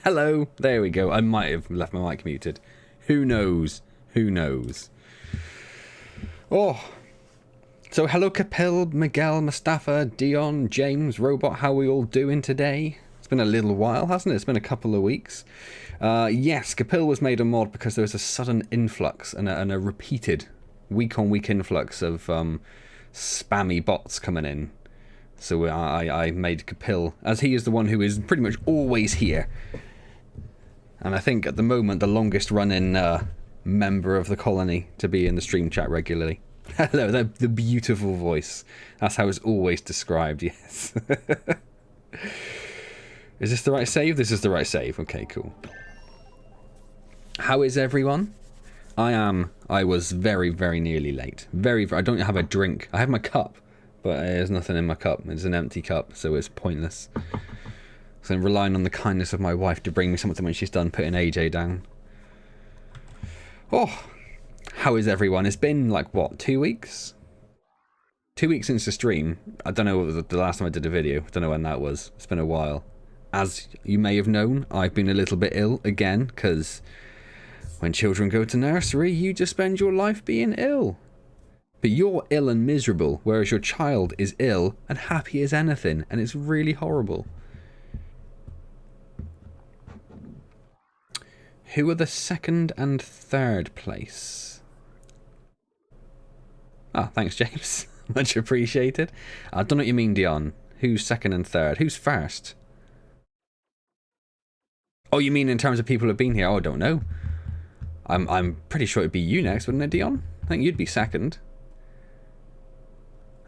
Hello. There we go. I might have left my mic muted. Who knows? Who knows? Oh. So hello Capil, Miguel, Mustafa, Dion, James, Robot. How are we all doing today? It's been a little while, hasn't it? It's been a couple of weeks. Yes, Capil was made a mod because there was a sudden influx and a repeated week-on-week influx of spammy bots coming in. So I made Capil, as he is the one who is pretty much always here. And I think at the moment the longest running member of the colony to be in the stream chat regularly. Hello, the beautiful voice. That's how it's always described, yes. Is this the right save? This is the right save. Okay, cool. How is everyone? I was very, very nearly late. I don't have a drink. I have my cup, but there's nothing in my cup. It's an empty cup, so it's pointless. So I'm relying on the kindness of my wife to bring me something when she's done putting AJ down. Oh, how is everyone? It's been like, what, 2 weeks? 2 weeks since the stream. I don't know the last time I did a video. I don't know when that was. It's been a while. As you may have known, I've been a little bit ill again, because when children go to nursery, you just spend your life being ill. But you're ill and miserable, whereas your child is ill and happy as anything, and it's really horrible. Who are the second and third place? Ah, thanks, James. Much appreciated. I don't know what you mean, Dion. Who's second and third? Who's first? Oh, you mean in terms of people who've been here? Oh, I don't know. I'm pretty sure it'd be you next, wouldn't it, Dion? I think you'd be second.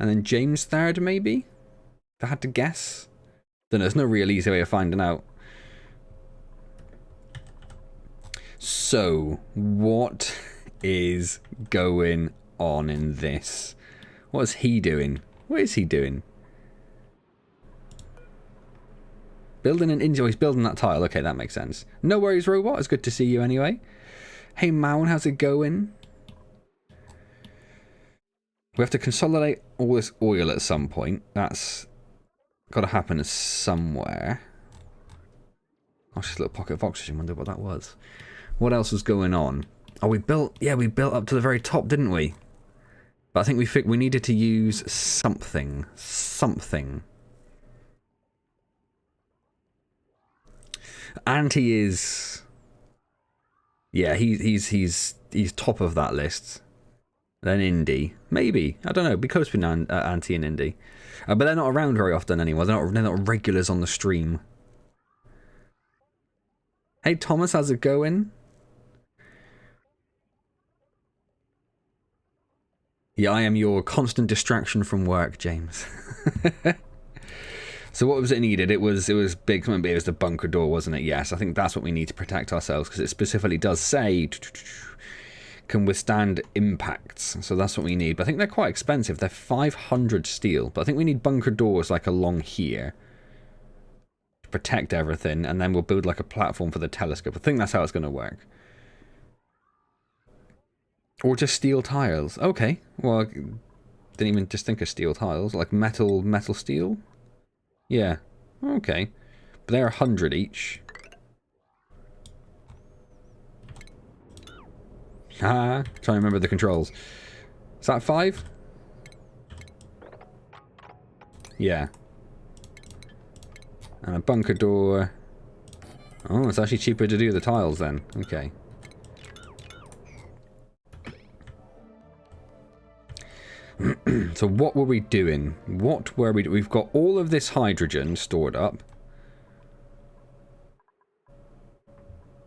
And then James third, maybe? If I had to guess. Don't know, there's no real easy way of finding out. So, what is going on in this? What's he doing? What is he doing? Building an engine. Oh, he's building that tile. Okay, that makes sense. No worries, Robot. It's good to see you anyway. Hey, Moun, how's it going? We have to consolidate all this oil at some point. That's got to happen somewhere. Oh, just a little pocket of oxygen. Wonder what that was. What else was going on? Oh, we built up to the very top, didn't we? But I think we needed to use something. Anti is, yeah, he's top of that list. Then Indy, maybe, I don't know. Be close between Anti and Indy, but they're not around very often anymore. They're not regulars on the stream. Hey Thomas, how's it going? Yeah, I am your constant distraction from work, James. So what was it needed? It was big. It was the bunker door, wasn't it? Yes, I think that's what we need to protect ourselves, because it specifically does say can withstand impacts. So that's what we need. But I think they're quite expensive. They're 500 steel. But I think we need bunker doors like along here to protect everything, and then we'll build like a platform for the telescope. I think that's how it's going to work. Or just steel tiles. Okay. Well, I didn't even just think of steel tiles. Like metal steel. Yeah, okay. But they're 100 each. Ah, trying to remember the controls. Is that 5? Yeah. And a bunker door. Oh, it's actually cheaper to do the tiles then. Okay. So what were we doing? We've got all of this hydrogen stored up.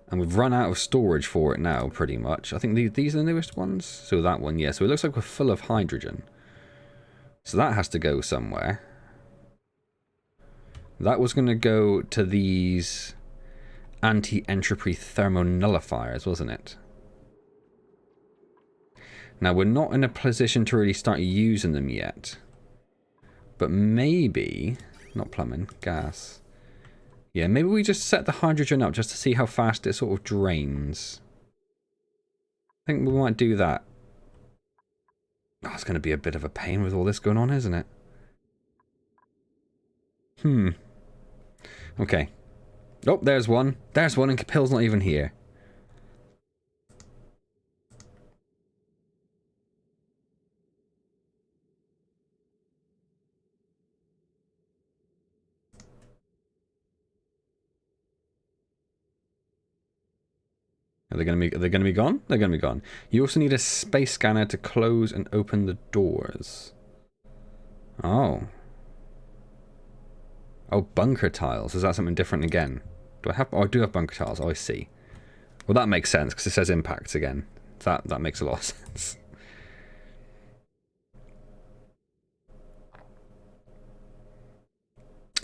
And we've run out of storage for it now, pretty much. I think these are the newest ones. So that one, yeah. So it looks like we're full of hydrogen. So that has to go somewhere. That was going to go to these anti-entropy thermonullifiers, wasn't it? Now, we're not in a position to really start using them yet. But maybe... Not plumbing, gas. Yeah, maybe we just set the hydrogen up just to see how fast it sort of drains. I think we might do that. Oh, it's going to be a bit of a pain with all this going on, isn't it? Okay. Oh, there's one. There's one, and Capil's not even here. Are they gonna be gone? They're gonna be gone. You also need a space scanner to close and open the doors. Oh. Oh, bunker tiles. Is that something different again? Do I have... Oh, I do have bunker tiles. Oh, I see. Well, that makes sense, because it says impacts again. That makes a lot of sense.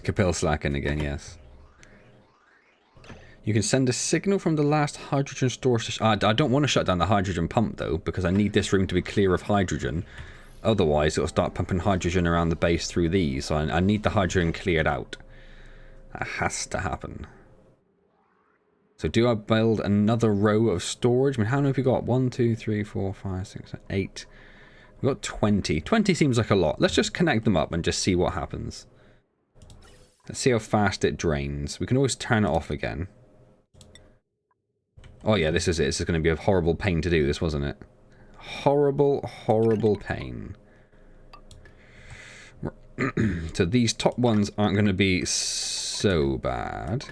Capil slacking again, yes. You can send a signal from the last hydrogen storage station. I don't want to shut down the hydrogen pump, though, because I need this room to be clear of hydrogen. Otherwise, it'll start pumping hydrogen around the base through these. So I need the hydrogen cleared out. That has to happen. So do I build another row of storage? I mean, how many have we got? 1, 2, 3, 4, 5, 6, 7, 8. We've got 20. 20 seems like a lot. Let's just connect them up and just see what happens. Let's see how fast it drains. We can always turn it off again. Oh yeah, this is it. This is going to be a horrible pain to do this, wasn't it? Horrible, horrible pain. So these top ones aren't going to be so bad.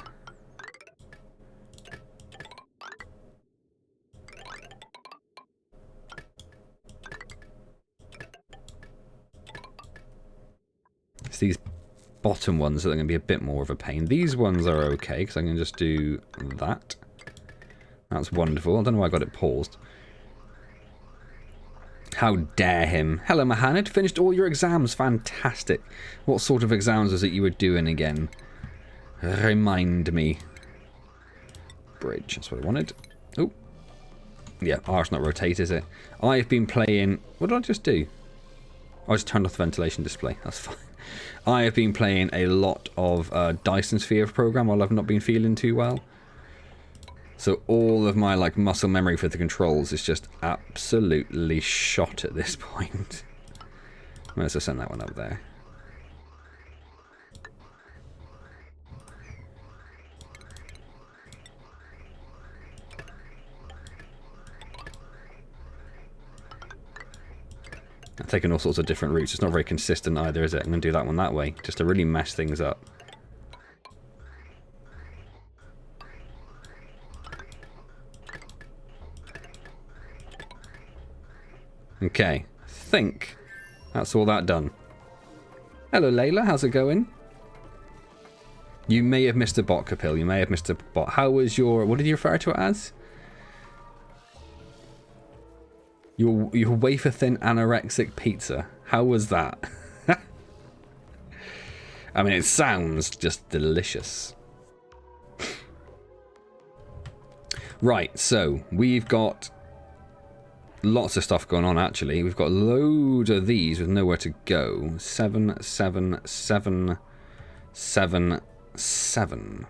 It's these bottom ones that are going to be a bit more of a pain. These ones are okay, because I can just do that. That's wonderful. I don't know why I got it paused. How dare him. Hello, Mohammed. Finished all your exams. Fantastic. What sort of exams was it you were doing again? Remind me. Bridge. That's what I wanted. Oh. Yeah, R's not rotate, is it? I've been playing... What did I just do? I just turned off the ventilation display. That's fine. I have been playing a lot of Dyson Sphere program while I've not been feeling too well. So all of my like muscle memory for the controls is just absolutely shot at this point. Might as well send that one up there. I'm taking all sorts of different routes. It's not very consistent either, is it? I'm going to do that one that way, just to really mess things up. Okay, I think that's all that done. Hello, Layla. How's it going? You may have missed a bot, Capil. You may have missed a bot. How was your... What did you refer to it as? Your wafer-thin anorexic pizza. How was that? I mean, it sounds just delicious. Right, so we've got lots of stuff going on, actually. We've got loads of these with nowhere to go. 7, 7, 7, 7, 7.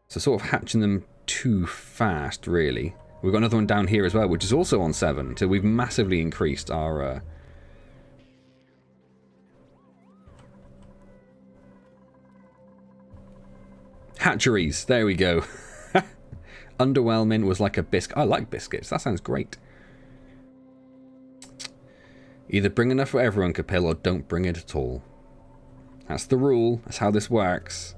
So sort of hatching them too fast, really. We've got another one down here as well, which is also on 7. So we've massively increased our... hatcheries. There we go. Underwhelming was like a biscuit. I like biscuits. That sounds great. Either bring enough for everyone, Capil, or don't bring it at all. That's the rule. That's how this works.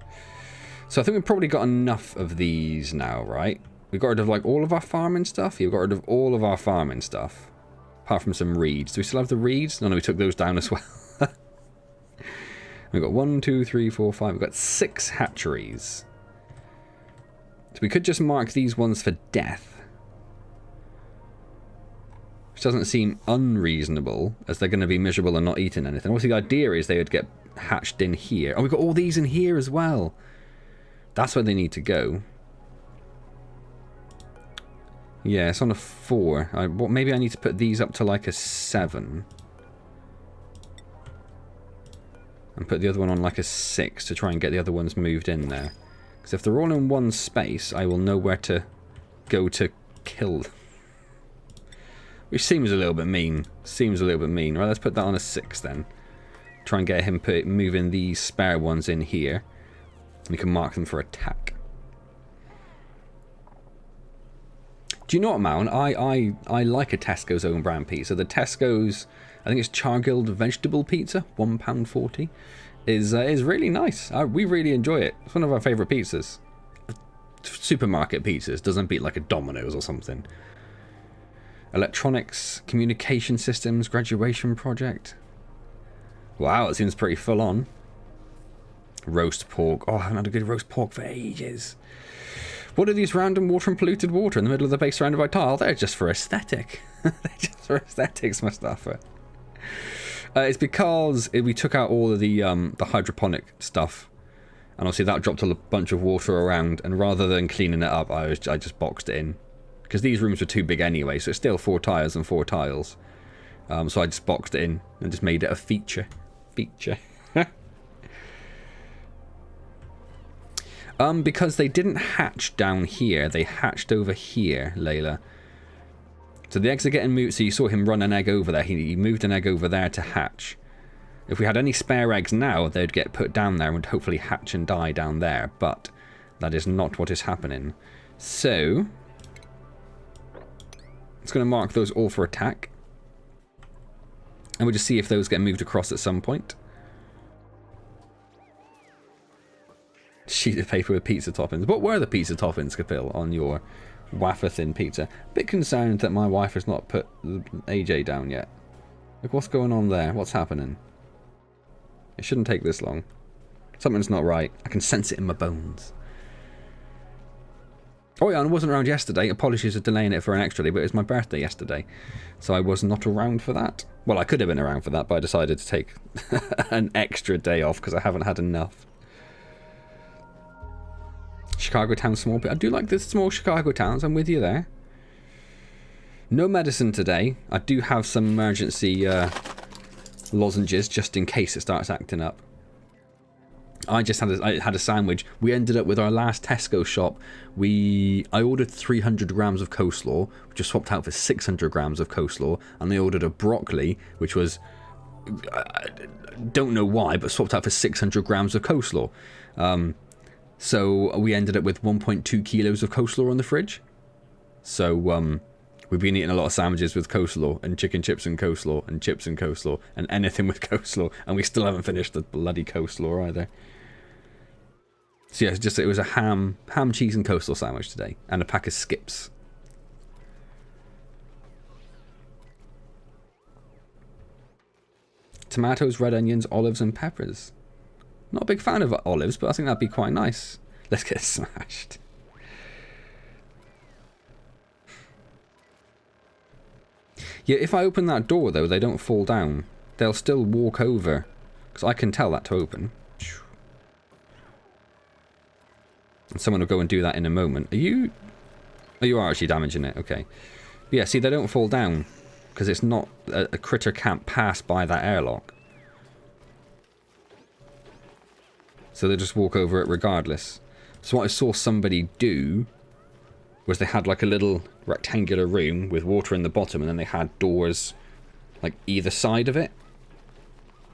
So I think we've probably got enough of these now, right? We got rid of like all of our farming stuff. Yeah, we got rid of all of our farming stuff. Apart from some reeds. Do we still have the reeds? No, we took those down as well. We've got 1, 2, 3, 4, 5. We've got 6 hatcheries. So we could just mark these ones for death. Which doesn't seem unreasonable, as they're going to be miserable and not eating anything. Obviously the idea is they would get hatched in here. Oh, we've got all these in here as well. That's where they need to go. Yeah, it's on a 4. Maybe I need to put these up to like a 7. And put the other one on like a 6 to try and get the other ones moved in there. Because if they're all in one space, I will know where to go to kill them. Which seems a little bit mean. Seems a little bit mean. Right, let's put that on a 6 then. Try and get him moving these spare ones in here. We can mark them for attack. Do you know what, Mound? I like a Tesco's own brand pizza. The Tesco's, I think it's char-grilled vegetable pizza, £1.40, is really nice. We really enjoy it. It's one of our favourite pizzas. Supermarket pizzas doesn't beat like a Domino's or something. Electronics, communication systems, graduation project. Wow, it seems pretty full on. Roast pork. Oh, I haven't had a good roast pork for ages. What are these random water and polluted water in the middle of the base surrounded by tile? They're just for aesthetic. They're just for aesthetics, Mustafa. It's because we took out all of the hydroponic stuff, and obviously that dropped a bunch of water around, and rather than cleaning it up, I just boxed it in. Because these rooms were too big anyway, so it's still 4 tires and 4 tiles. So I just boxed it in and just made it a feature. Because they didn't hatch down here, they hatched over here, Layla. So the eggs are getting moved, so you saw him run an egg over there. He moved an egg over there to hatch. If we had any spare eggs now, they'd get put down there and hopefully hatch and die down there, but that is not what is happening. So, it's going to mark those all for attack. And we'll just see if those get moved across at some point. Sheet of paper with pizza toppings. What were the pizza toppings, Kapil, on your wafer thin pizza? Bit concerned that my wife has not put AJ down yet. Like, what's going on there? What's happening? It shouldn't take this long. Something's not right. I can sense it in my bones. Oh yeah, I wasn't around yesterday. Apologies for delaying it for an extra day, but it was my birthday yesterday. So I was not around for that. Well, I could have been around for that, but I decided to take an extra day off because I haven't had enough. Chicago town small bit. I do like the small Chicago towns. I'm with you there. No medicine today. I do have some emergency lozenges just in case it starts acting up. I had a sandwich. We ended up with our last Tesco shop. I ordered 300 grams of coleslaw, which was swapped out for 600 grams of coleslaw, and they ordered a broccoli, which was, I don't know why, but swapped out for 600 grams of coleslaw. So we ended up with 1.2 kilos of coleslaw on the fridge. So we've been eating a lot of sandwiches with coleslaw and chicken chips and coleslaw and chips and coleslaw and anything with coleslaw, and we still haven't finished the bloody coleslaw either. So yeah, it was a ham, cheese and coleslaw sandwich today, and a pack of Skips. Tomatoes, red onions, olives and peppers. Not a big fan of olives, but I think that'd be quite nice. Let's get smashed. Yeah, if I open that door, though, they don't fall down. They'll still walk over. Because I can tell that to open. And someone will go and do that in a moment. Are you... Oh, you are actually damaging it. Okay. But yeah, see, they don't fall down. Because it's not... A critter can't pass by that airlock. So they just walk over it regardless. So what I saw somebody do was they had like a little rectangular room with water in the bottom, and then they had doors like either side of it.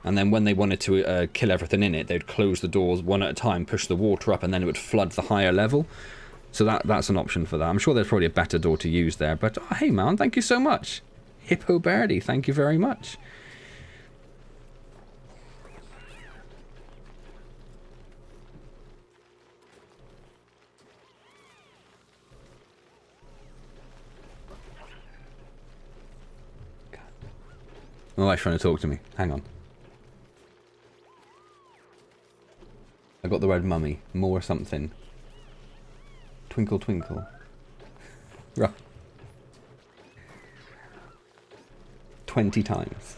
And then when they wanted to kill everything in it, they'd close the doors one at a time, push the water up, and then it would flood the higher level. So that's an option for that. I'm sure there's probably a better door to use there. But oh, hey man, thank you so much. Hippo Birdie, thank you very much. My wife's trying to talk to me. Hang on. I got the red mummy. More something. Twinkle, twinkle. Right. 20 times.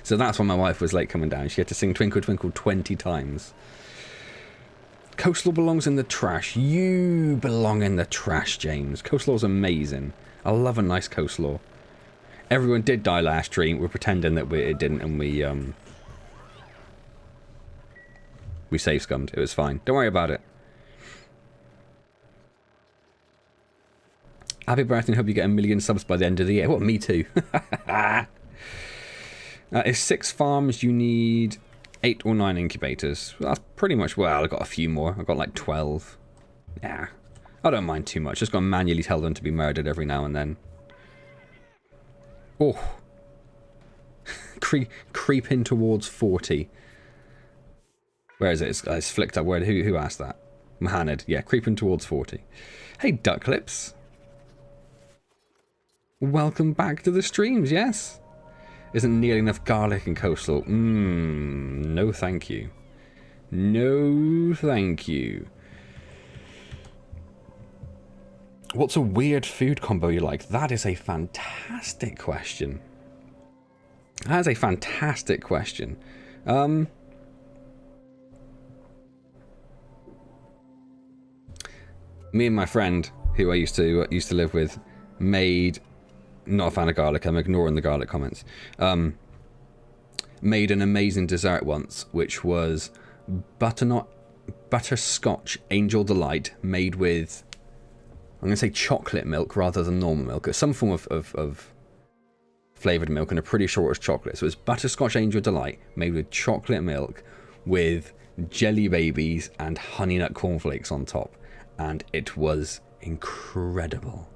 So that's when my wife was late coming down. She had to sing Twinkle, Twinkle 20 times. Coleslaw belongs in the trash. You belong in the trash, James. Coleslaw's amazing. I love a nice coleslaw. Everyone did die last stream. We're pretending that it didn't, and we save scummed. It was fine. Don't worry about it. Happy birthday and hope you get 1 million subs by the end of the year. What, me too. It's 6 farms. You need 8 or 9 incubators. Well, that's pretty much, well, I've got a few more. I've got like 12. Yeah, I don't mind too much. Just got to manually tell them to be murdered every now and then. Oh. Creep in towards 40. Where is it? It's flicked up. Who asked that? Mohanad. Yeah, creeping towards 40. Hey, Duck Lips. Welcome back to the streams, yes? Isn't nearly enough garlic and coleslaw? No thank you. No thank you. What's a weird food combo you like? That is a fantastic question. That is a fantastic question. Me and my friend, who I used to live with, made... Not a fan of garlic, I'm ignoring the garlic comments. Made an amazing dessert once, which was butterscotch Angel Delight made with, I'm going to say chocolate milk rather than normal milk. It's some form of flavoured milk, and I'm pretty sure it was chocolate. So it was butterscotch Angel Delight made with chocolate milk with jelly babies and honey nut cornflakes on top. And it was incredible.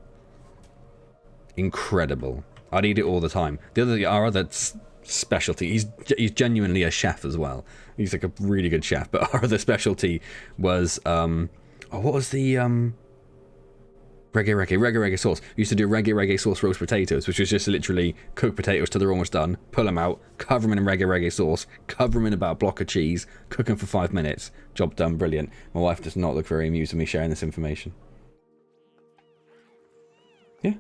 Incredible. I'd eat it all the time. Our other specialty, he's genuinely a chef as well. He's like a really good chef, but our other specialty was what was the reggae sauce. We used to do reggae sauce roast potatoes, which was just literally cook potatoes till they're almost done, pull them out, cover them in reggae sauce, cover them in about a block of cheese, cook them for 5 minutes. Job done. Brilliant. My wife does not look very amused with me sharing this information. Yeah.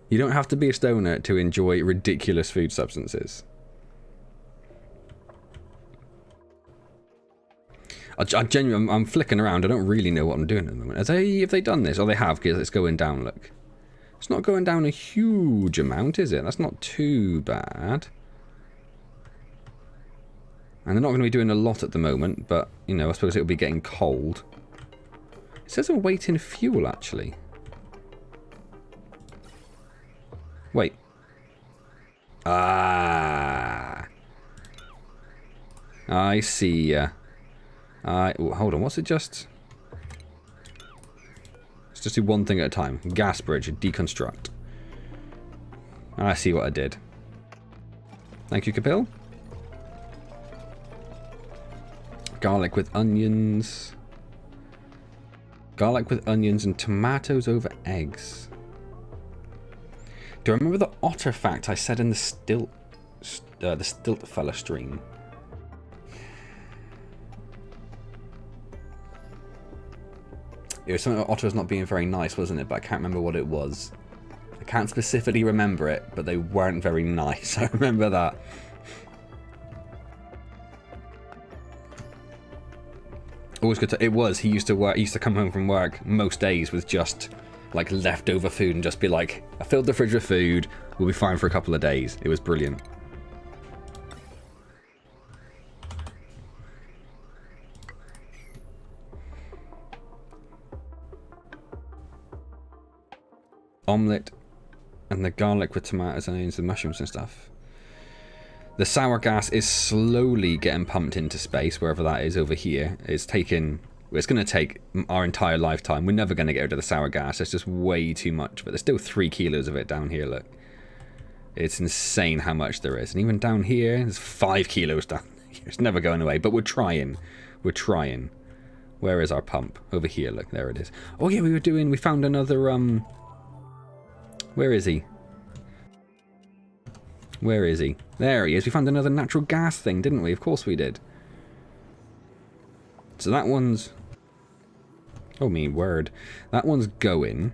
You don't have to be a stoner to enjoy ridiculous food substances. I'm flicking around. I don't really know what I'm doing at the moment. Have they done this? Oh, they have, because it's going down, look. It's not going down a huge amount, is it? That's not too bad. And they're not going to be doing a lot at the moment, but, you know, I suppose it'll be getting cold. It says I'm waiting fuel, actually. Wait. Ah. I see ya. Hold on, what's it just? Let's just do one thing at a time. Gas bridge, deconstruct. I see what I did. Thank you, Kapil. Garlic with onions. Garlic with onions and tomatoes over eggs. Do I remember the otter fact I said in the stilt fella stream? It was something about otters not being very nice, wasn't it? But I can't remember what it was. I can't specifically remember it, but they weren't very nice. I remember that. Always good to, it was. He used to come home from work most days with just like leftover food and just be like, I filled the fridge with food, we'll be fine for a couple of days. It was brilliant. Omelette and the garlic with tomatoes and onions and mushrooms and stuff. The sour gas is slowly getting pumped into space, wherever that is over here. It's going to take our entire lifetime. We're never going to get rid of the sour gas. It's just way too much. But there's still 3 kilos of it down here, look. It's insane how much there is. And even down here, there's 5 kilos down here. It's never going away. But we're trying. We're trying. Where is our pump? Over here, look. There it is. Oh yeah, we found another, where is he? Where is he? There he is. We found another natural gas thing, didn't we? Of course we did. So that one's... Oh, me word. That one's going.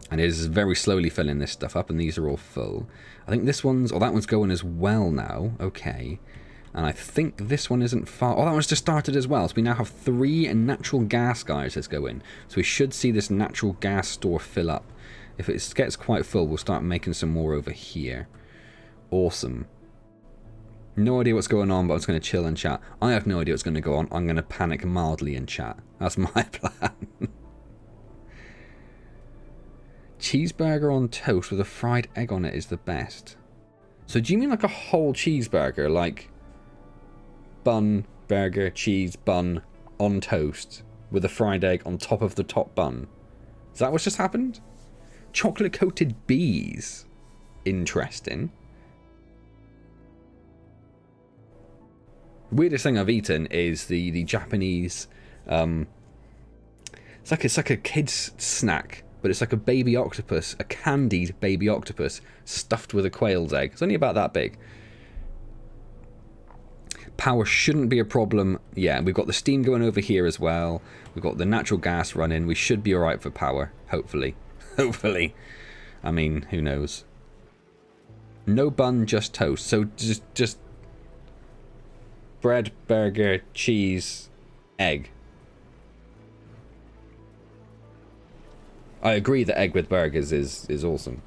And it is very slowly filling this stuff up, and these are all full. I think this one's... Oh, that one's going as well now. Okay. And I think this one isn't far... Oh, that one's just started as well. So we now have 3 natural gas guys that's going. So we should see this natural gas store fill up. If it gets quite full, we'll start making some more over here. Awesome. No idea what's going on, but I'm just going to chill and chat. I have no idea what's going to go on. I'm going to panic mildly and chat. That's my plan. Cheeseburger on toast with a fried egg on it is the best. So do you mean like a whole cheeseburger? Like bun, burger, cheese, bun on toast with a fried egg on top of the top bun? Is that what's just happened? Chocolate coated bees. Interesting. Weirdest thing I've eaten is the Japanese. It's like a kid's snack, but it's like a baby octopus, a candied baby octopus stuffed with a quail's egg. It's only about that big. Power shouldn't be a problem. Yeah, we've got the steam going over here as well. We've got the natural gas running. We should be alright for power, hopefully. Hopefully. I mean, who knows? No bun, just toast. So just bread, burger, cheese, egg. I agree that egg with burgers is awesome.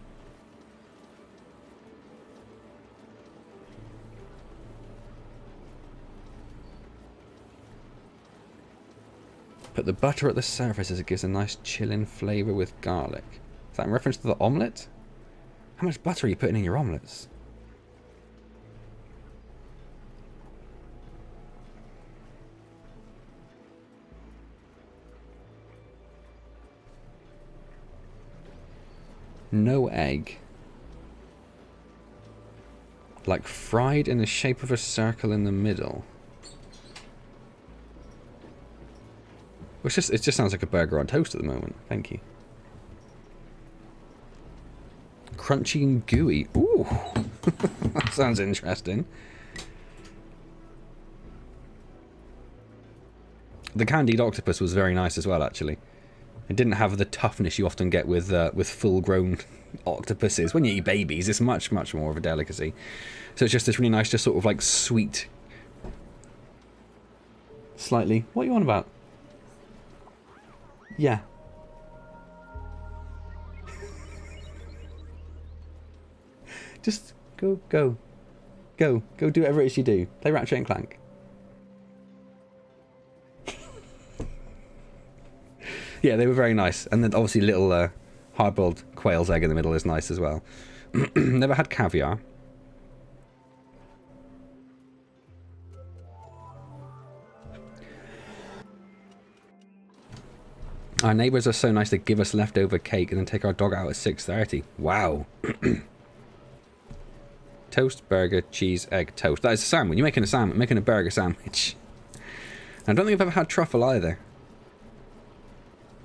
Put the butter at the surface as it gives a nice chilling flavour with garlic. Is that in reference to the omelette? How much butter are you putting in your omelettes? No egg. Like fried in the shape of a circle in the middle. It just sounds like a burger on toast at the moment. Thank you. Crunchy and gooey. Ooh. That sounds interesting. The candied octopus was very nice as well, actually. It didn't have the toughness you often get with full-grown octopuses. When you eat babies, it's much, much more of a delicacy. So it's just this really nice, just sort of like sweet... Slightly... What are you on about? Yeah. Just go do whatever it is you do. Play Ratchet and Clank. Yeah, they were very nice. And then obviously little hard-boiled quail's egg in the middle is nice as well. Never had caviar. Our neighbours are so nice to give us leftover cake and then take our dog out at 6:30. Wow. Toast, burger, cheese, egg, toast. That is a sandwich. You're making a sandwich, making a burger sandwich. I don't think I've ever had truffle either.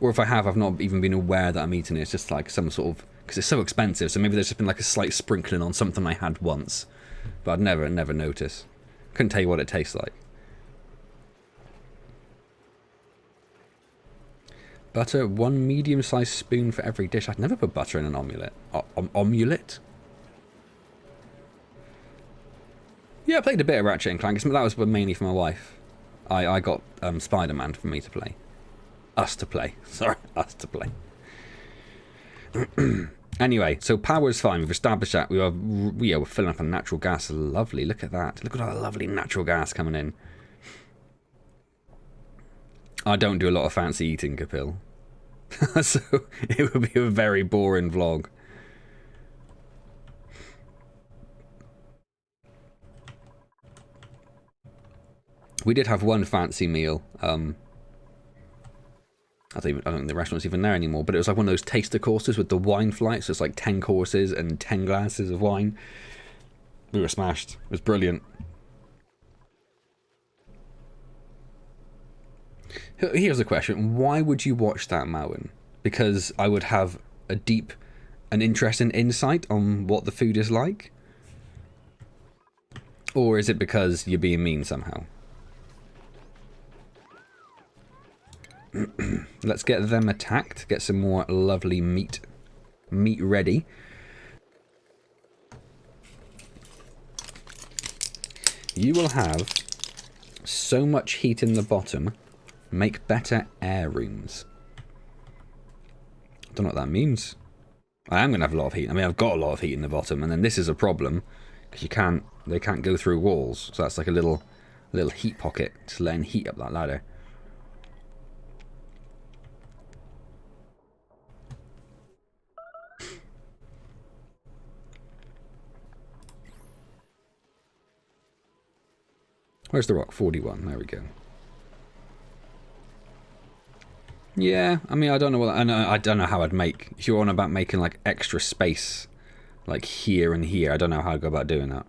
Or if I have, I've not even been aware that I'm eating it. It's just like some sort of... Because it's so expensive, so maybe there's just been like a slight sprinkling on something I had once. But I'd never notice. Couldn't tell you what it tastes like. Butter, 1 medium-sized spoon for every dish. I'd never put butter in an omelette. Omelette? Yeah, I played a bit of Ratchet and Clank. That was mainly for my wife. I got Spider-Man for me to play. Us to play. Sorry, us to play. Anyway, so power's fine. We've established that. We're filling up on natural gas. Lovely. Look at that. Look at all that lovely natural gas coming in. I don't do a lot of fancy eating, Kapil. So it would be a very boring vlog. We did have one fancy meal. I don't think the restaurant's even there anymore, but it was like one of those taster courses with the wine flights. So it's like 10 courses and 10 glasses of wine. We were smashed. It was brilliant. Here's a question. Why would you watch that, Mowen? Because I would have a deep and interesting insight on what the food is like? Or is it because you're being mean somehow? Let's get them attacked. Get some more lovely meat ready. You will have so much heat in the bottom. Make better air rooms. Don't know what that means. I am going to have a lot of heat. I mean, I've got a lot of heat in the bottom, and then this is a problem because they can't go through walls. So that's like a little heat pocket, just letting heat up that ladder. Where's the rock? 41. There we go. Yeah, I mean, I don't know what I don't know how I'd make. If you're on about making like extra space, like here and here, I don't know how I'd go about doing that.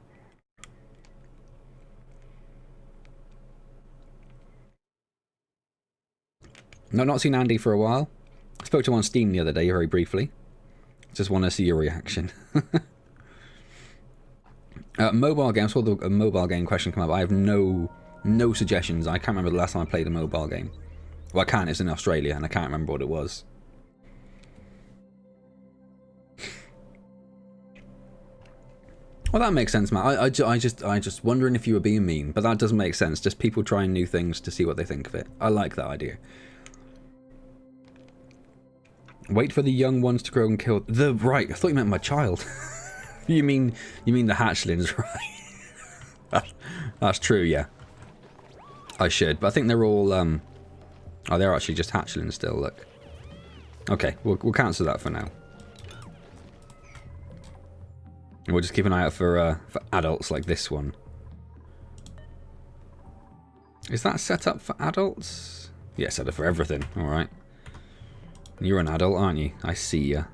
No, not seen Andy for a while. I spoke to him on Steam the other day, very briefly. Just want to see your reaction. Mobile game. I saw the mobile game question come up. I have no suggestions. I can't remember the last time I played a mobile game. Well, I can. It's in Australia, and I can't remember what it was. Well, that makes sense, Matt. I just wondering if you were being mean, but that doesn't make sense. Just people trying new things to see what they think of it. I like that idea. Wait for the young ones to grow and kill the right. I thought you meant my child. you mean the hatchlings, right? That's true, yeah. I should, but I think they're all oh, they're actually just hatchlings still. Look. Okay, we'll cancel that for now. And we'll just keep an eye out for adults like this one. Is that set up for adults? Yeah, set up for everything. All right. You're an adult, aren't you? I see ya.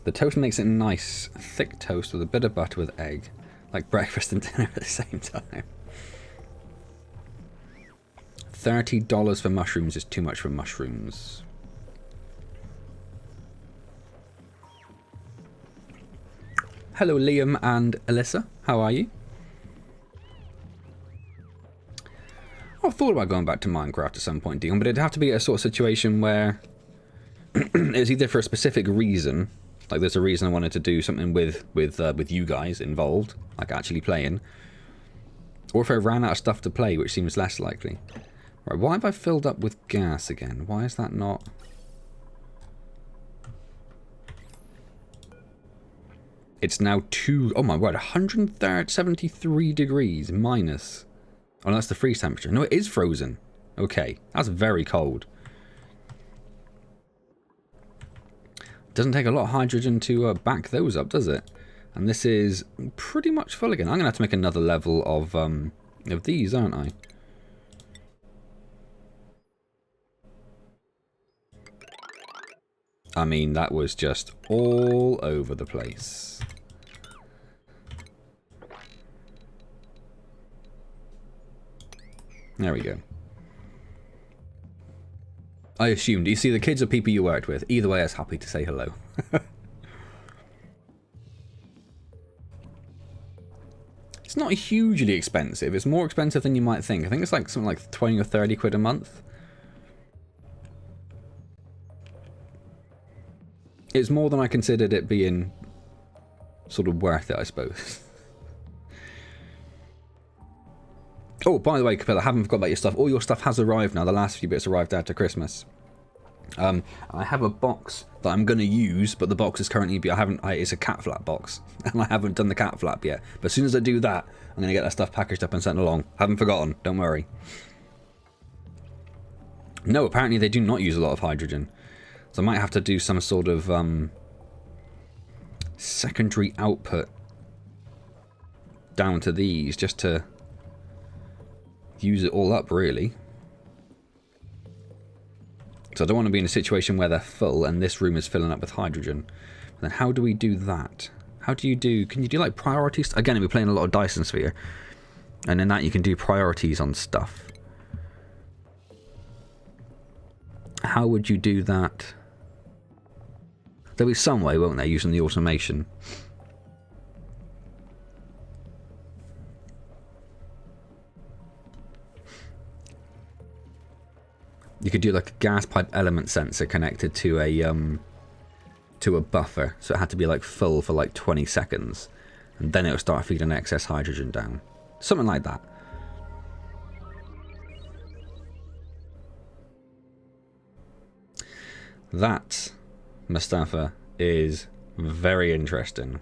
The toast makes it nice. Thick toast with a bit of butter with egg. Like breakfast and dinner at the same time. $30 for mushrooms is too much for mushrooms. Hello, Liam and Alyssa. How are you? I thought about going back to Minecraft at some point, Dion, but it'd have to be a sort of situation where it's either for a specific reason, like there's a reason I wanted to do something with you guys involved, like actually playing, or if I ran out of stuff to play, which seems less likely. Right, why have I filled up with gas again? Why is that not? It's now oh my word, 173 degrees minus. Oh, no, that's the freeze temperature. No, it is frozen. Okay, that's very cold. Doesn't take a lot of hydrogen to back those up, does it? And this is pretty much full again. I'm going to have to make another level of these, aren't I? I mean, that was just all over the place. There we go. I assumed. You see, the kids are people you worked with. Either way, I was happy to say hello. It's not hugely expensive. It's more expensive than you might think. I think it's like something like 20 or 30 quid a month. It's more than I considered it being sort of worth it, I suppose. Oh, by the way, Capella, I haven't forgot about your stuff. All your stuff has arrived now. The last few bits arrived after Christmas. I have a box that I'm going to use, but the box is currently... it's a cat flap box, and I haven't done the cat flap yet. But as soon as I do that, I'm going to get that stuff packaged up and sent along. Haven't forgotten, don't worry. No, apparently they do not use a lot of hydrogen. So I might have to do some sort of secondary output down to these, just to use it all up, really. So I don't want to be in a situation where they're full and this room is filling up with hydrogen. Then how do we do that? How do you do... Can you do like priorities? Again, we're playing a lot of Dyson Sphere. And in that you can do priorities on stuff. How would you do that? There'll be some way, won't there, using the automation? You could do like a gas pipe element sensor connected to a buffer, so it had to be like full for like 20 seconds, and then it would start feeding excess hydrogen down. Something like that. That, Mustafa, is very interesting.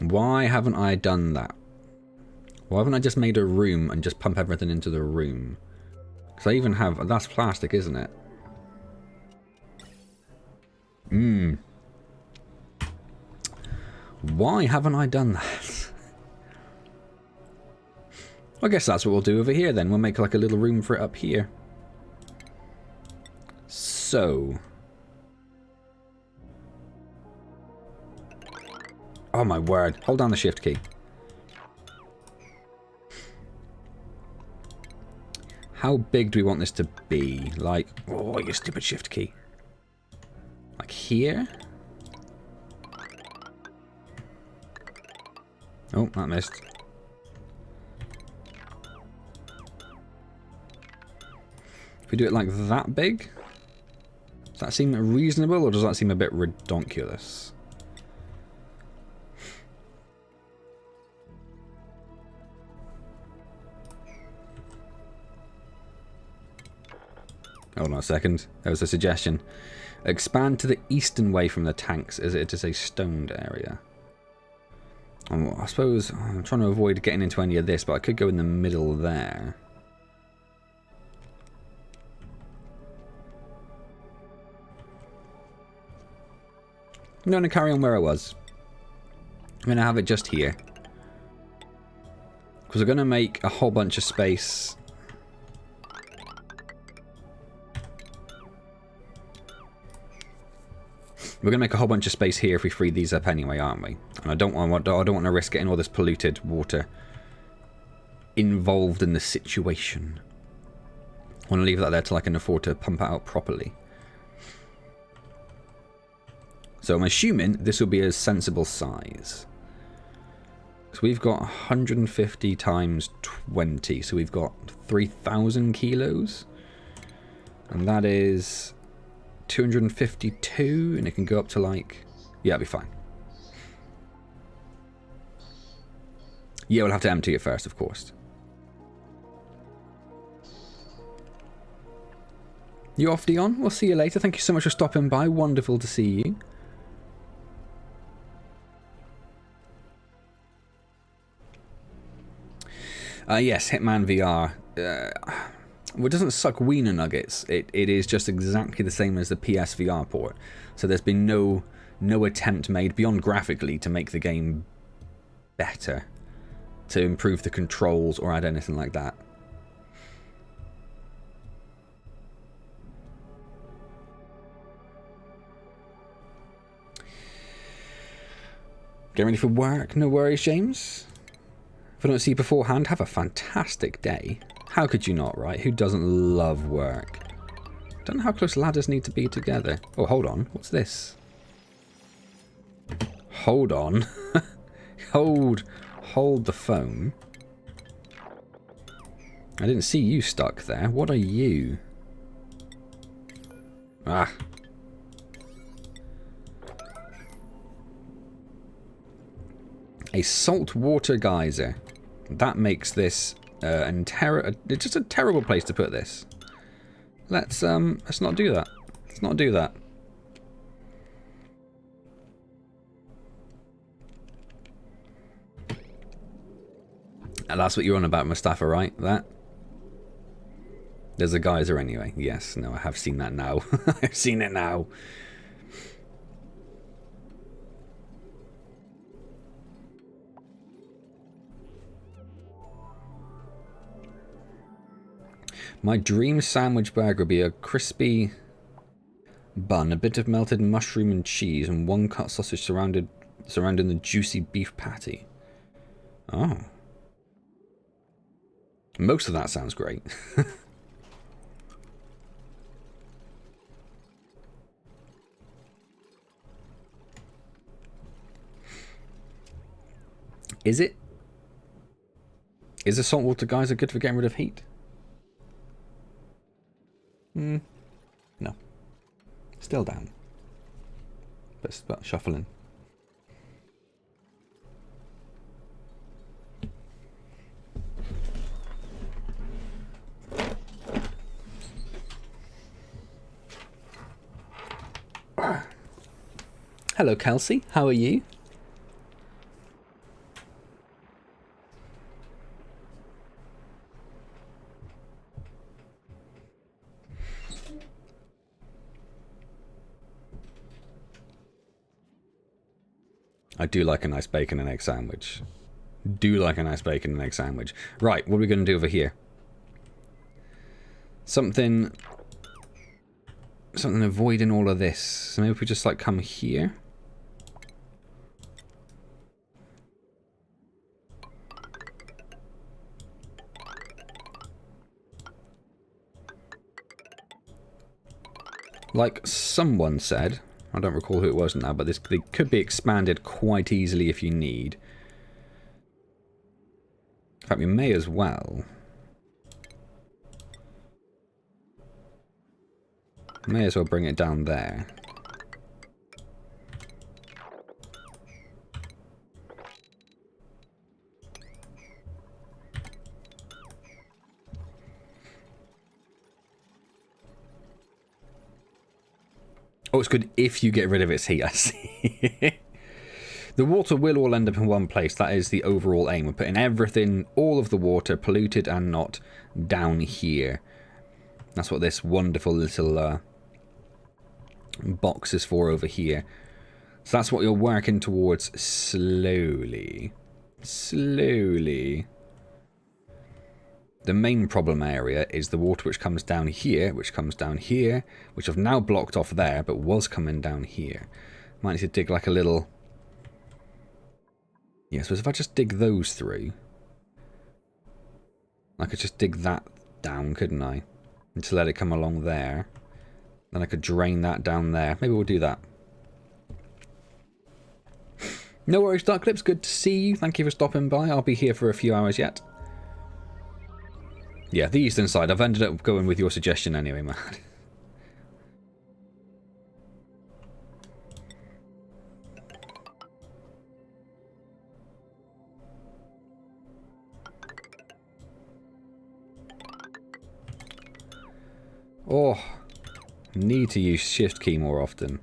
Why haven't I done that? Why haven't I just made a room and just pump everything into the room? Because I even have... That's plastic, isn't it? Why haven't I done that? I guess that's what we'll do over here then. We'll make like a little room for it up here. So... Oh my word. Hold down the shift key. How big do we want this to be? Like, oh, you stupid shift key. Like here? Oh, that missed. If we do it like that big? Does that seem reasonable or does that seem a bit redonkulous? Hold on a second. There was a suggestion. Expand to the eastern way from the tanks as it is a stoned area. I suppose I'm trying to avoid getting into any of this, but I could go in the middle there. I'm going to carry on where I was. I'm going to have it just here. Because we're going to make a whole bunch of space. We're going to make a whole bunch of space here if we free these up anyway, aren't we? And I don't want to risk getting all this polluted water involved in the situation. I want to leave that there till I can afford to pump it out properly. So I'm assuming this will be a sensible size. So we've got 150 times 20, so we've got 3,000 kilos. And that is 252, and it can go up to like... Yeah, it'll be fine. Yeah, we'll have to empty it first, of course. You off, Dion? We'll see you later. Thank you so much for stopping by. Wonderful to see you. Yes, Hitman VR. Well, it doesn't suck wiener nuggets. It is just exactly the same as the PSVR port. So there's been no attempt made beyond graphically to make the game better, to improve the controls or add anything like that. Getting ready for work? No worries, James. If I don't see you beforehand, have a fantastic day. How could you not, right? Who doesn't love work? Don't know how close ladders need to be together. Oh, hold on. What's this? Hold on. Hold the phone. I didn't see you stuck there. What are you? Ah. A saltwater geyser. That makes this it's just a terrible place to put this. Let's not do that. Let's not do that. And that's what you're on about, Mustafa, right? That? There's a geyser anyway. Yes, no, I have seen that now. I've seen it now. My dream sandwich burger would be a crispy bun, a bit of melted mushroom and cheese, and one cut sausage surrounding the juicy beef patty. Oh. Most of that sounds great. Is it? Is a saltwater geyser good for getting rid of heat? No. Still down. But shuffling. Hello, Kelsey. How are you? I do like a nice bacon and egg sandwich. Do like a nice bacon and egg sandwich. Right, what are we going to do over here? Something avoiding all of this. So maybe if we just like come here. Like someone said, I don't recall who it was now, but this they could be expanded quite easily if you need. In fact, we may as well. May as well bring it down there. Oh, it's good if you get rid of its heat, I see. The water will all end up in one place. That is the overall aim. We're putting everything, all of the water, polluted and not, down here. That's what this wonderful little box is for over here. So that's what you're working towards slowly. Slowly. The main problem area is the water which comes down here, which I've now blocked off there, but was coming down here. Might need to dig like a little... Yeah, so if I just dig those through, I could just dig that down, couldn't I? And to let it come along there. Then I could drain that down there. Maybe we'll do that. No worries, Dark Clips. Good to see you. Thank you for stopping by. I'll be here for a few hours yet. Yeah, the eastern side. I've ended up going with your suggestion anyway, man. Oh, need to use shift key more often.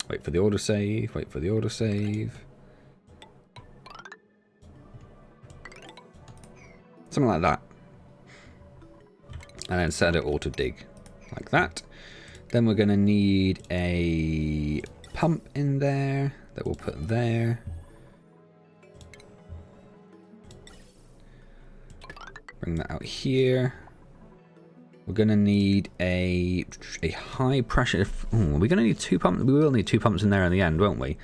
Wait for the autosave, wait for the autosave. Something like that. And then set it auto dig. Like that. Then we're going to need a pump in there that we'll put there. Bring that out here. We're going to need a high pressure... we're going to need two pumps. We will need two pumps in there in the end, won't we?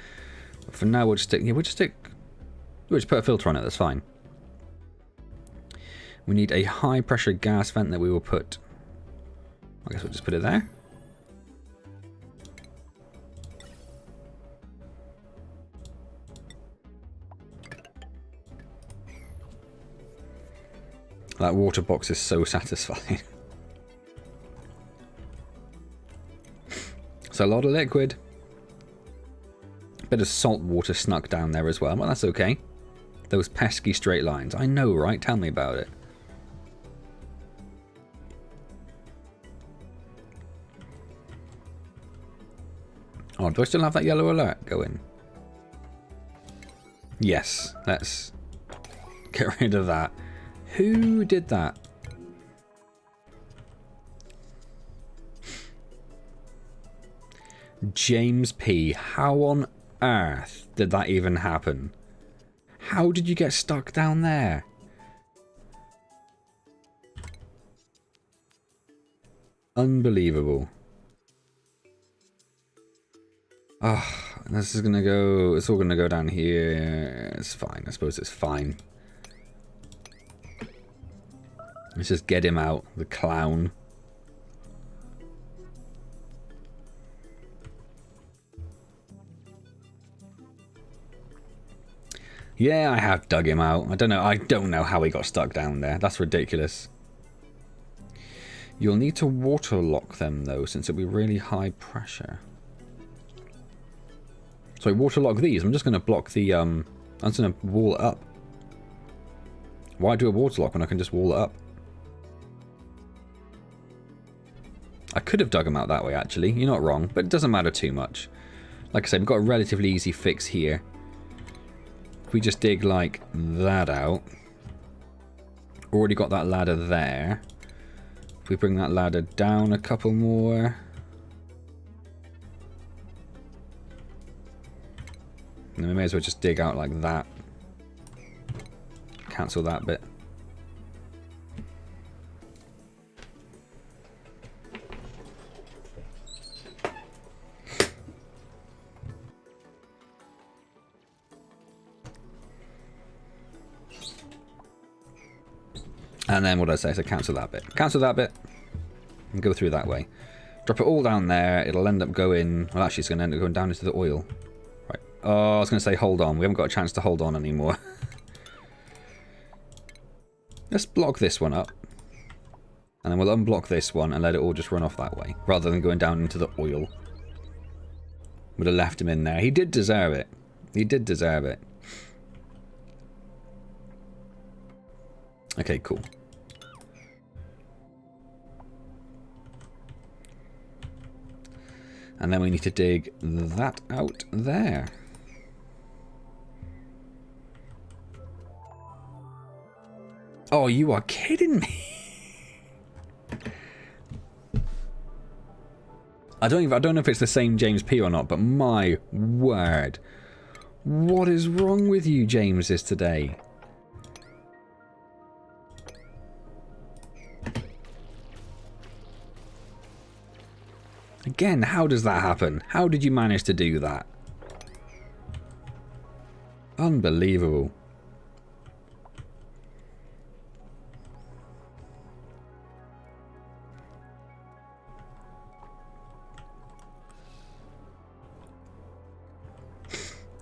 But for now, we'll just stick... Yeah, we'll just put a filter on it, that's fine. We need a high pressure gas vent that we will put... I guess we'll just put it there. That water box is so satisfying. It's a lot of liquid. Bit of salt water snuck down there as well, but that's okay. Those pesky straight lines. I know, right? Tell me about it. Oh, do I still have that yellow alert going? Yes, let's get rid of that. Who did that? James P. How on earth did that even happen? How did you get stuck down there? Unbelievable. Ah, oh, this is gonna go... It's all gonna go down here. It's fine. I suppose it's fine. Let's just get him out, the clown. Yeah, I have dug him out. I don't know how he got stuck down there. That's ridiculous. You'll need to waterlock them though, since it'll be really high pressure. So waterlock these. I'm just going to block the I'm just going to wall it up. Why do a waterlock when I can just wall it up? I could have dug them out that way actually. You're not wrong, but it doesn't matter too much. Like I said, we've got a relatively easy fix here. If we just dig like that out. Already got that ladder there. If we bring that ladder down a couple more. And we may as well just dig out like that. Cancel that bit. And then what did I say? So cancel that bit. Cancel that bit. And go through that way. Drop it all down there. It'll end up going... Well, actually, it's going to end up going down into the oil. Right. Oh, I was going to say hold on. We haven't got a chance to hold on anymore. Let's block this one up. And then we'll unblock this one and let it all just run off that way. Rather than going down into the oil. Would have left him in there. He did deserve it. He did deserve it. Okay, cool. And then we need to dig that out there. Oh, you are kidding me. I don't know if it's the same James P or not, but my word. What is wrong with you, Jameses, today? Again, how does that happen? How did you manage to do that? Unbelievable.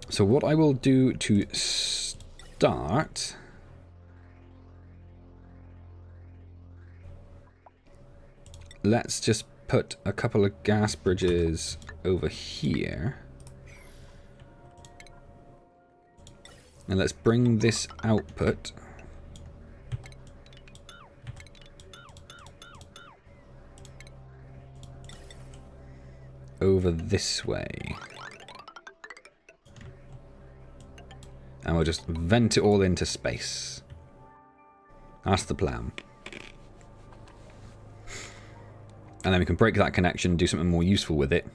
So what I will do to start... Let's just put a couple of gas bridges over here. And let's bring this output over this way. And we'll just vent it all into space. That's the plan. And then we can break that connection and do something more useful with it.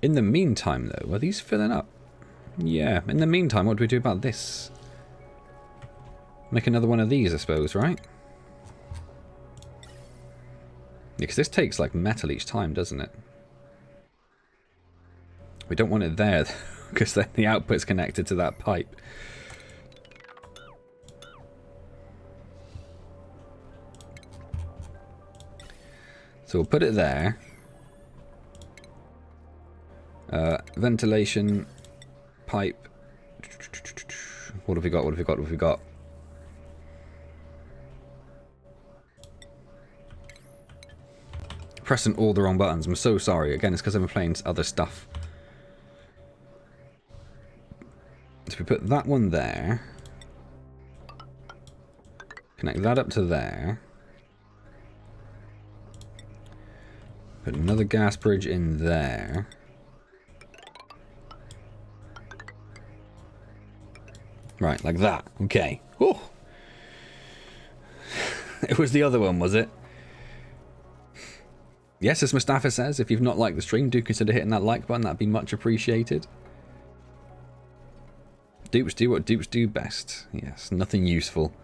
In the meantime, though, are these filling up? Yeah, in the meantime, what do we do about this? Make another one of these, I suppose, right? Because this takes, like, metal each time, doesn't it? We don't want it there, because then the output's connected to that pipe. So we'll put it there. Ventilation, pipe. What have we got? What have we got? What have we got? Pressing all the wrong buttons. I'm so sorry. Again, it's because I'm playing other stuff. So we put that one there. Connect that up to there. Put another gas bridge in there. Right, like that. Okay. Oh, it was the other one, was it? Yes, as Mustafa says, if you've not liked the stream, do consider hitting that like button. That'd be much appreciated. Dupes do what dupes do best. Yes, nothing useful.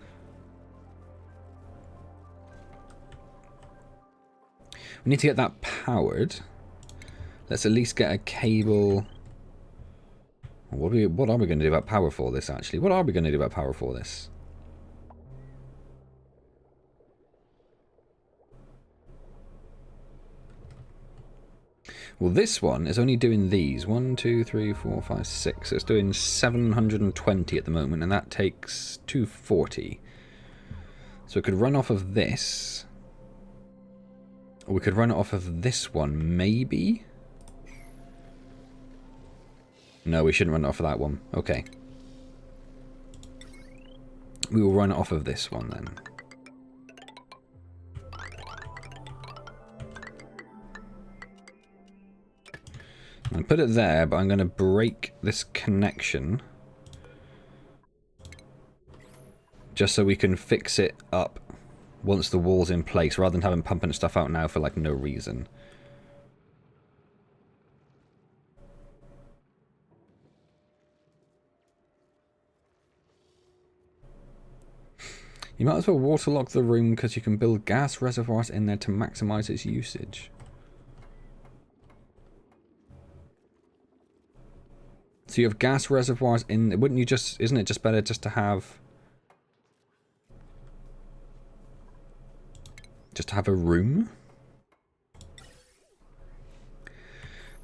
We need to get that powered. Let's at least get a cable. What are we going to do about power for this, actually? What are we going to do about power for this? Well, this one is only doing these. 1, 2, 3, 4, 5, 6. It's doing 720 at the moment, and that takes 240. So it could run off of this. Or we could run it off of this one, maybe? No, we shouldn't run it off of that one. Okay. We will run it off of this one then. I'll put it there, but I'm going to break this connection. Just so we can fix it up once the wall's in place, rather than having pumping stuff out now for like no reason. You might as well waterlock the room because you can build gas reservoirs in there to maximize its usage. So you have gas reservoirs in... Wouldn't you just... Isn't it just better just to have... Just to have a room?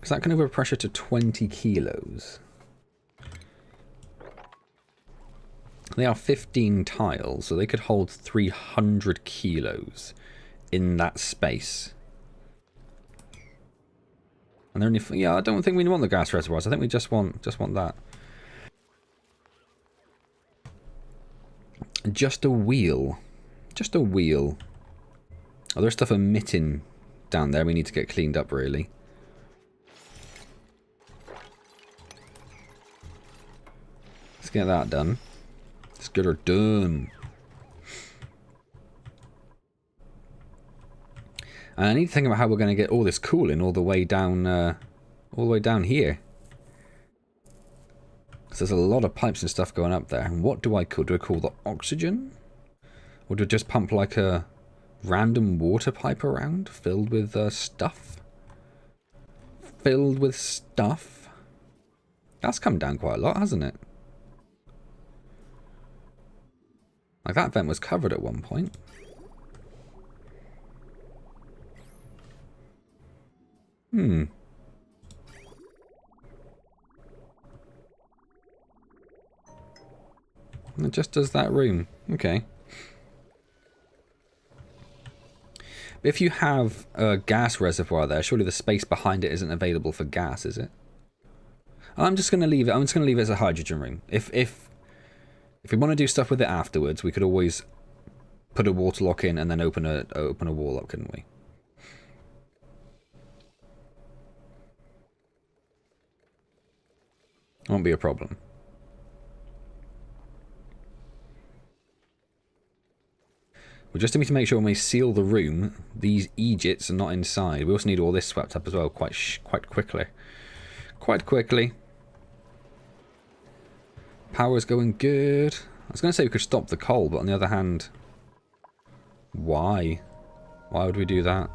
Because that can overpressure to 20 kilos. They are 15 tiles, so they could hold 300 kilos in that space. And they're only... Yeah, I don't think we want the gas reservoirs. I think we just want that. Just a wheel. Just a wheel. Oh, there's stuff emitting down there. We need to get cleaned up, really. Let's get that done. Let's get her done. And I need to think about how we're going to get all this cooling all the way down here. Because there's a lot of pipes and stuff going up there. And what do I cool? Do I cool the oxygen? Or do I just pump like a random water pipe around filled with stuff? Filled with stuff? That's come down quite a lot, hasn't it? Like that vent was covered at one point. Hmm. It just does that room. Okay. But if you have a gas reservoir there, surely the space behind it isn't available for gas, is it? I'm just going to leave it. I'm just going to leave it as a hydrogen room. If we want to do stuff with it afterwards, we could always put a water lock in and then open a wall up, couldn't we? Won't be a problem. We just need to make sure when we seal the room, these Egypts are not inside. We also need all this swept up as well, quite quickly. Quite quickly. Power's going good. I was going to say we could stop the coal, but on the other hand, why? Why would we do that?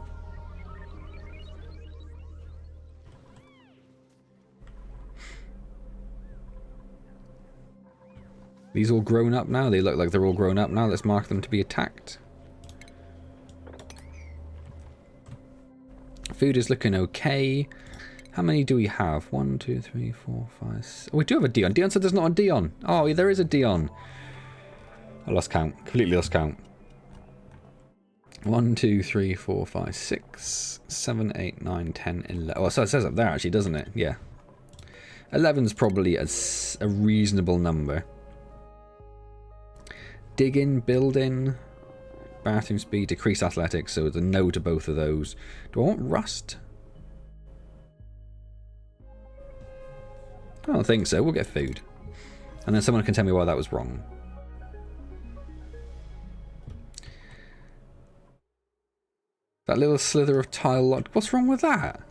These all grown up now? They look like they're all grown up now. Let's mark them to be attacked. Food is looking okay. How many do we have? 1, 2, 3, 4, 5, 6. Oh, we do have a Dion. Dion said there's not a Dion. Oh, there is a Dion. I lost count. Completely lost count. 1, 2, 3, 4, 5, 6, 7, 8, 9, 10, 11. Oh, so it says up there actually, doesn't it? Yeah. 11's probably a reasonable number. Digging, building, bathroom speed, decrease athletics, so it's a no to both of those. Do I want rust? I don't think so. We'll get food. And then someone can tell me why that was wrong. That little slither of tile lot. What's wrong with that?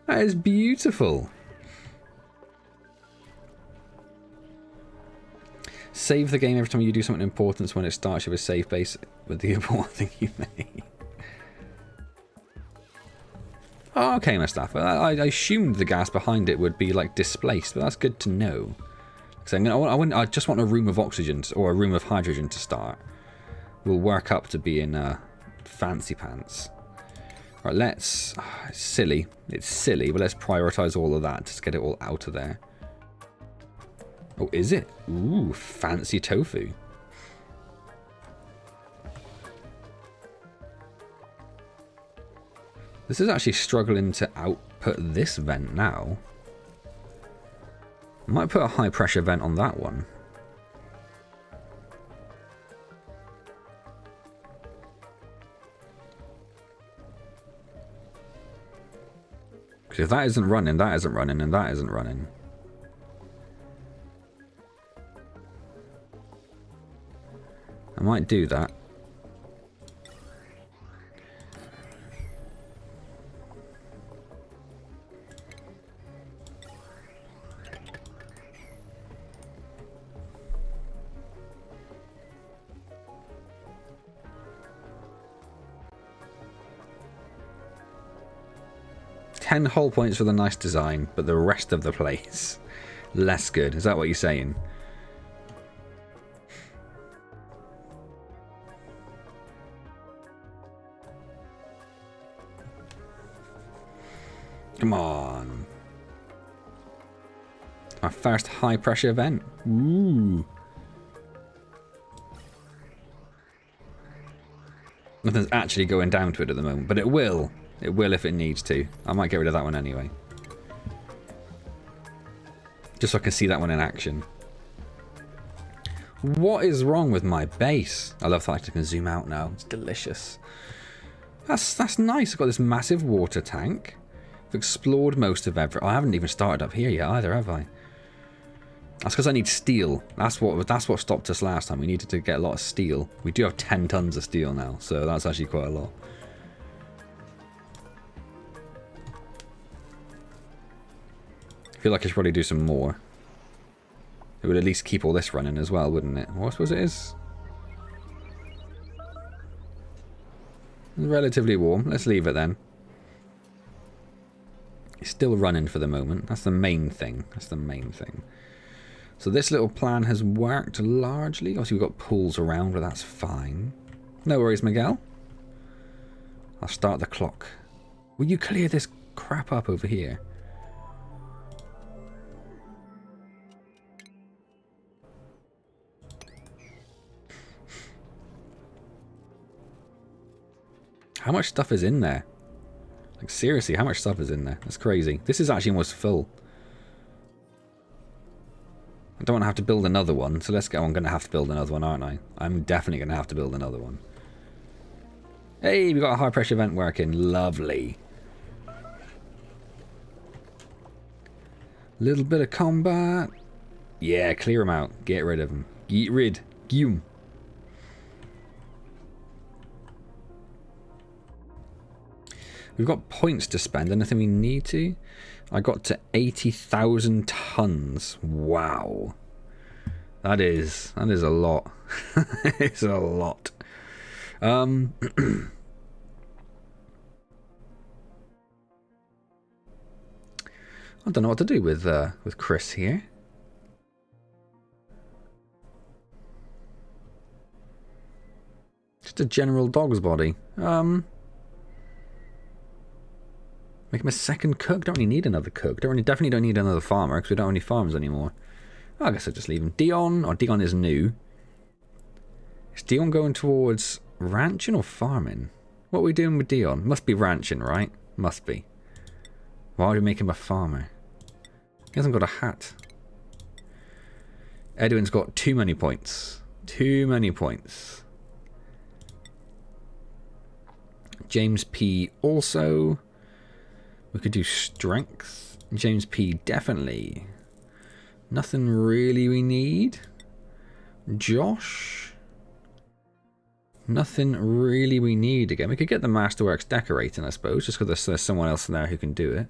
That is beautiful. Save the game every time you do something important, so when it starts you have a save base with the important thing you made. Oh, okay, Mustafa. I assumed the gas behind it would be like displaced, but that's good to know. Because I just want a room of oxygen or a room of hydrogen to start. We'll work up to being fancy pants. Right, let's... it's silly. It's silly, but let's prioritize all of that to get it all out of there. Oh, is it? Ooh, fancy tofu. This is actually struggling to output this vent now. I might put a high pressure vent on that one. Because if that isn't running, that isn't running, and that isn't running. I might do that. 10 hull points for the nice design, but the rest of the place, less good. Is that what you're saying? Come on. My first high pressure event. Ooh. Nothing's actually going down to it at the moment, but it will. It will if it needs to. I might get rid of that one anyway. Just so I can see that one in action. What is wrong with my base? I love that I can zoom out now. It's delicious. That's nice. I've got this massive water tank. I've explored most of every... I haven't even started up here yet either, have I? That's because I need steel. That's what stopped us last time. We needed to get a lot of steel. We do have 10 tons of steel now, so that's actually quite a lot. I feel like I should probably do some more. It would at least keep all this running as well, wouldn't it? Well, I suppose it is. It's relatively warm. Let's leave it then. It's still running for the moment. That's the main thing. That's the main thing. So this little plan has worked largely. Obviously we've got pools around, but that's fine. No worries, Miguel. I'll start the clock. Will you clear this crap up over here? How much stuff is in there? Like, seriously, how much stuff is in there? That's crazy. This is actually almost full. I don't want to have to build another one, so let's go. I'm going to have to build another one, aren't I? I'm definitely going to have to build another one. Hey, we got a high pressure vent working. Lovely. Little bit of combat. Yeah, clear them out. Get rid of them. Get rid. Gium. We've got points to spend. Anything we need to? I got to 80,000 tons. Wow. That is a lot. It's a lot. I don't know what to do with Chris here. Just a general dog's body. Make him a second cook. Don't really need another cook. Definitely don't need another farmer because we don't have any farms anymore. Oh, I guess I'll just leave him. Dion. Oh, Dion is new. Is Dion going towards ranching or farming? What are we doing with Dion? Must be ranching, right? Must be. Why would we make him a farmer? He hasn't got a hat. Edwin's got too many points. Too many points. James P. also. We could do strength. James P. definitely. Nothing really we need. Josh. Nothing really we need again. We could get the Masterworks decorating, I suppose, just because there's someone else in there who can do it.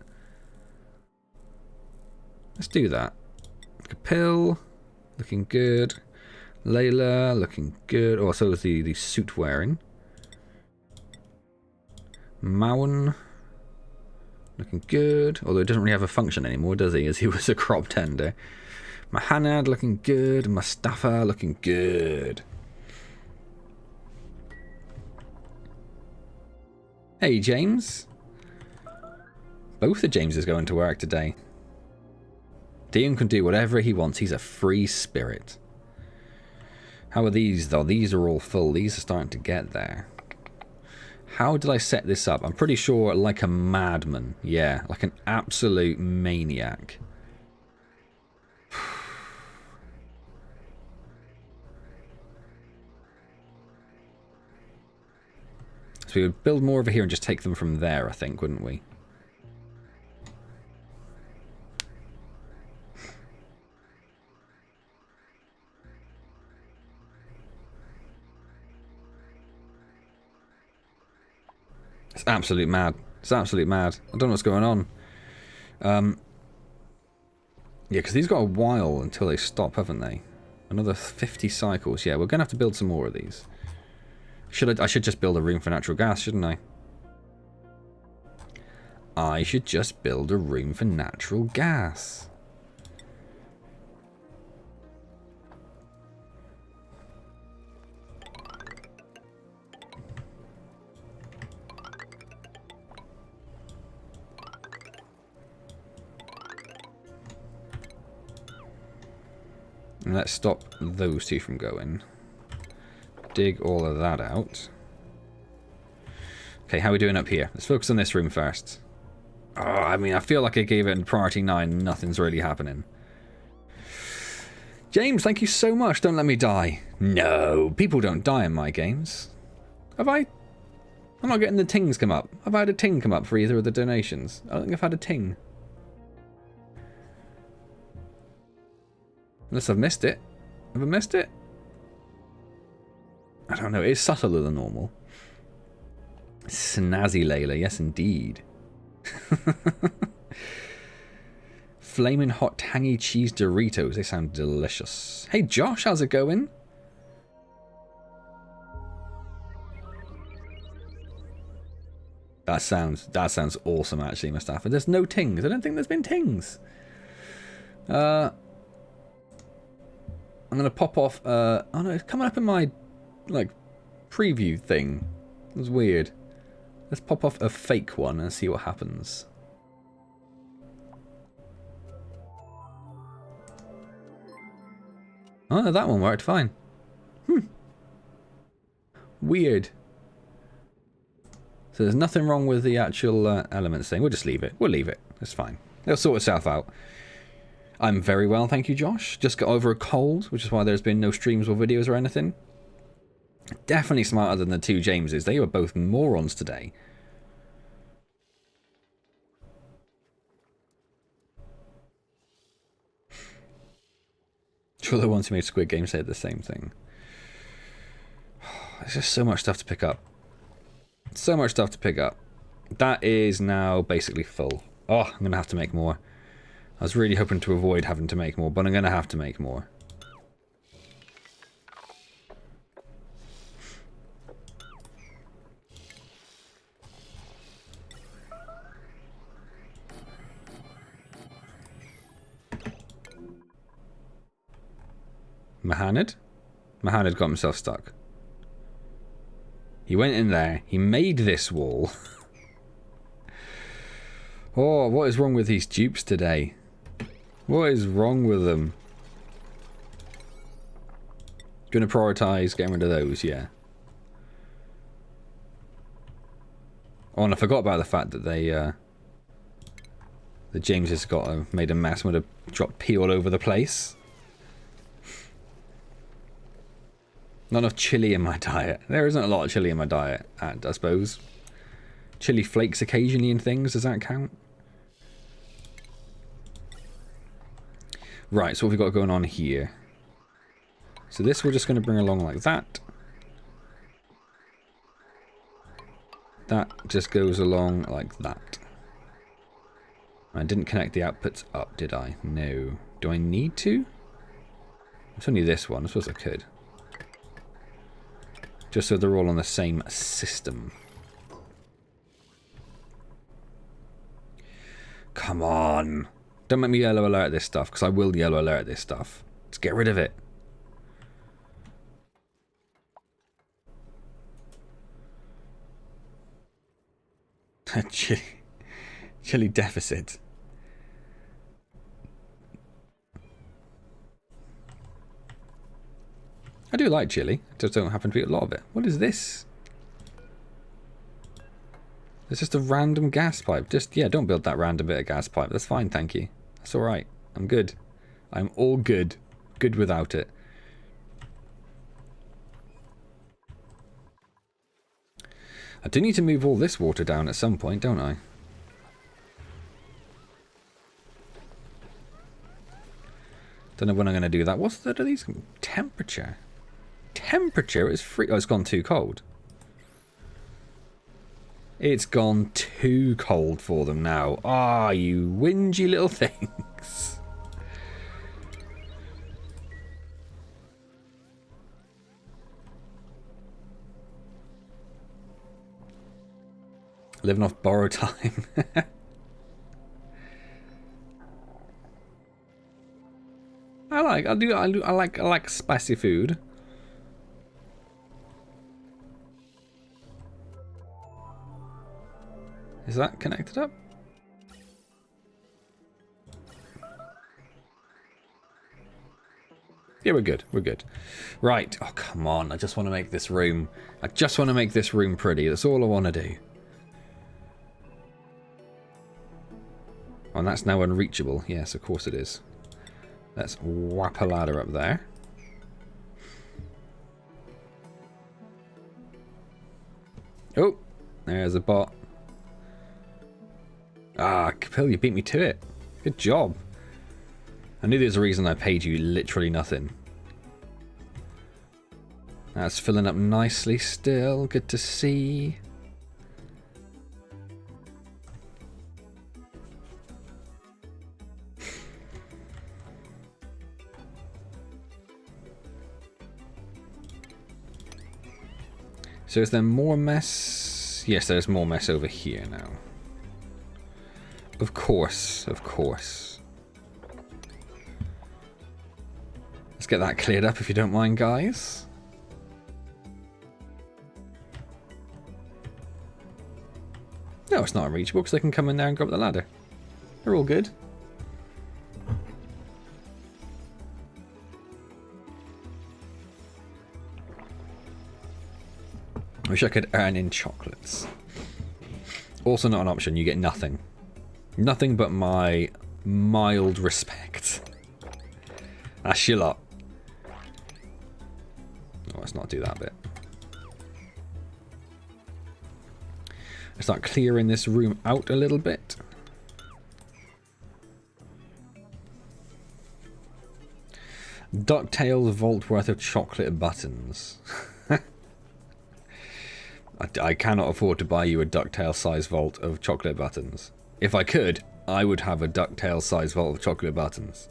Let's do that. Capil, looking good. Layla, looking good. Oh, so is the suit wearing. Mowen. Looking good, although it doesn't really have a function anymore, does he, as he was a crop tender. Mahanad looking good, Mustafa looking good. Hey, James. Both the Jameses going to work today. Dion can do whatever he wants, he's a free spirit. How are these, though? These are all full, these are starting to get there. How did I set this up? I'm pretty sure like a madman. Yeah, like an absolute maniac. So we would build more over here and just take them from there, I think, wouldn't we? It's absolute mad. It's absolute mad. I don't know what's going on. Yeah, because these got a while until they stop, haven't they? Another 50 cycles. Yeah, we're going to have to build some more of these. I should just build a room for natural gas, shouldn't I? I should just build a room for natural gas. And let's stop those two from going. Dig all of that out. Okay, how are we doing up here? Let's focus on this room first. Oh, I mean, I feel like I gave it priority 9 and nothing's really happening. James, thank you so much. Don't let me die. No, people don't die in my games. Have I? I'm not getting the tings come up. Have I had a ting come up for either of the donations? I don't think I've had a ting. Unless I've missed it. Have I missed it? I don't know. It's subtler than normal. Snazzy Layla. Yes, indeed. Flaming hot tangy cheese Doritos. They sound delicious. Hey, Josh. How's it going? That sounds awesome, actually, Mustafa. There's no tings. I don't think there's been tings. I'm going to pop off... oh no, it's coming up in my, like, preview thing. It was weird. Let's pop off a fake one and see what happens. Oh, no, that one worked fine. Weird. So there's nothing wrong with the actual elements thing. We'll just leave it. We'll leave it. It's fine. It'll sort itself out. I'm very well, thank you, Josh. Just got over a cold, which is why there's been no streams or videos or anything. Definitely smarter than the two Jameses. They were both morons today. Sure, the ones who made Squid Game said the same thing. There's just so much stuff to pick up. So much stuff to pick up. That is now basically full. Oh, I'm going to have to make more. I was really hoping to avoid having to make more, but I'm going to have to make more. Mahanad? Mahanad got himself stuck. He went in there. He made this wall. Oh, what is wrong with these dupes today? What is wrong with them? Gonna prioritize getting rid of those, yeah. Oh, and I forgot about the fact that they, the James has got made a mess and would have dropped pee all over the place. Not enough chili in my diet. There isn't a lot of chili in my diet, I suppose. Chili flakes occasionally and things, does that count? Right, so what we've got going on here. So this we're just going to bring along like that. That just goes along like that. I didn't connect the outputs up, did I? No. Do I need to? It's only this one. I suppose I could. Just so they're all on the same system. Come on. Don't make me yellow alert this stuff, because I will yellow alert this stuff. Let's get rid of it. Chili deficit. I do like chili. Just don't happen to be a lot of it. What is this? It's just a random gas pipe. Just, yeah, don't build that random bit of gas pipe. That's fine, thank you. That's alright. I'm good. I'm all good. Good without it. I do need to move all this water down at some point, don't I? Don't know when I'm going to do that. What's that? Are these temperature? Temperature is free. Oh, it's gone too cold. It's gone too cold for them now. Ah, you whingy little things. Living off borrowed time. I like spicy food. Is that connected up? Yeah, we're good. We're good. Right. Oh, come on. I just want to make this room. I just want to make this room pretty. That's all I want to do. Oh, and that's now unreachable. Yes, of course it is. Let's whap a ladder up there. Oh, there's a bot. Ah, Capil, you beat me to it. Good job. I knew there's a reason I paid you literally nothing. That's filling up nicely still. Good to see. So is there more mess? Yes, there's more mess over here now. Of course, of course. Let's get that cleared up if you don't mind, guys. No, it's not unreachable because they can come in there and go up the ladder. They're all good. Wish I could earn in chocolates. Also not an option, you get nothing. Nothing but my mild respect. That's your lot. Oh, let's not do that bit. Let's start clearing this room out a little bit. DuckTales vault worth of chocolate buttons. I cannot afford to buy you a DuckTales size vault of chocolate buttons. If I could, I would have a DuckTales size vault of chocolate buttons.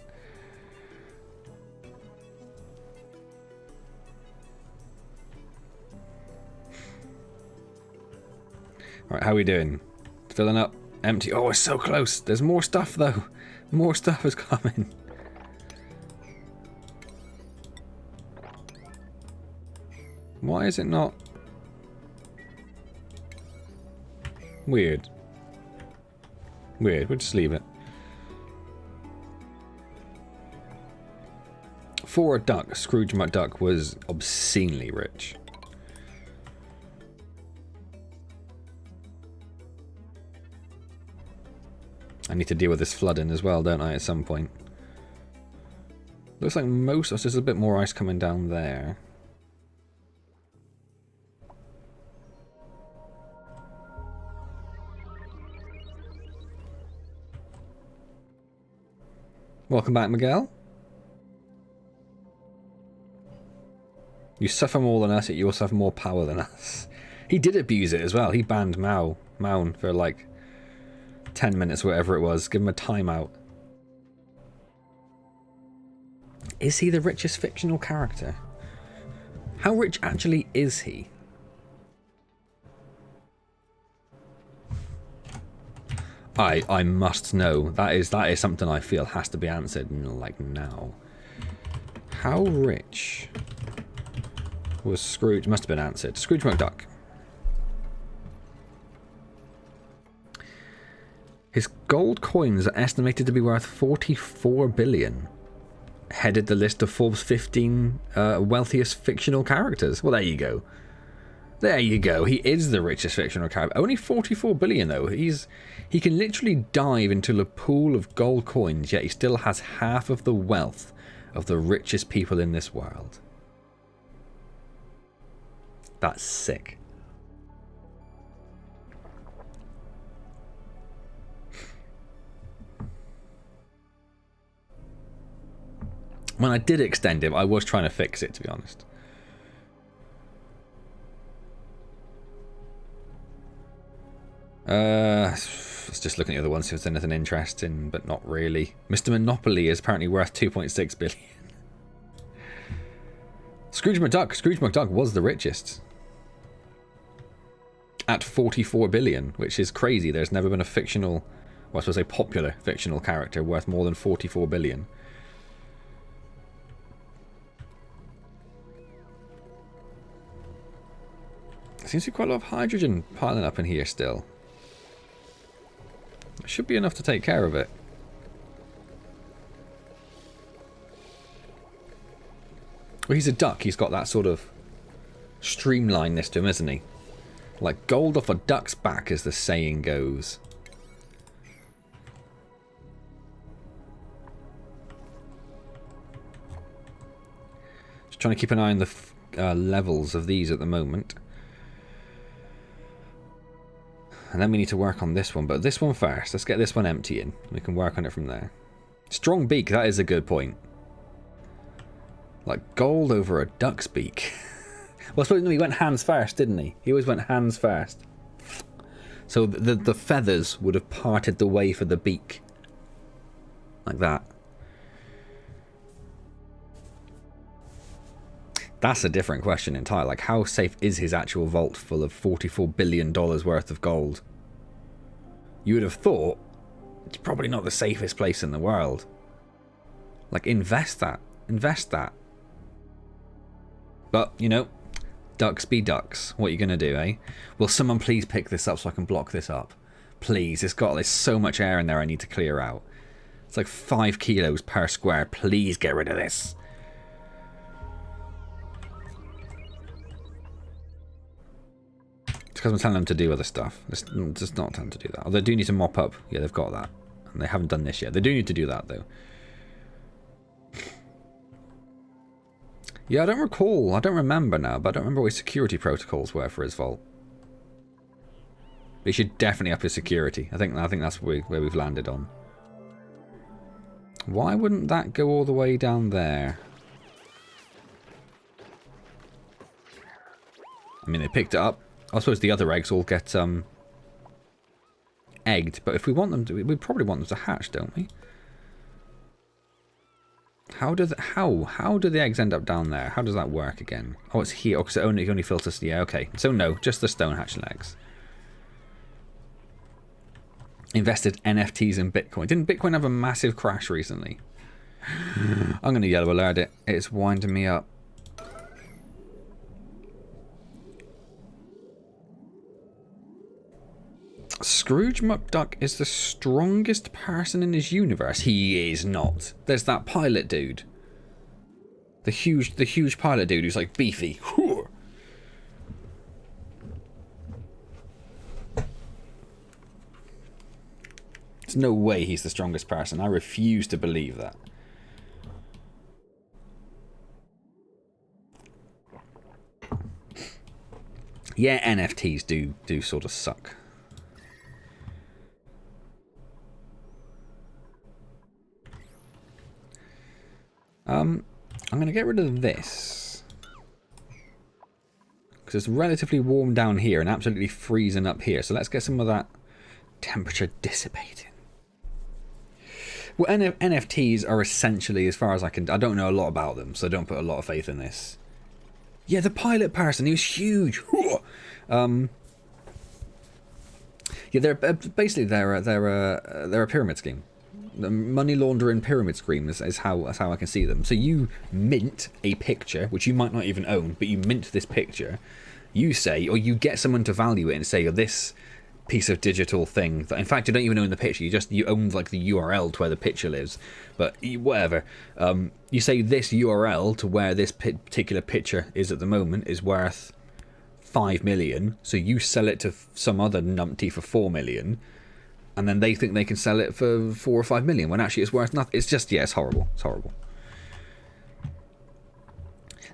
Alright, how are we doing? Filling up? Empty? Oh, it's so close. There's more stuff though. More stuff is coming. Why is it not? Weird. Weird, we'll just leave it. For a duck, Scrooge McDuck was obscenely rich. I need to deal with this flooding as well, don't I, at some point? Looks like most of us, there's a bit more ice coming down there. Welcome back, Miguel. You suffer more than us, yet you also have more power than us. He did abuse it as well. He banned Maun for like 10 minutes, whatever it was. Give him a timeout. Is he the richest fictional character? How rich actually is he? I must know. That is something I feel has to be answered like now. How rich was Scrooge? Must have been answered. Scrooge McDuck. His gold coins are estimated to be worth 44 billion. Headed the list of Forbes 15 wealthiest fictional characters. Well, there you go. There you go. He is the richest fictional character. Only 44 billion though. He can literally dive into a pool of gold coins, yet he still has half of the wealth of the richest people in this world. That's sick. When I did extend him, I was trying to fix it, to be honest. Let's just look at the other ones, see if there's anything interesting, but not really. Mr. Monopoly is apparently worth 2.6 billion. Scrooge McDuck was the richest. At 44 billion, which is crazy. There's never been a fictional, well, I suppose a popular fictional character worth more than 44 billion. seems to be quite a lot of hydrogen piling up in here still. It should be enough to take care of it. Well, he's a duck. He's got that sort of streamlinedness to him, isn't he? Like gold off a duck's back, as the saying goes. Just trying to keep an eye on the levels of these at the moment. And then we need to work on this one. But this one first. Let's get this one emptying. We can work on it from there. Strong beak. That is a good point. Like gold over a duck's beak. Well, I suppose no, he went hands first, didn't he? He always went hands first. So the feathers would have parted the way for the beak. Like that. That's a different question entirely. Like, how safe is his actual vault full of $44 billion worth of gold? You would have thought it's probably not the safest place in the world. Like, invest that. Invest that. But, you know, ducks be ducks. What are you going to do, eh? Will someone please pick this up so I can block this up? Please. There's so much air in there I need to clear out. It's like 5 kilos per square. Please get rid of this. It's because I'm telling them to do other stuff. It's just not time to do that. Oh, they do need to mop up. Yeah, they've got that. And they haven't done this yet. They do need to do that, though. Yeah, I don't remember now, but I don't remember what his security protocols were for his vault. But he should definitely up his security. I think that's where we've landed on. Why wouldn't that go all the way down there? I mean, they picked it up. I suppose the other eggs all get egged, but if we want them to, we probably want them to hatch, don't we? How do the eggs end up down there? How does that work again? Oh, it's here. Oh, because it only filters. Yeah, okay. So no, just the stone hatchling eggs. Invested NFTs in Bitcoin. Didn't Bitcoin have a massive crash recently? I'm going to yellow alert it. It's winding me up. Scrooge McDuck is the strongest person in his universe. He is not. There's that pilot dude. The huge pilot dude who's like beefy. There's no way he's the strongest person. I refuse to believe that. Yeah, NFTs do sort of suck. I'm going to get rid of this. Because it's relatively warm down here and absolutely freezing up here. So let's get some of that temperature dissipating. Well, NFTs are essentially, as far as I don't know a lot about them, so don't put a lot of faith in this. Yeah, the pilot person, he was huge. Yeah, they're basically they're a pyramid scheme. The money laundering pyramid scheme is how I can see them. So you mint a picture, which you might not even own, but you mint this picture. You say, or you get someone to value it and say, oh, this piece of digital thing that, in fact, you don't even own the picture. You own like the URL to where the picture lives. But whatever. You say this URL to where this particular picture is at the moment is worth 5 million. So you sell it to some other numpty for 4 million. And then they think they can sell it for 4 or 5 million when actually it's worth nothing. It's just, yeah, it's horrible. It's horrible.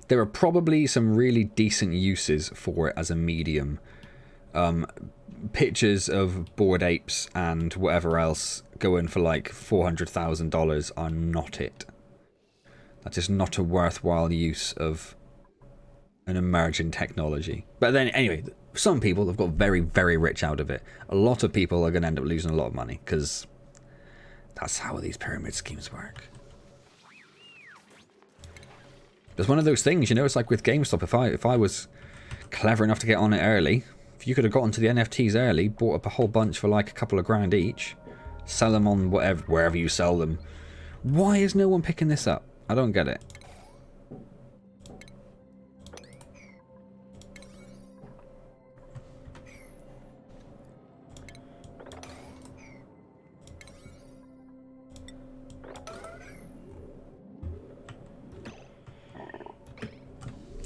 There are probably some really decent uses for it as a medium. Pictures of Bored Apes and whatever else going for like $400,000 are not it. That is not a worthwhile use of an emerging technology. But then, anyway, some people have got very, very rich out of it. A lot of people are going to end up losing a lot of money because that's how these pyramid schemes work. It's one of those things, you know, it's like with GameStop. If I was clever enough to get on it early, if you could have gotten to the NFTs early, bought up a whole bunch for like a couple of grand each, sell them on wherever you sell them. Why is no one picking this up? I don't get it.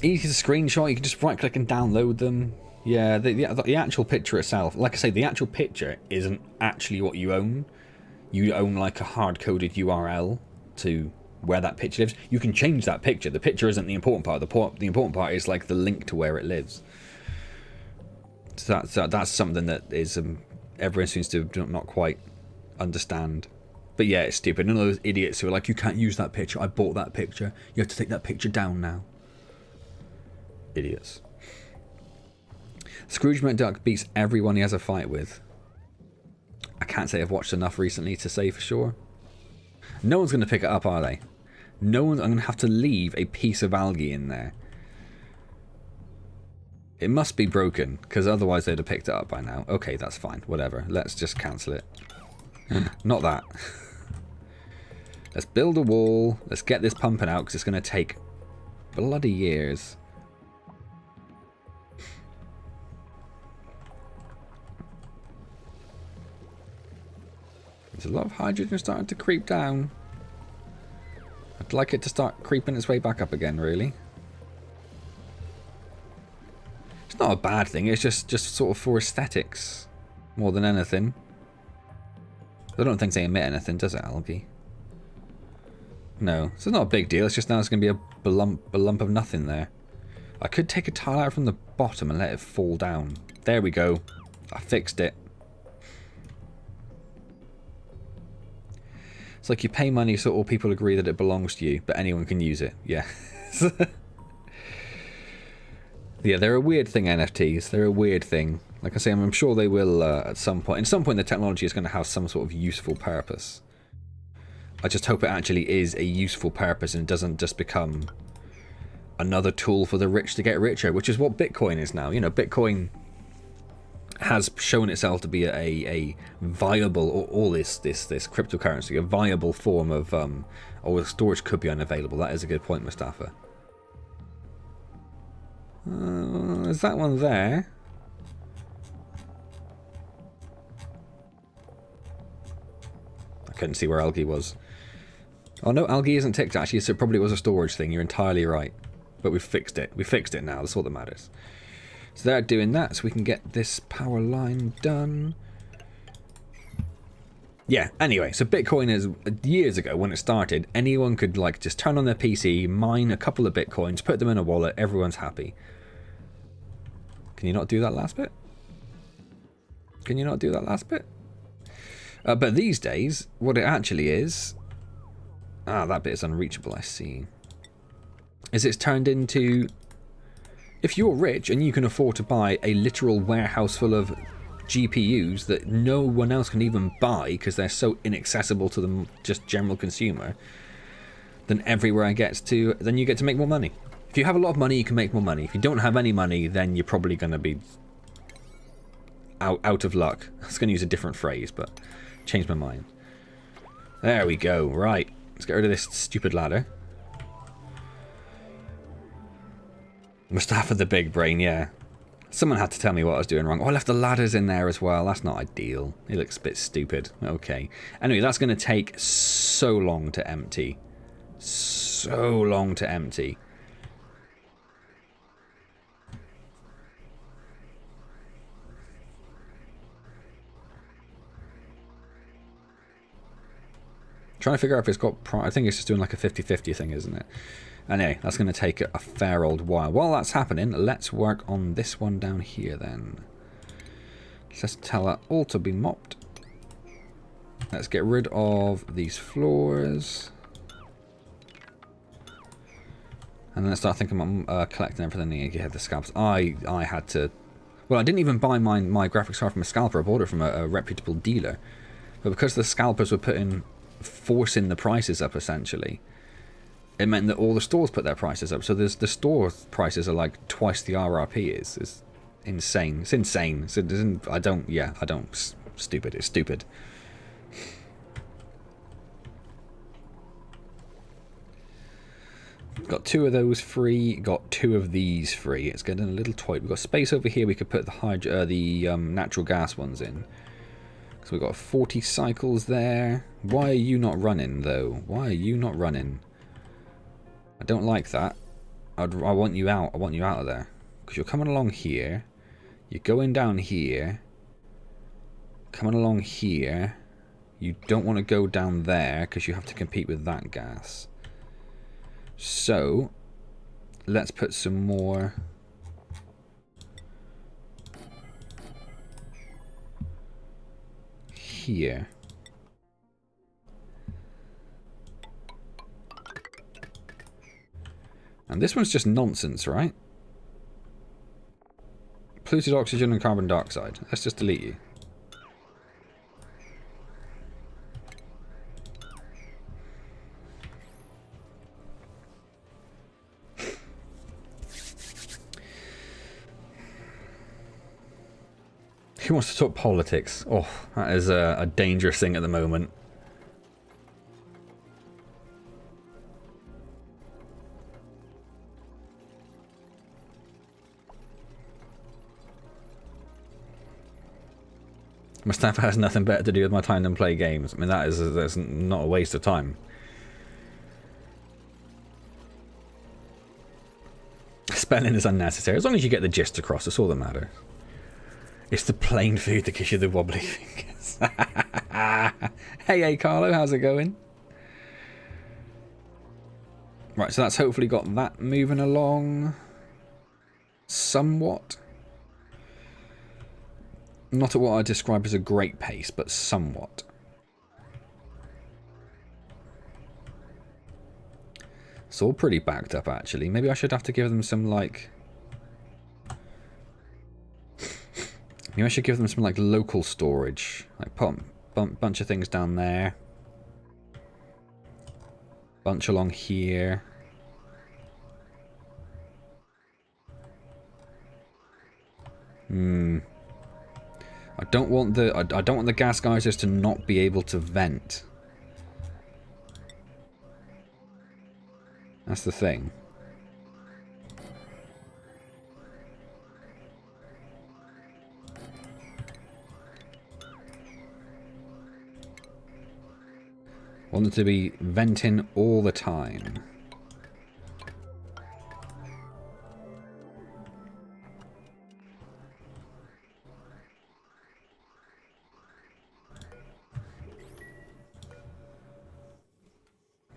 Easy to screenshot. You can just right click and download them. Yeah, the actual picture itself, like I say, the actual picture isn't actually what you own. You own like a hard-coded URL to where that picture lives. You can change that picture. The picture isn't the important part. The important part is like the link to where it lives. So that's something that is everyone seems to not quite understand. But yeah, it's stupid. None of those idiots who are like, you can't use that picture. I bought that picture. You have to take that picture down now. Idiots. Scrooge McDuck beats everyone he has a fight with. I can't say I've watched enough recently to say for sure. No one's going to pick it up, are they? No one's. I'm going to have to leave a piece of algae in there. It must be broken, because otherwise they'd have picked it up by now. Okay, that's fine. Whatever. Let's just cancel it. Not that. Let's build a wall. Let's get this pumping out, because it's going to take bloody years. There's a lot of hydrogen starting to creep down. I'd like it to start creeping its way back up again, really. It's not a bad thing, it's just sort of for aesthetics more than anything. I don't think they emit anything, does it, algae? No, so it's not a big deal, it's just now it's going to be a lump of nothing there. I could take a tile out from the bottom and let it fall down. There we go. I fixed it. It's like you pay money so all people agree that it belongs to you, but anyone can use it. Yeah. Yeah, they're a weird thing, NFTs. They're a weird thing. Like I say, I'm sure they will at some point. At some point, the technology is going to have some sort of useful purpose. I just hope it actually is a useful purpose and it doesn't just become another tool for the rich to get richer, which is what Bitcoin is now. You know, Bitcoin has shown itself to be a viable, or all this cryptocurrency, a viable form of, or storage could be unavailable. That is a good point, Mustafa. Is that one there? I couldn't see where algae was. Oh no, algae isn't ticked actually, so it probably was a storage thing. You're entirely right. But we've fixed it. We fixed it now, that's all that matters. So they're doing that, so we can get this power line done. Yeah, anyway, so Bitcoin is, years ago when it started, anyone could like just turn on their PC, mine a couple of Bitcoins, put them in a wallet, everyone's happy. Can you not do that last bit? Can you not do that last bit? But these days, what it actually is... Ah, that bit is unreachable, I see. Is it's turned into... If you're rich and you can afford to buy a literal warehouse full of GPUs that no one else can even buy because they're so inaccessible to the just general consumer, then everywhere it gets to, then you get to make more money. If you have a lot of money, you can make more money. If you don't have any money, then you're probably going to be out of luck. I was going to use a different phrase, but changed my mind. There we go. Right. Let's get rid of this stupid ladder. Mustafa the big brain, yeah. Someone had to tell me what I was doing wrong. Oh, I left the ladders in there as well. That's not ideal. It looks a bit stupid. Okay. Anyway, that's going to take so long to empty. So long to empty. Trying to figure out if it's got... I think it's just doing like a 50-50 thing, isn't it? Anyway, that's going to take a fair old while. While that's happening, let's work on this one down here then. Let's tell that all to be mopped. Let's get rid of these floors. And then let's start thinking about collecting everything. You have the scalpers. I had to... Well, I didn't even buy my graphics card from a scalper. I bought it from a reputable dealer. But because the scalpers were forcing the prices up, essentially, it meant that all the stores put their prices up. So the store prices are like twice the RRP is. It's insane. It's insane. So I don't. Stupid. It's stupid. Got 2 of those free. Got 2 of these free. It's getting a little tight. We've got space over here. We could put the natural gas ones in. So we've got 40 cycles there. Why are you not running though? Why are you not running? I don't like that. I want you out. I want you out of there. Because you're coming along here. You're going down here. Coming along here. You don't want to go down there because you have to compete with that gas. So, let's put some more... here. And this one's just nonsense, right? Polluted oxygen and carbon dioxide. Let's just delete you. Who wants to talk politics? Oh, that is a dangerous thing at the moment. Mustafa has nothing better to do with my time than play games. I mean, that's not a waste of time. Spelling is unnecessary. As long as you get the gist across, that's all that matters. It's the plain food that gives you the wobbly fingers. Hey, Carlo, how's it going? Right, so that's hopefully got that moving along somewhat. Not at what I describe as a great pace, but somewhat. It's all pretty backed up, actually. Maybe I should have to give them some, like... Maybe I should give them some, like, local storage. Like, put a bunch of things down there. Bunch along here. I don't want the gas geysers to not be able to vent. That's the thing. I want them to be venting all the time.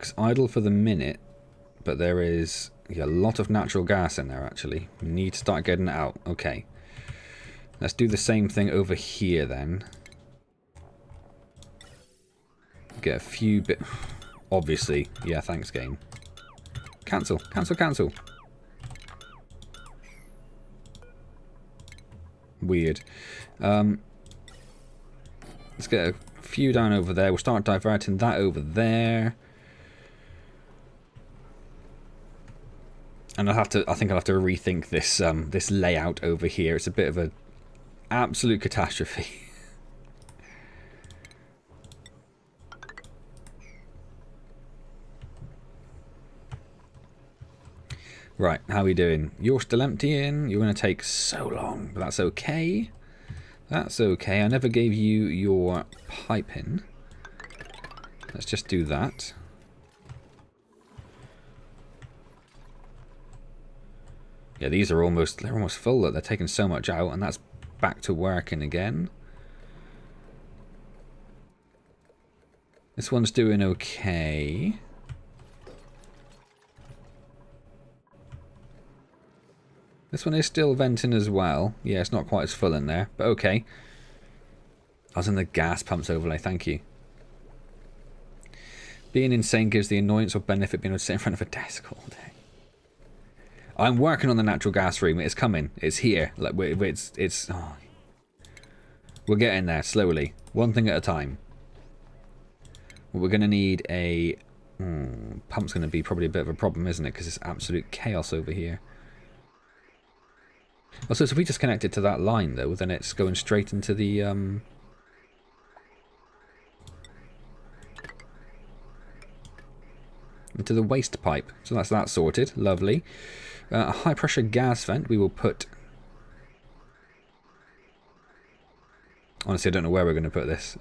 It's idle for the minute, but there is a lot of natural gas in there actually. We need to start getting it out. Okay. Let's do the same thing over here then. Get a few bit... Obviously. Yeah, thanks, game. Cancel. Cancel, cancel. Weird. Let's get a few down over there. We'll start diverting that over there. And I think I'll have to rethink this this layout over here. It's a bit of an absolute catastrophe. Right, how are we doing? You're still emptying. You're going to take so long, but that's okay. That's okay. I never gave you your pipe in. Let's just do that. Yeah, these are almost full. They're taking so much out, and that's back to working again. This one's doing okay. This one is still venting as well. Yeah, it's not quite as full in there, but okay. I was in the gas pumps overlay, thank you. Being insane gives the annoyance or benefit being able to sit in front of a desk all day. I'm working on the natural gas room. It's coming. It's here. Like it's. Oh. We're getting there slowly, one thing at a time. Well, we're going to need a pump's going to be probably a bit of a problem, isn't it? Because it's absolute chaos over here. Also, so if we just connect it to that line, though, then it's going straight into the waste pipe. So that's that sorted. Lovely. A high pressure gas vent. We will put. Honestly, I don't know where we're going to put this.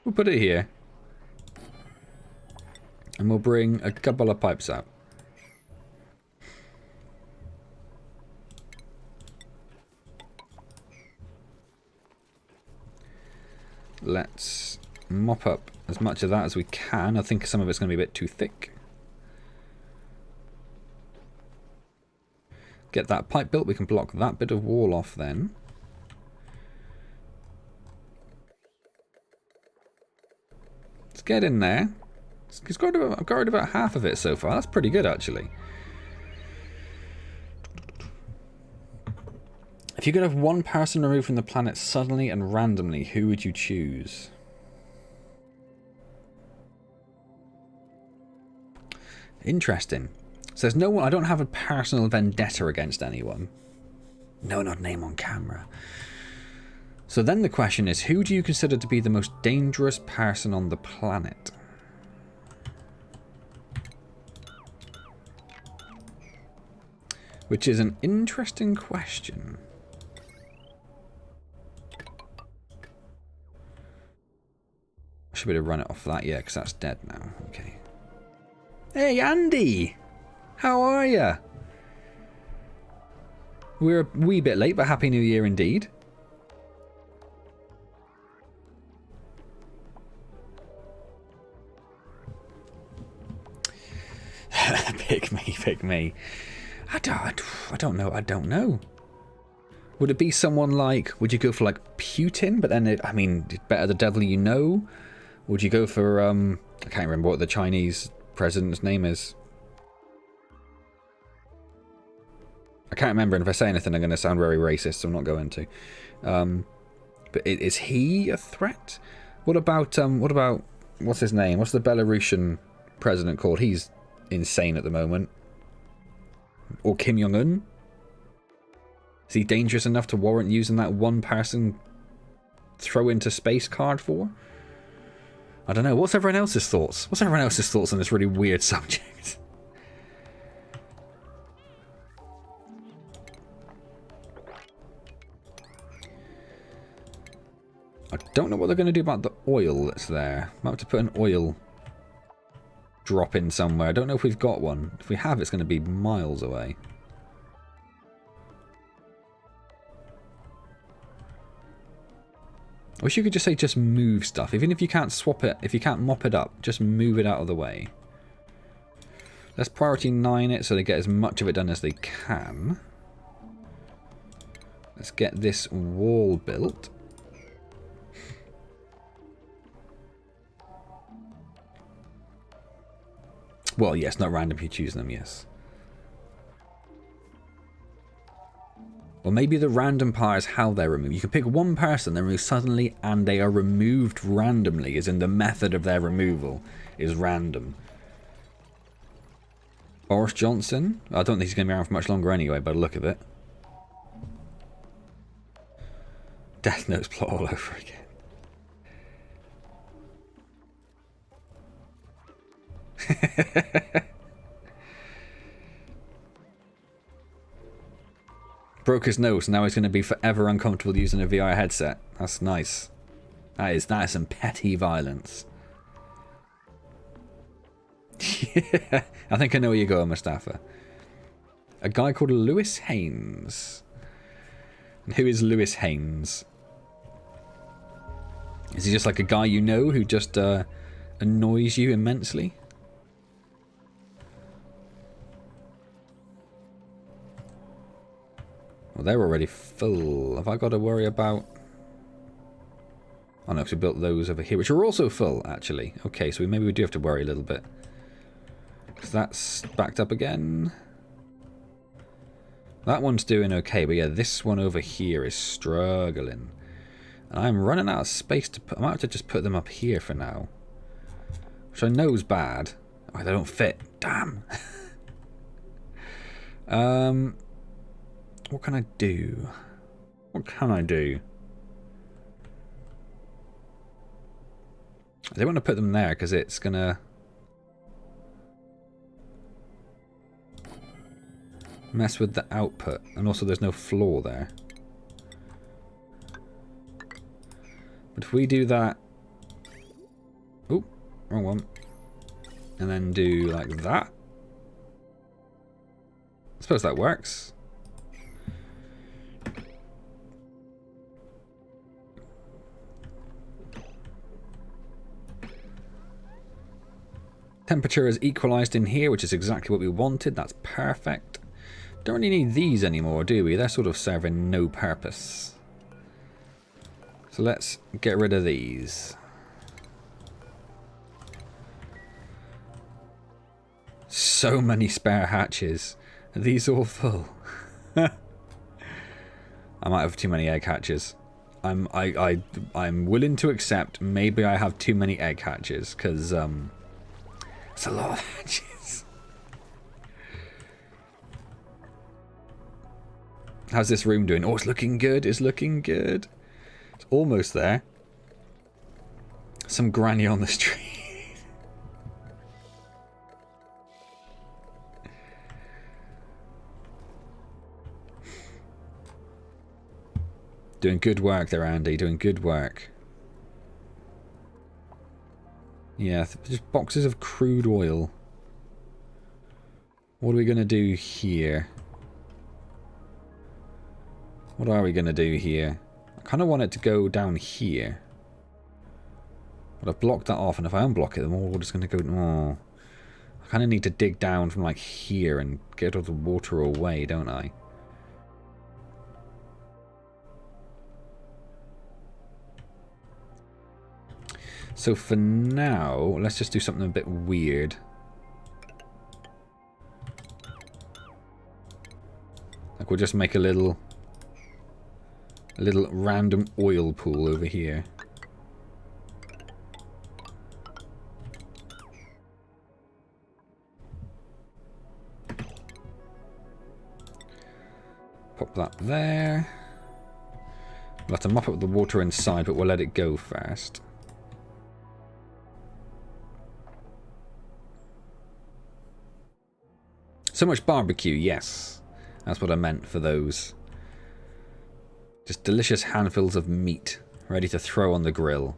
We'll put it here. And we'll bring a couple of pipes out. Let's mop up as much of that as we can. I think some of it's going to be a bit too thick. Get that pipe built. We can block that bit of wall off then. Let's get in there. It's got about half of it so far. That's pretty good, actually. If you could have one person removed from the planet suddenly and randomly, who would you choose? Interesting. So there's no one. I don't have a personal vendetta against anyone. No, not name on camera. So then the question is, who do you consider to be the most dangerous person on the planet? Which is an interesting question. I should be able to run it off that, yeah, because that's dead now. Okay. Hey, Andy! How are ya? We're a wee bit late, but Happy New Year indeed. Pick me, pick me. I don't know. Would it be someone like, would you go for like Putin? But then, I mean, better the devil you know. Would you go for, I can't remember what the Chinese president's name is. I can't remember, and if I say anything, I'm going to sound very racist, so I'm not going to. But is he a threat? What about, what's his name? What's the Belarusian president called? He's insane at the moment. Or Kim Jong-un? Is he dangerous enough to warrant using that one person throw into space card for? I don't know. What's everyone else's thoughts? What's everyone else's thoughts on this really weird subject? I don't know what they're going to do about the oil that's there. Might have to put an oil drop in somewhere. I don't know if we've got one. If we have, it's going to be miles away. I wish you could just say just move stuff. Even if you can't swap it, if you can't mop it up, just move it out of the way. Let's priority 9 it so they get as much of it done as they can. Let's get this wall built. Well, yes, not random if you choose them, yes. Or maybe the random part is how they're removed. You can pick one person, they're removed suddenly, and they are removed randomly, as in the method of their removal is random. Boris Johnson? I don't think he's going to be around for much longer anyway, by the look of it. Death Note's plot all over again. Broke his nose, now he's going to be forever uncomfortable using a VR headset. That's nice. That is some petty violence. Yeah, I think I know where you're going, Mustafa. A guy called Lewis Haynes. And who is Lewis Haynes? Is he just like a guy you know who just annoys you immensely? Well, they're already full. Have I got to worry about... Oh no, because we built those over here, which are also full, actually. Okay, so maybe we do have to worry a little bit. Because that's backed up again. That one's doing okay, but yeah, this one over here is struggling. And I'm running out of space to put... I might have to just put them up here for now. Which I know is bad. Oh, they don't fit. Damn. What can I do? What can I do? I don't want to put them there because it's going to... mess with the output. And also there's no floor there. But if we do that... Oop, wrong one. And then do like that. I suppose that works. Temperature is equalized in here, which is exactly what we wanted. That's perfect. Don't really need these anymore, do we? They're sort of serving no purpose. So let's get rid of these. So many spare hatches. Are these all full? I might have too many egg hatches. I'm willing to accept maybe I have too many egg hatches, because it's a lot of hatches. How's this room doing? Oh, it's looking good. It's looking good. It's almost there. Some granny on the street. Doing good work there, Andy. Doing good work. Yeah, just boxes of crude oil. What are we going to do here? What are we going to do here? I kind of want it to go down here. But I've blocked that off, and if I unblock it, then we're all just going to go... Oh. I kind of need to dig down from like here and get all the water away, don't I? So for now, let's just do something a bit weird. Like we'll just make a little random oil pool over here. Pop that there. We'll have to mop up the water inside, but we'll let it go first. So much barbecue, yes. That's what I meant for those. Just delicious handfuls of meat ready to throw on the grill.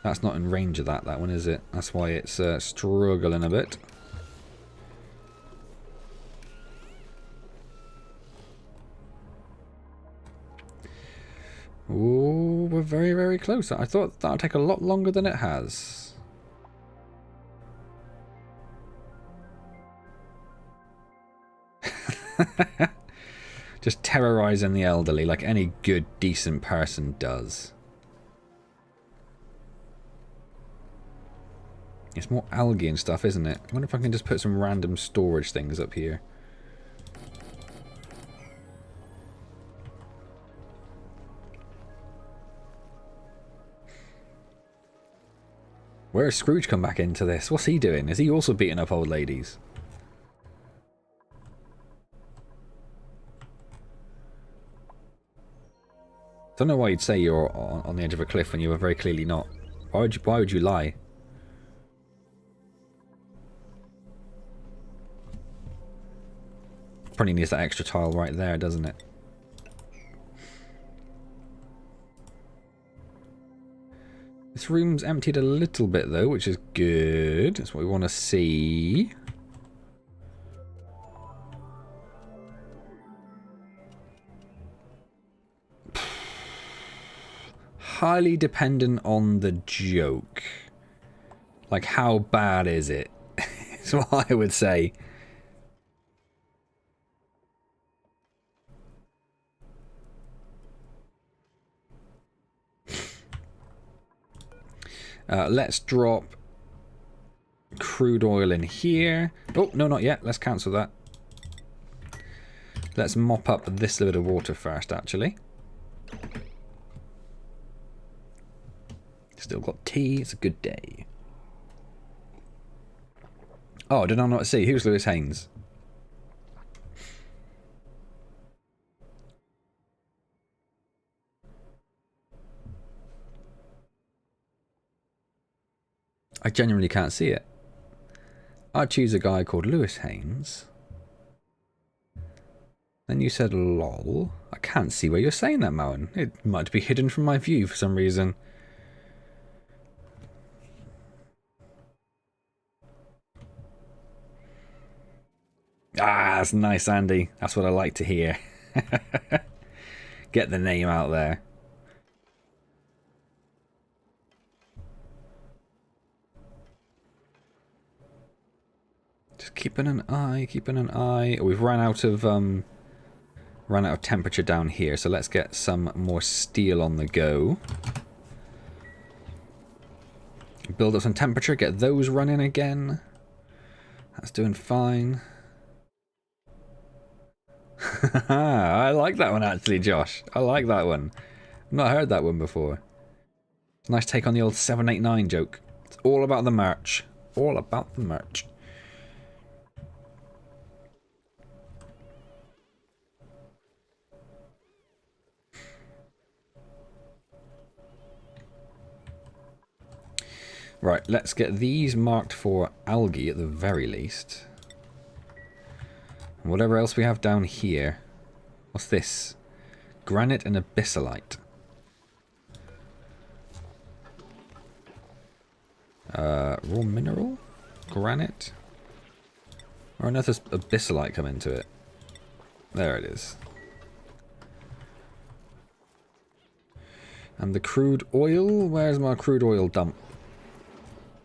That's not in range of that one, is it? That's why it's struggling a bit. Oh, we're very, very close. I thought that would take a lot longer than it has. Just terrorizing the elderly like any good, decent person does. It's more algae and stuff, isn't it? I wonder if I can just put some random storage things up here. Where has Scrooge come back into this? What's he doing? Is he also beating up old ladies? Don't know why you'd say you're on the edge of a cliff when you were very clearly not. Why would you lie? Probably needs that extra tile right there, doesn't it? This room's emptied a little bit though, which is good. That's what we want to see. Highly dependent on the joke. Like, how bad is it? Is what I would say. Let's drop crude oil in here. Oh, no, not yet. Let's cancel that. Let's mop up this little bit of water first, actually. Still got tea. It's a good day. Oh, did I not see? Who's Lewis Haynes? I genuinely can't see it. I'd choose a guy called Lewis Haynes. Then you said lol. I can't see where you're saying that, Mowen. It might be hidden from my view for some reason. Ah, that's nice, Andy. That's what I like to hear. Get the name out there. Just keeping an eye, keeping an eye. We've run out of temperature down here, so let's get some more steel on the go. Build up some temperature, get those running again. That's doing fine. I like that one actually, Josh. I like that one. I've not heard that one before. Nice take on the old 789 joke. It's all about the merch. All about the merch. Right, let's get these marked for algae at the very least. And whatever else we have down here. What's this? Granite and abyssalite. Raw mineral? Granite? Or another abyssalite come into it. There it is. And the crude oil? Where's my crude oil dump?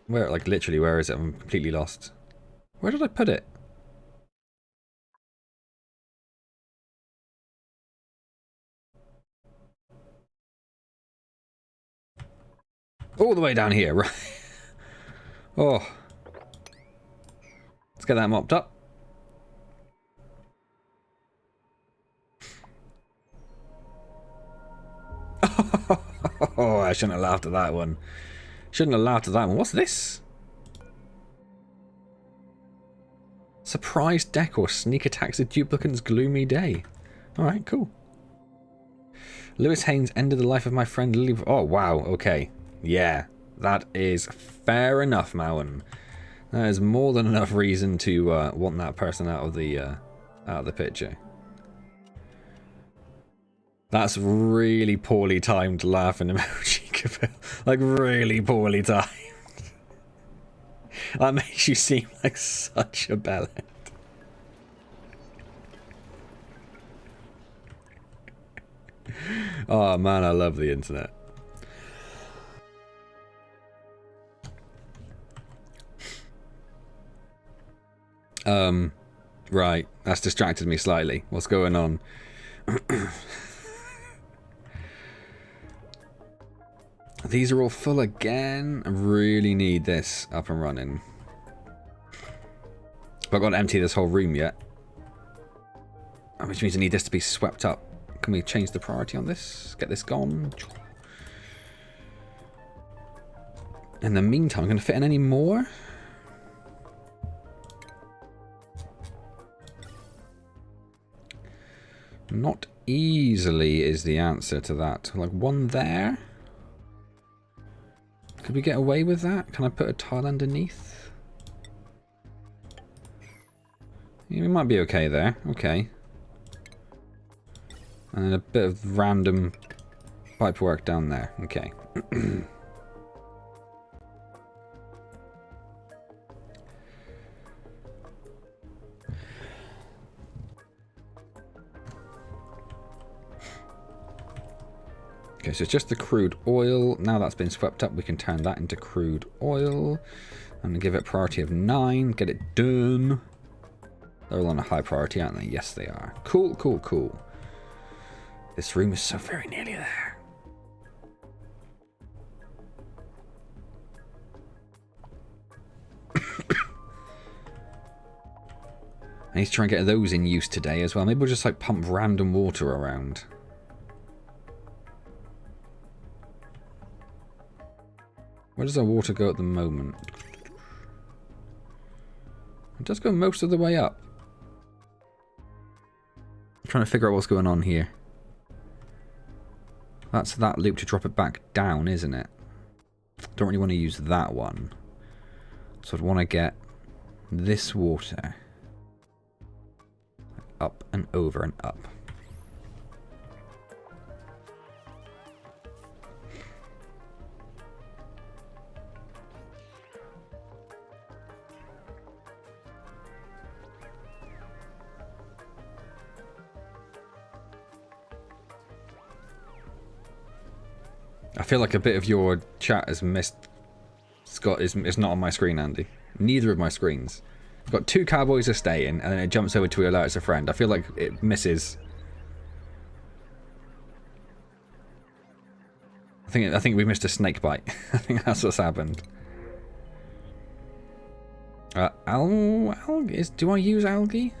Where, like, literally, where is it? I'm completely lost. Where did I put it? All the way down here, right? Oh. Let's get that mopped up. Oh, I shouldn't have laughed at that one. Shouldn't have laughed at that one. What's this? Surprise decor. Sneak attacks a duplicant's gloomy day. Alright, cool. Lewis Haynes ended the life of my friend Lily. Oh, wow. Okay. Yeah. That is fair enough, Mowen. That is more than enough reason to want that person out of the picture. That's really poorly timed laughing emoji, Capel. Like, really poorly timed. That makes you seem like such a bellend. Oh man, I love the internet. Right, that's distracted me slightly. What's going on? These are all full again. I really need this up and running. But I've got to empty this whole room yet. Which means I need this to be swept up. Can we change the priority on this? Get this gone. In the meantime, I'm going to fit in any more. Not easily is the answer to that. Like one there. Could we get away with that? Can I put a tile underneath? Yeah, we might be okay there. Okay. And then a bit of random pipe work down there. Okay. Okay, so it's just the crude oil. Now that's been swept up, we can turn that into crude oil. And give it priority of 9. Get it done. They're all on a high priority, aren't they? Yes, they are. Cool, cool, cool. This room is so very nearly there. I need to try and get those in use today as well. Maybe we'll just like pump random water around. Where does our water go at the moment? It does go most of the way up. I'm trying to figure out what's going on here. That's that loop to drop it back down, isn't it? Don't really want to use that one. So I'd want to get this water up and over and up. I feel like a bit of your chat has missed. Scott is not on my screen, Andy. Neither of my screens. I've got 2 cowboys are staying, and then it jumps over to alerts a friend. I feel like it misses. I think we missed a snake bite. I think that's what's happened. Algae? Do I use algae?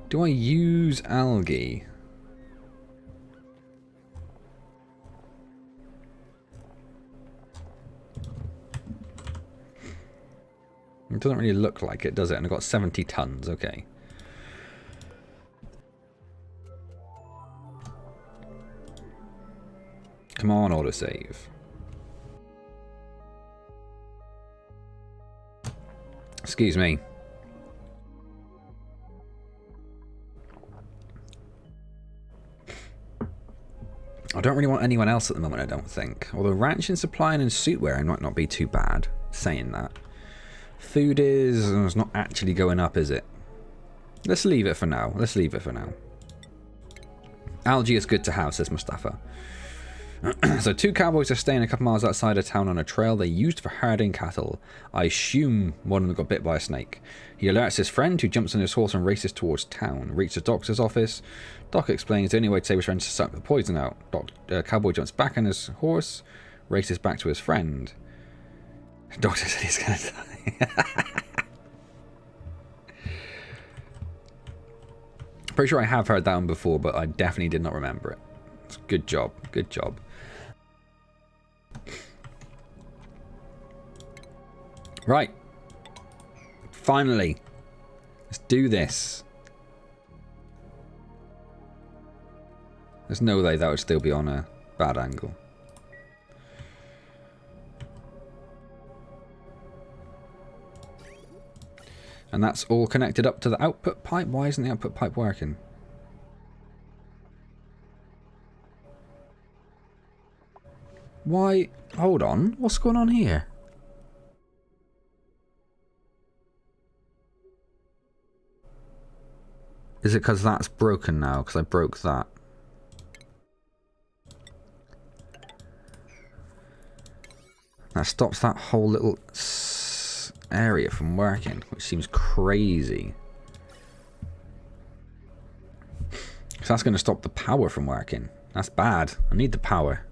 Do I use algae? It doesn't really look like it, does it? And I've got 70 tons, okay. Come on, autosave. Excuse me. I don't really want anyone else at the moment, I don't think. Although ranching, supplying, and suit wearing might not be too bad, saying that. Food is... it's not actually going up, is it? Let's leave it for now. Let's leave it for now. Algae is good to have, says Mustafa. So 2 cowboys are staying a couple miles outside of town on a trail they used for herding cattle. I assume one of them got bit by a snake. He alerts his friend, who jumps on his horse and races towards town. Reaches the doctor's office. Doc explains the only way to save his friend is to suck the poison out. Cowboy jumps back on his horse, races back to his friend. The doctor said he's going to die. Pretty sure I have heard that one before, but I definitely did not remember it. Good job. Good job. Right. Finally. Let's do this. There's no way that would still be on a bad angle. And that's all connected up to the output pipe. Why isn't the output pipe working? Why? Hold on. What's going on here? Is it because that's broken now? Because I broke that. That stops that whole little area from working, which seems crazy. So that's going to stop the power from working. That's bad. I need the power.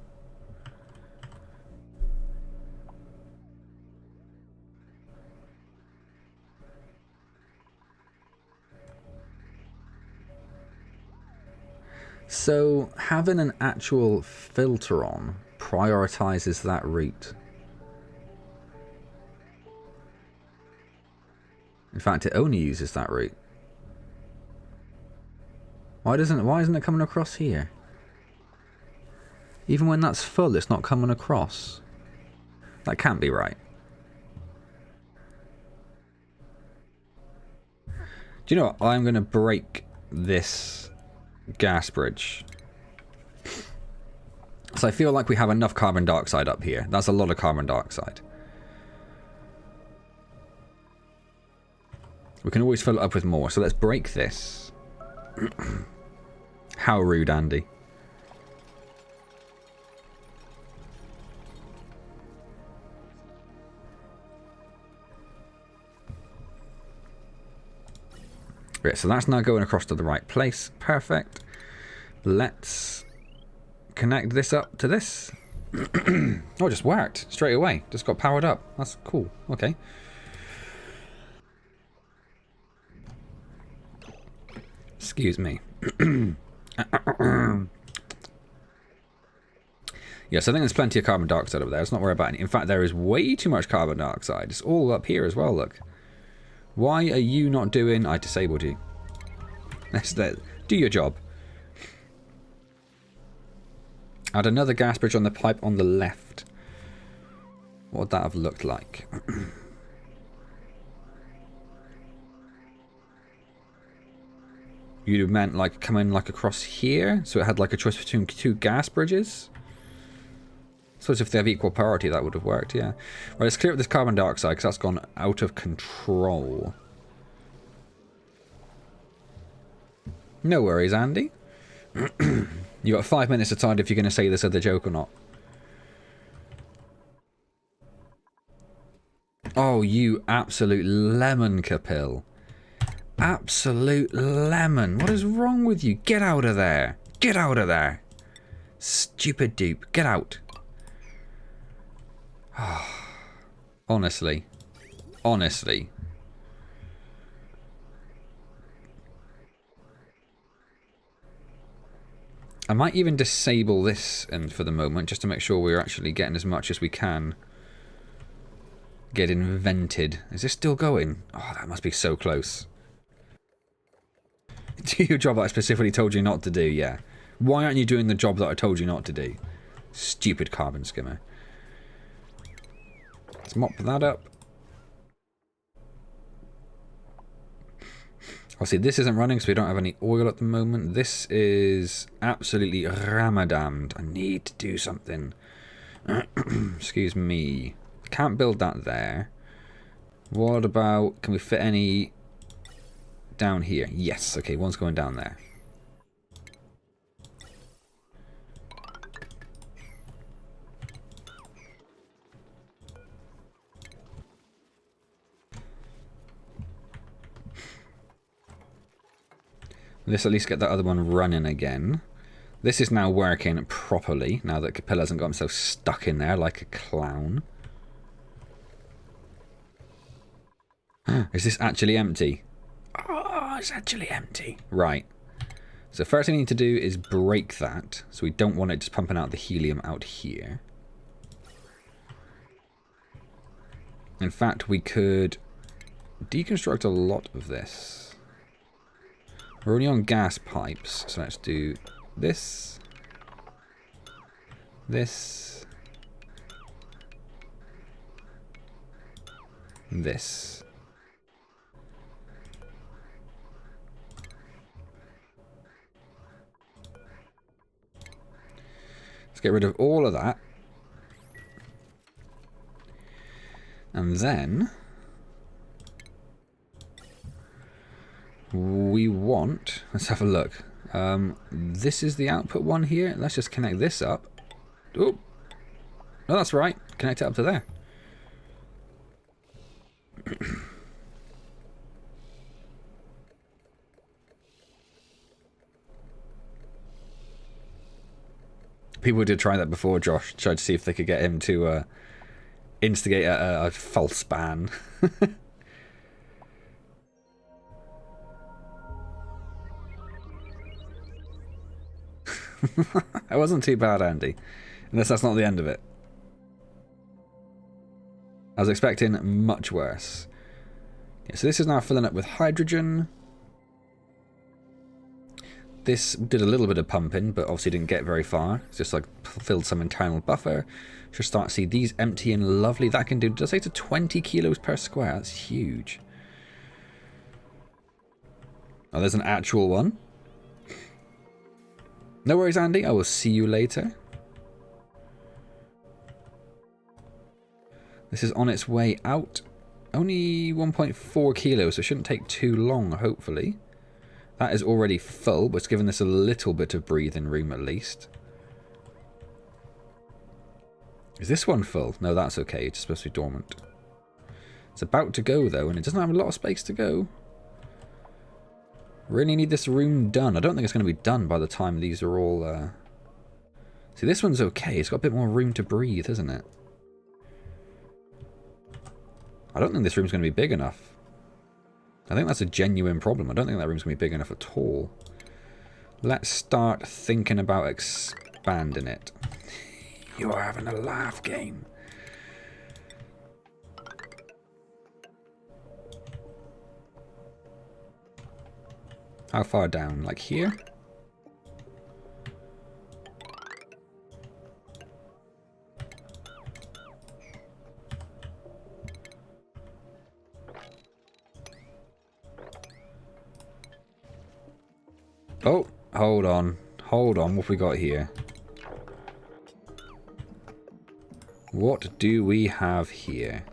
So having an actual filter on prioritizes that route. In fact, it only uses that route. Why isn't it coming across here? Even when that's full, it's not coming across. That can't be right. Do you know what? I'm going to break this gas bridge. So I feel like we have enough carbon dioxide up here. That's a lot of carbon dioxide. We can always fill it up with more. So let's break this. How rude, Andy. Right, so that's now going across to the right place. Perfect. Let's connect this up to this. Oh, it just worked straight away. Just got powered up. That's cool. Okay. Excuse me. Yes, I think there's plenty of carbon dioxide over there. Let's not worry about it. In fact, there is way too much carbon dioxide. It's all up here as well, look. Why are you not doing... I disabled you. Do your job. Add another gas bridge on the pipe on the left. What would that have looked like? You'd have meant like coming like across here, so it had like a choice between 2 gas bridges. I suppose if they have equal priority, that would have worked, yeah. Right, let's clear up this carbon dioxide, because that's gone out of control. No worries, Andy. You got 5 minutes to decide if you're going to say this other joke or not. Oh, you absolute lemon, Capil. Absolute lemon. What is wrong with you? Get out of there. Get out of there. Stupid dupe. Get out. Honestly. Honestly. I might even disable this and for the moment, just to make sure we're actually getting as much as we can get invented. Is this still going? Oh, that must be so close. Do your job that I specifically told you not to do, yeah. Why aren't you doing the job that I told you not to do? Stupid carbon skimmer. Let's mop that up. Oh, see, this isn't running, so we don't have any oil at the moment. This is absolutely ramadammed. I need to do something. Excuse me. Can't build that there. What about... Can we fit any down here? Yes. Okay, one's going down there. Let's at least get that other one running again. This is now working properly, now that Capilla hasn't got himself stuck in there like a clown. Is this actually empty? Oh, it's actually empty. Right. So first thing we need to do is break that, so we don't want it just pumping out the helium out here. In fact, we could deconstruct a lot of this. We're only on gas pipes, so let's do this, this, this. Let's get rid of all of that. And then we want, let's have a look. This is the output one here. Let's just connect this up. Oh, no, that's right. Connect it up to there. People did try that before, Josh. Tried to see if they could get him to instigate a false ban. That wasn't too bad, Andy. Unless that's not the end of it. I was expecting much worse. Yeah, so this is now filling up with hydrogen. This did a little bit of pumping, but obviously didn't get very far. It's just like filled some internal buffer. Should start to see these empty and lovely. That can do, does say to 20 kilos per square. That's huge. Oh, there's an actual one. No worries, Andy. I will see you later. This is on its way out. Only 1.4 kilos, so it shouldn't take too long, hopefully. That is already full, but it's given this a little bit of breathing room at least. Is this one full? No, that's okay. It's supposed to be dormant. It's about to go, though, and it doesn't have a lot of space to go. Really need this room done. I don't think it's going to be done by the time these are all... See, this one's okay. It's got a bit more room to breathe, isn't it? I don't think this room's going to be big enough. I think that's a genuine problem. I don't think that room's going to be big enough at all. Let's start thinking about expanding it. You are having a laugh game. How far down? Like here? Oh, hold on. Hold on, what have we got here? What do we have here?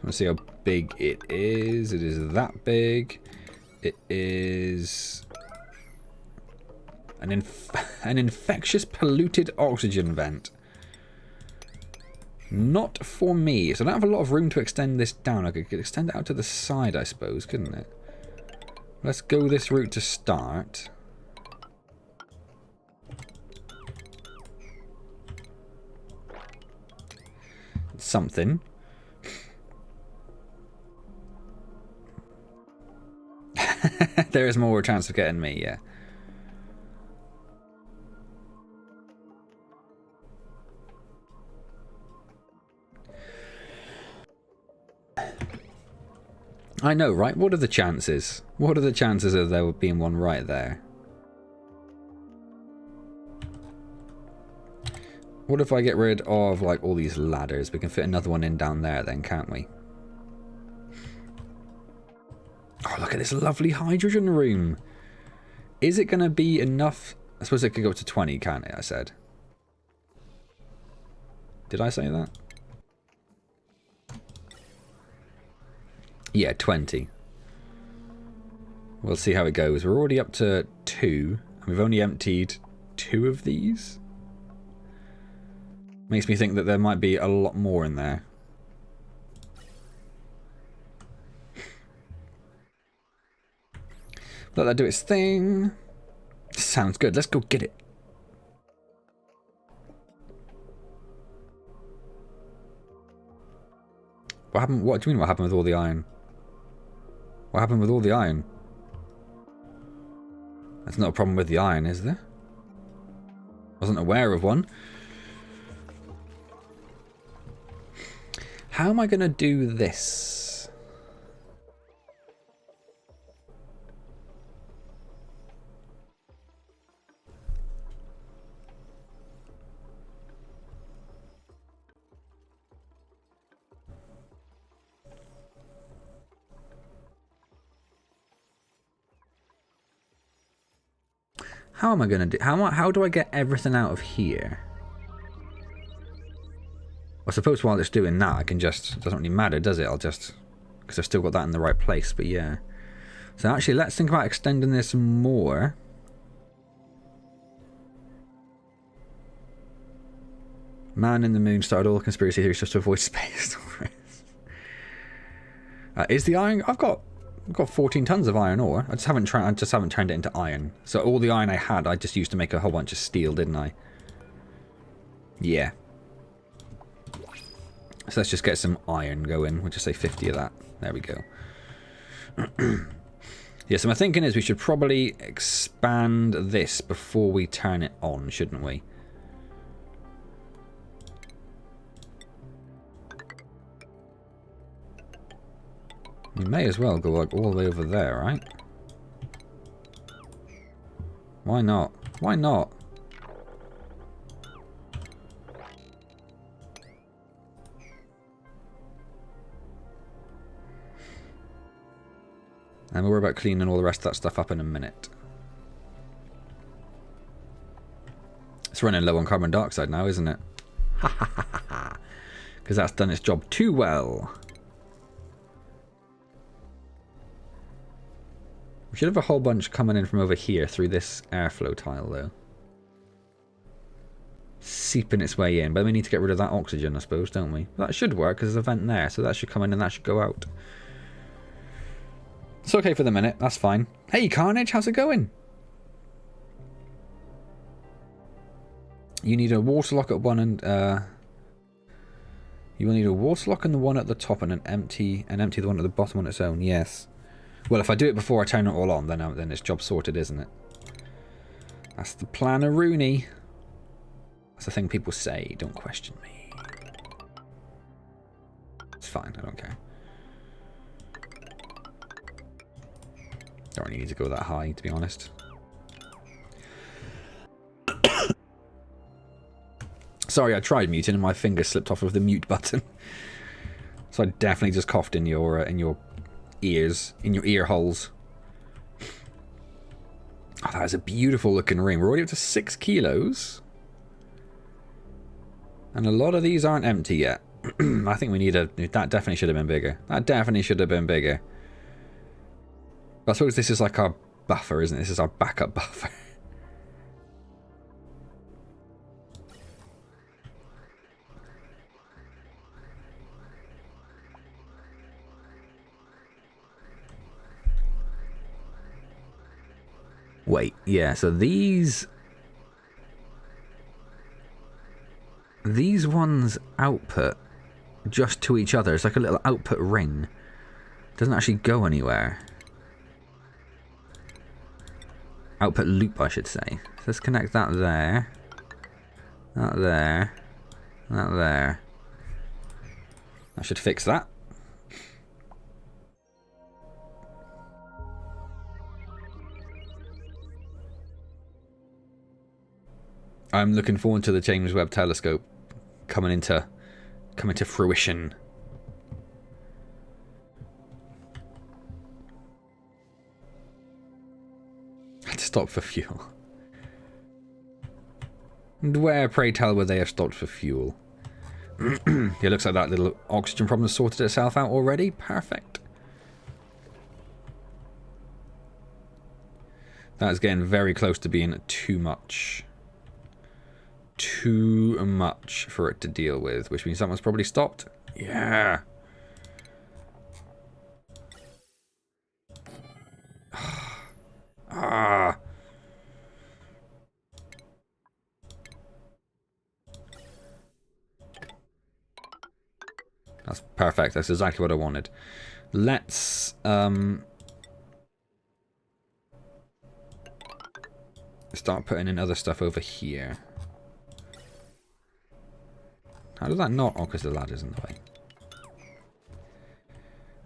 Let's see how big it is. It is that big. It is An infectious polluted oxygen vent. Not for me. So I don't have a lot of room to extend this down. I could extend it out to the side, I suppose, couldn't it? Let's go this route to start. Something. There is more chance of getting me, yeah. I know, right? What are the chances? What are the chances of there being one right there? What if I get rid of, like, all these ladders? We can fit another one in down there then, can't we? Oh, look at this lovely hydrogen room. Is it going to be enough? I suppose it could go up to 20, can't it? I said. Did I say that? Yeah, 20. We'll see how it goes. We're already up to 2. And we've only emptied 2 of these. Makes me think that there might be a lot more in there. Let that do its thing. Sounds good. Let's go get it. What happened? What do you mean what happened with all the iron? What happened with all the iron? That's not a problem with the iron, is there? Wasn't aware of one. How am I going to do this? How am I going to do... How do I get everything out of here? I suppose while it's doing that, I can just... It doesn't really matter, does it? I'll just... Because I've still got that in the right place, but yeah. So actually, let's think about extending this more. Man in the moon started all the conspiracy theories just to avoid space. Is the iron... I've got 14 tons of iron ore. I just haven't turned it into iron. So all the iron I had, I just used to make a whole bunch of steel, didn't I? Yeah. So let's just get some iron going. We'll just say 50 of that. There we go. Yeah, so my thinking is we should probably expand this before we turn it on, shouldn't we? We may as well go like all the way over there, right? Why not? Why not? And we'll worry about cleaning all the rest of that stuff up in a minute. It's running low on carbon dioxide now, isn't it? Ha ha ha ha. Because that's done its job too well. We should have a whole bunch coming in from over here through this airflow tile, though. Seeping its way in. But we need to get rid of that oxygen, I suppose, don't we? That should work, because there's a vent there. So that should come in and that should go out. It's okay for the minute. That's fine. Hey, Carnage, how's it going? You need a water lock at one and... you will need a water lock on the one at the top and empty the one at the bottom on its own. Yes. Well, if I do it before I turn it all on, then it's job sorted, isn't it? That's the plan of Rooney. That's the thing people say. Don't question me. It's fine. I don't care. Don't really need to go that high, to be honest. Sorry, I tried muting and my finger slipped off of the mute button. So I definitely just coughed in your ears, in your ear holes. Oh, that is a beautiful looking ring. We're already up to 6 kilos. And a lot of these aren't empty yet. I think we need a... That definitely should have been bigger. That definitely should have been bigger. But I suppose this is like our buffer, isn't it? This is our backup buffer. Wait, yeah, so these ones output just to each other. It's like a little output ring. Doesn't actually go anywhere. Output loop, I should say. So let's connect that there. That there. That there. I should fix that. I'm looking forward to the James Webb Telescope coming into fruition. I had to stop for fuel. And where, pray tell, would they have stopped for fuel? It looks like that little oxygen problem has sorted itself out already. Perfect. That's getting very close to being too much. Too much for it to deal with, which means someone's probably stopped. Yeah. Ah. That's perfect. That's exactly what I wanted. Let's start putting in other stuff over here. How does that not? Oh, because the ladder's in the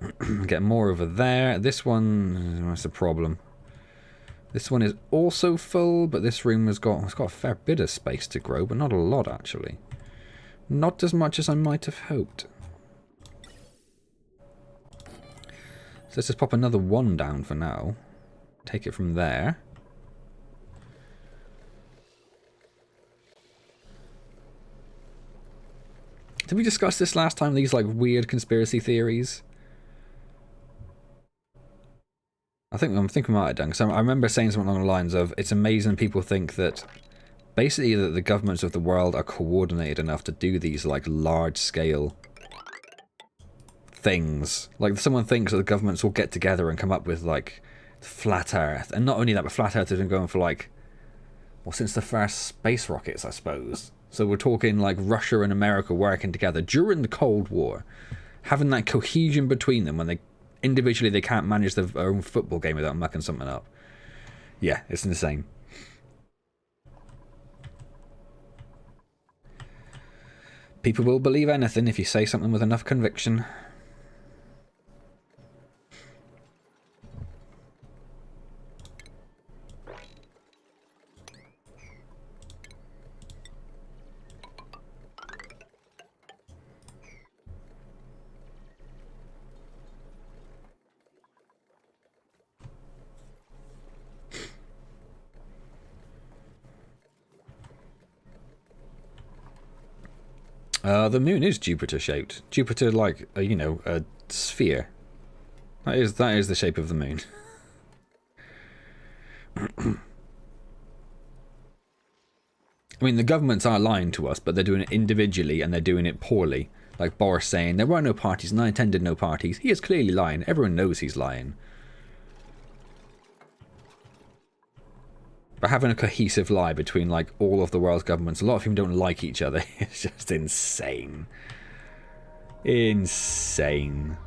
way. Get more over there. This one, that's the problem. This one is also full, but this room it's got a fair bit of space to grow, but not a lot actually. Not as much as I might have hoped. So let's just pop another one down for now. Take it from there. Did we discuss this last time? These like weird conspiracy theories? I think we might have done. Because I remember saying something along the lines of, it's amazing people think that basically that the governments of the world are coordinated enough to do these like large scale things. Like someone thinks that the governments will get together and come up with like flat Earth. And not only that, but flat Earth has been going for like, well, since the first space rockets, I suppose. So we're talking like Russia and America working together during the Cold War, having that cohesion between them when they individually they can't manage their own football game without mucking something up. Yeah, it's insane. People will believe anything if you say something with enough conviction. The moon is Jupiter-shaped. Jupiter, like, you know, a sphere. That is the shape of the moon. I mean, the governments are lying to us, but they're doing it individually and they're doing it poorly. Like Boris saying, there were no parties and I attended no parties. He is clearly lying. Everyone knows he's lying. But having a cohesive lie between like all of the world's governments, a lot of them don't like each other. It's just insane. Insane.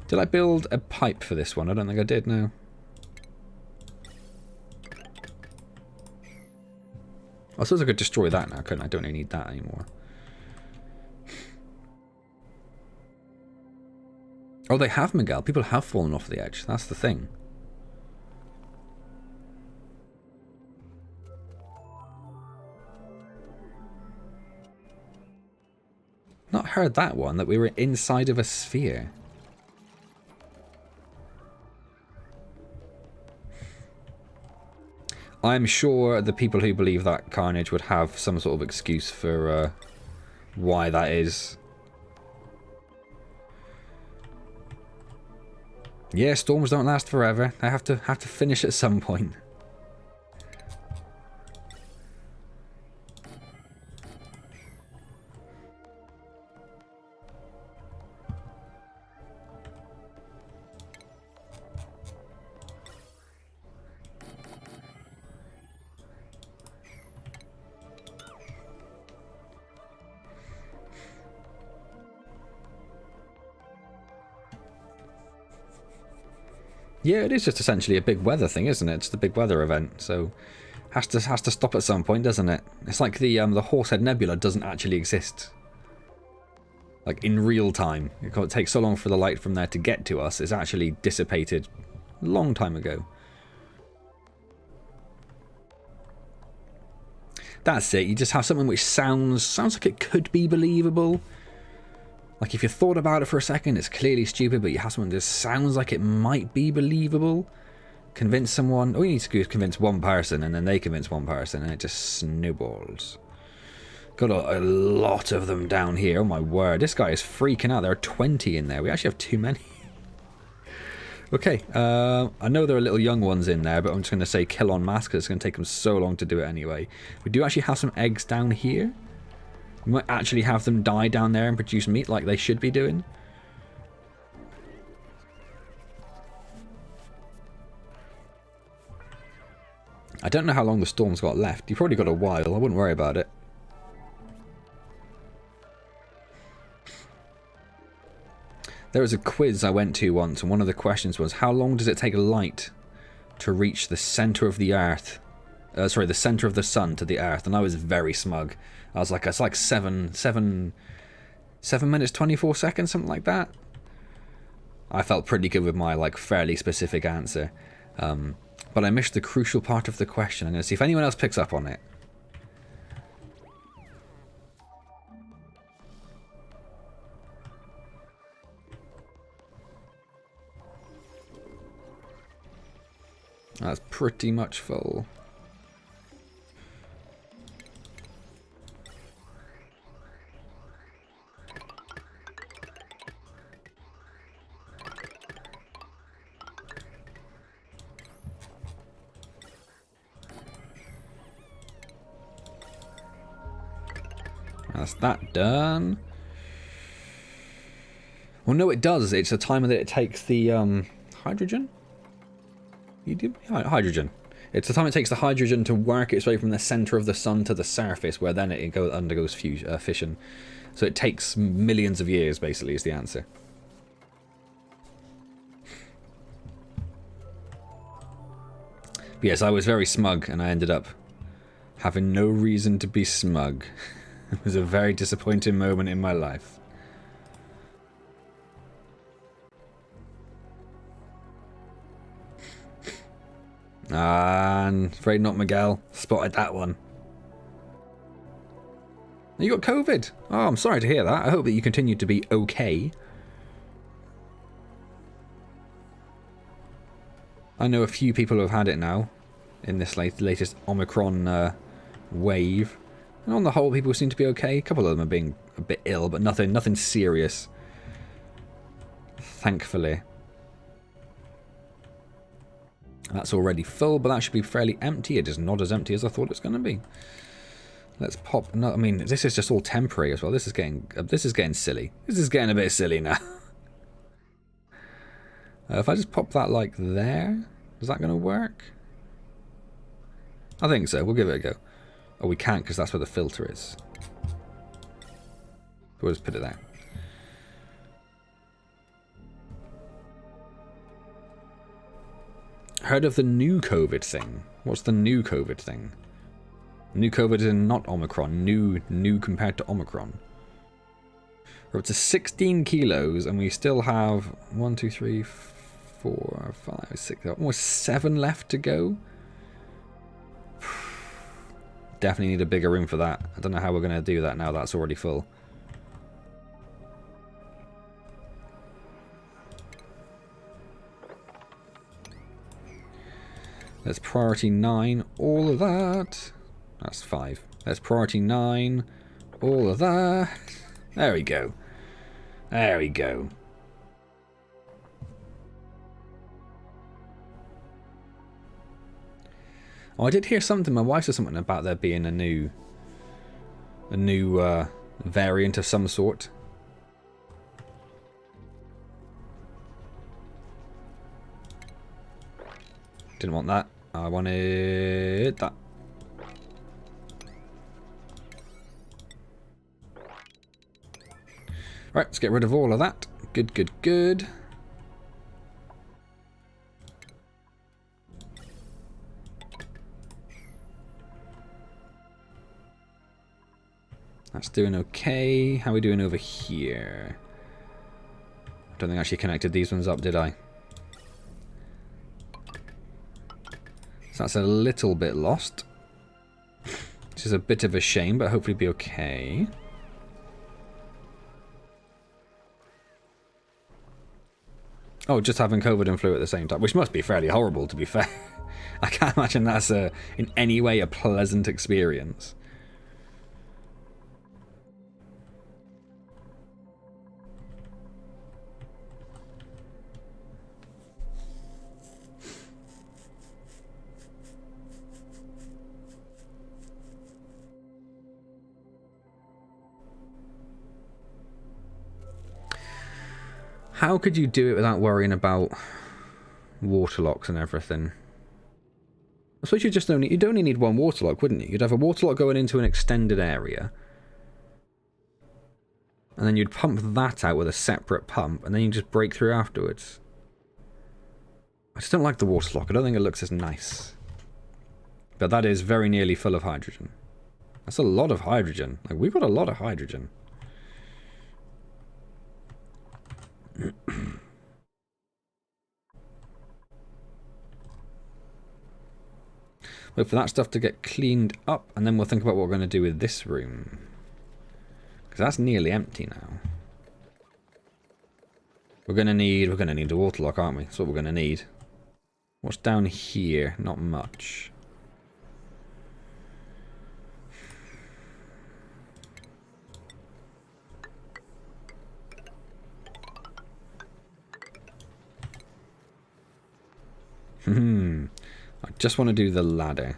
Did I build a pipe for this one? I don't think I did, no. I suppose I could destroy that now, couldn't I? I don't really need that anymore. Oh, they have, Miguel. People have fallen off the edge. That's the thing. Not heard that one, that we were inside of a sphere. I'm sure the people who believe that, Carnage, would have some sort of excuse for why that is. Yeah, storms don't last forever. They have to finish at some point. Yeah, it is just essentially a big weather thing, isn't it? It's the big weather event, so has to stop at some point, doesn't it? It's like the Horsehead Nebula doesn't actually exist. Like in real time. It takes so long for the light from there to get to us. It's actually dissipated a long time ago. That's it. You just have something which sounds like it could be believable. Like if you thought about it for a second, it's clearly stupid, but you have something that sounds like it might be believable. Convince someone. All you need to do is convince one person, and then they convince one person, and it just snowballs. Got a lot of them down here. Oh my word, this guy is freaking out. There are 20 in there. We actually have too many. Okay, I know there are little young ones in there, but I'm just going to say kill en masse because it's going to take them so long to do it anyway. We do actually have some eggs down here. We might actually have them die down there and produce meat like they should be doing. I don't know how long the storm's got left. You've probably got a while. I wouldn't worry about it. There was a quiz I went to once, and one of the questions was, how long does it take light to reach the center of the earth? Sorry, the center of the sun to the earth. And I was very smug. I was like, it's like 7 minutes 24 seconds, something like that. I felt pretty good with my like fairly specific answer. But I missed the crucial part of the question. I'm going to see if anyone else picks up on it. That's pretty much full. That's that done. Well, no, it does. It's a timer that it takes the hydrogen. Hydrogen. It's the time it takes the hydrogen to work its way from the center of the sun to the surface, where then it undergoes fission. So it takes millions of years, basically, is the answer. But yes, I was very smug, and I ended up having no reason to be smug. It was a very disappointing moment in my life. And afraid not, Miguel. Spotted that one. You got COVID. Oh, I'm sorry to hear that. I hope that you continue to be okay. I know a few people who have had it now in this latest Omicron wave. And on the whole, people seem to be okay. A couple of them are being a bit ill, but nothing serious. Thankfully. That's already full, but that should be fairly empty. It is not as empty as I thought it was going to be. Let's pop another. I mean, this is just all temporary as well. This is getting silly. This is getting a bit silly now. If I just pop that like there, is that going to work? I think so. We'll give it a go. Oh, we can't because that's where the filter is. We'll just put it there. Heard of the new COVID thing? What's the new COVID thing? New COVID is not Omicron. New compared to Omicron. We're up to 16 kilos and we still have 1, 2, 3, 4, 5, 6, almost 7 left to go. Definitely need a bigger room for that. I don't know how we're going to do that now that's already full. Let's priority 9, all of that. That's 5. Let's priority 9, all of that. There we go. There we go. Oh, I did hear something. My wife said something about there being a new variant of some sort. Didn't want that. I wanted that. Right, let's get rid of all of that. Good, good, good. That's doing okay. How are we doing over here? I don't think I actually connected these ones up, did I? So that's a little bit lost. Which is a bit of a shame, but hopefully be okay. Oh, just having COVID and flu at the same time, which must be fairly horrible, to be fair. I can't imagine that's in any way a pleasant experience. How could you do it without worrying about waterlocks and everything? I suppose you'd only need one waterlock, wouldn't you? You'd have a waterlock going into an extended area. And then you'd pump that out with a separate pump, and then you just break through afterwards. I just don't like the waterlock. I don't think it looks as nice. But that is very nearly full of hydrogen. That's a lot of hydrogen. Like, we've got a lot of hydrogen. Wait for that stuff to get cleaned up, and then we'll think about what we're going to do with this room. Because that's nearly empty now. We're going to need a waterlock, aren't we? That's what we're going to need. What's down here? Not much. I just want to do the ladder.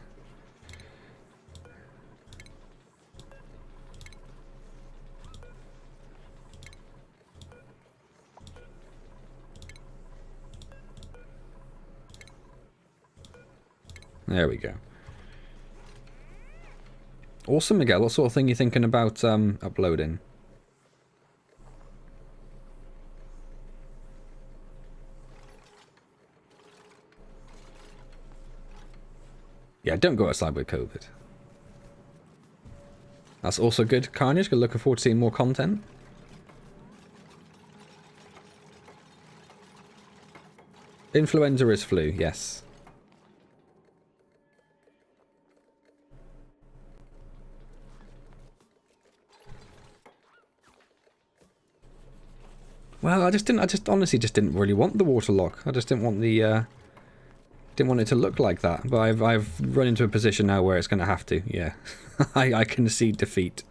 There we go. Awesome, Miguel. What sort of thing are you thinking about uploading? Yeah, don't go outside with COVID. That's also good. Carnage, looking forward to seeing more content. Influenza is flu, yes. Well, I just honestly didn't really want the waterlock. I just didn't want the didn't want it to look like that, but I've run into a position now where it's going to have to. Yeah, I concede defeat.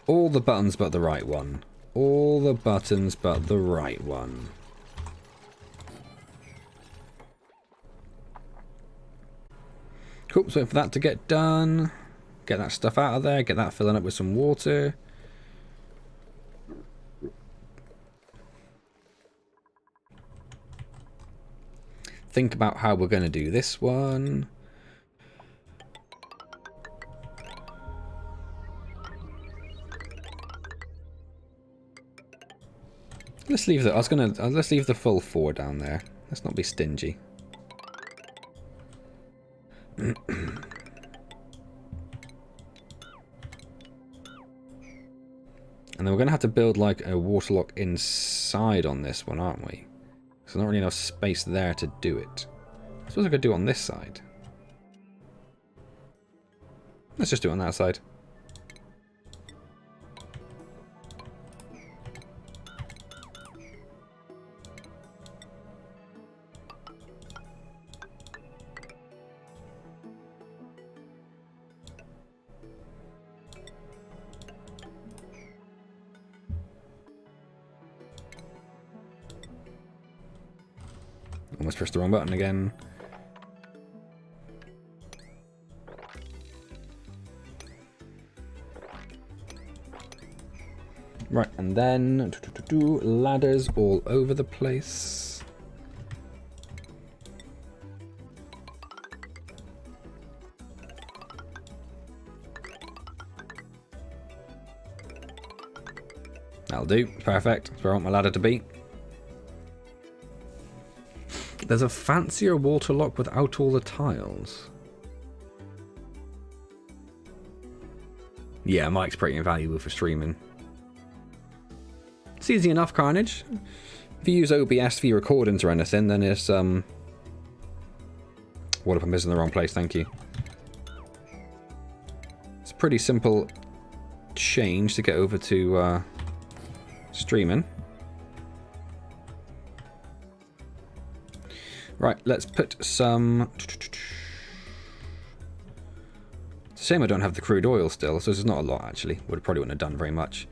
All the buttons but the right one. All the buttons but the right one. Cool, so for that to get done, get that stuff out of there, get that filling up with some water. Think about how we're going to do this one. Let's leave the. Let's leave the full 4 down there. Let's not be stingy. And then we're going to have to build like a waterlock inside on this one, aren't we? Because there's not really enough space there to do it. I suppose I could do it on this side. Let's just do it on that side. Almost pressed the wrong button again. Right, and then ladders all over the place. That'll do. Perfect. That's where I want my ladder to be. There's a fancier water lock without all the tiles. Yeah, Mike's pretty invaluable for streaming. It's easy enough, Carnage. If you use OBS for your recordings or anything, then it's, what if I'm missing the wrong place? Thank you. It's a pretty simple change to get over to, streaming. Right, let's put some... It's a shame I don't have the crude oil still, so there's not a lot, actually. Probably wouldn't have done very much.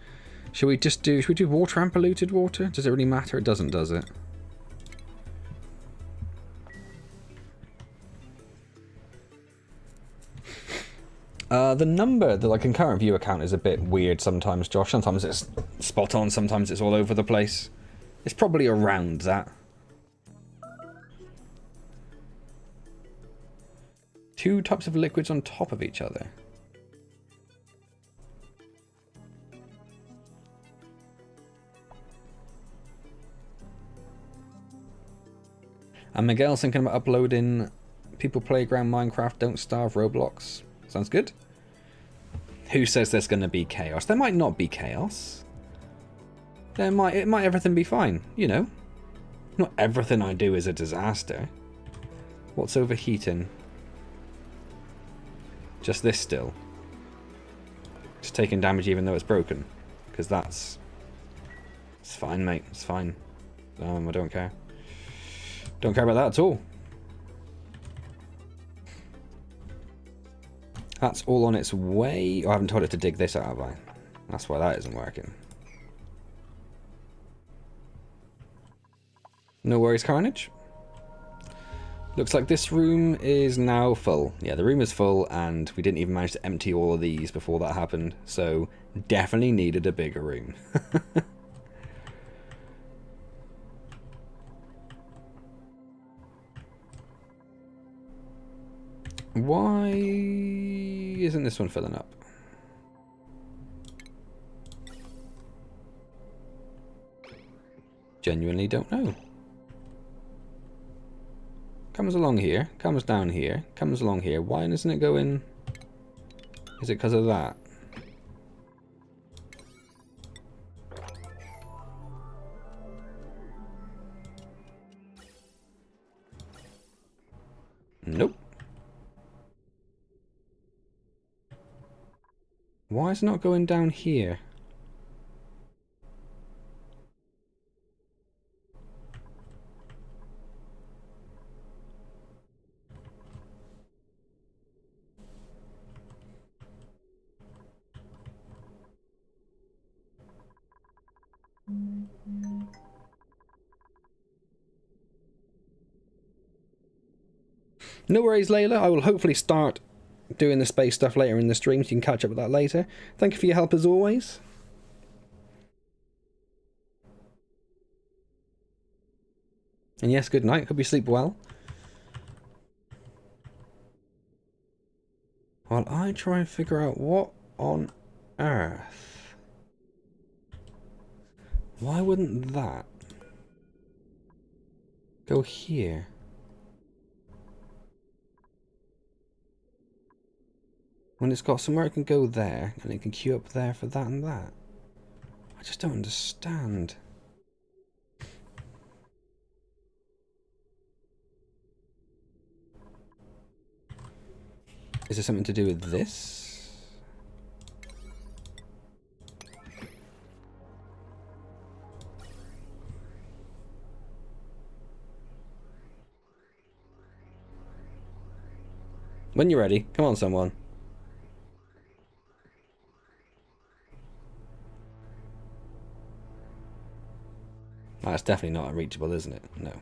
Should we do water and polluted water? Does it really matter? It doesn't, does it? The number that, like, in current view account is a bit weird sometimes, Josh. Sometimes it's spot on, sometimes it's all over the place. It's probably around that. Two types of liquids on top of each other. And Miguel's thinking about uploading People Playground, Minecraft, Don't Starve, Roblox. Sounds good. Who says there's going to be chaos? There might not be chaos. It might everything be fine, you know. Not everything I do is a disaster. What's overheating? Just this still. It's taking damage even though it's broken. Because that's... It's fine, mate. It's fine. I don't care. Don't care about that at all. That's all on its way. Oh, I haven't told it to dig this out, have I? That's why that isn't working. No worries, Carnage. Looks like this room is now full. Yeah, the room is full, and we didn't even manage to empty all of these before that happened. So, definitely needed a bigger room. Why isn't this one filling up? Genuinely don't know. Comes along here, comes down here, comes along here. Why isn't it going? Is it because of that? Nope. Why is it not going down here? No worries, Layla. I will hopefully start doing the space stuff later in the stream, so you can catch up with that later. Thank you for your help as always. And yes, good night. Hope you sleep well. While I try and figure out what on earth... Why wouldn't that go here? When it's got somewhere it can go there, and it can queue up there for that and that. I just don't understand. Is there something to do with this? When you're ready, come on someone. That's definitely not unreachable, isn't it? No.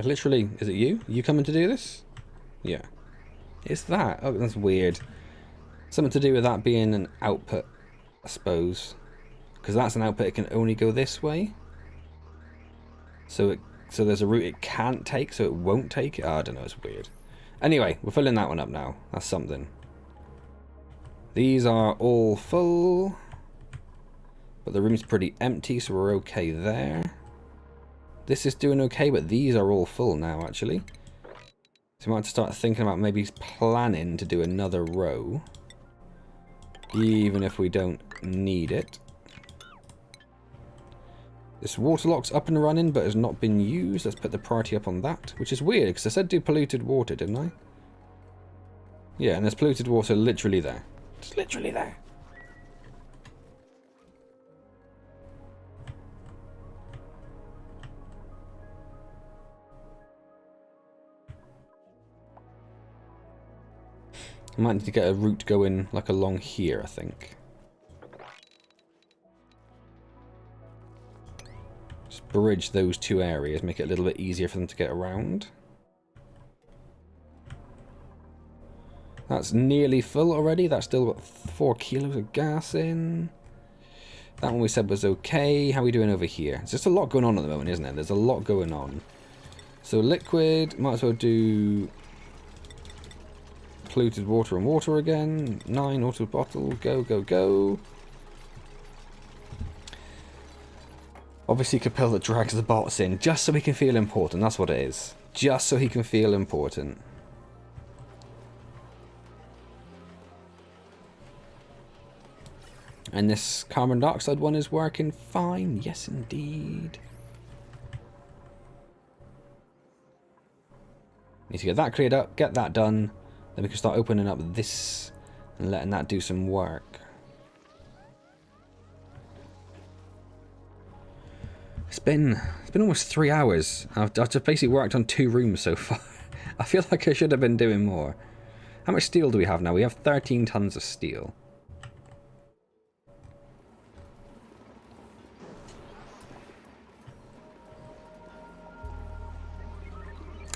Literally, is it you? You coming to do this? Yeah. It's that. Oh, that's weird. Something to do with that being an output, I suppose. Because that's an output, it can only go this way. So there's a route it can't take, so it won't take it. Oh, I don't know, it's weird. Anyway, we're filling that one up now. That's something. These are all full. But the room's pretty empty, so we're okay there. This is doing okay, but these are all full now, actually. So we might have to start thinking about maybe planning to do another row. Even if we don't need it. This water lock's up and running, but has not been used. Let's put the priority up on that, which is weird, because I said do polluted water, didn't I? Yeah, and there's polluted water literally there. It's literally there. I might need to get a route going, like, along here, I think. Just bridge those two areas, make it a little bit easier for them to get around. That's nearly full already. That's still got 4 kilos of gas in. That one we said was okay. How are we doing over here? There's just a lot going on at the moment, isn't it? There's a lot going on. So liquid, might as well do polluted water and water again. 9 auto bottle. Go, go, go. Obviously Capella drags the bots in just so he can feel important. That's what it is. Just so he can feel important. And this carbon dioxide one is working fine. Yes, indeed. Need to get that cleared up, get that done. Then we can start opening up this and letting that do some work. It's been almost 3 hours. I've just basically worked on 2 rooms so far. I feel like I should have been doing more. How much steel do we have now? We have 13 tons of steel.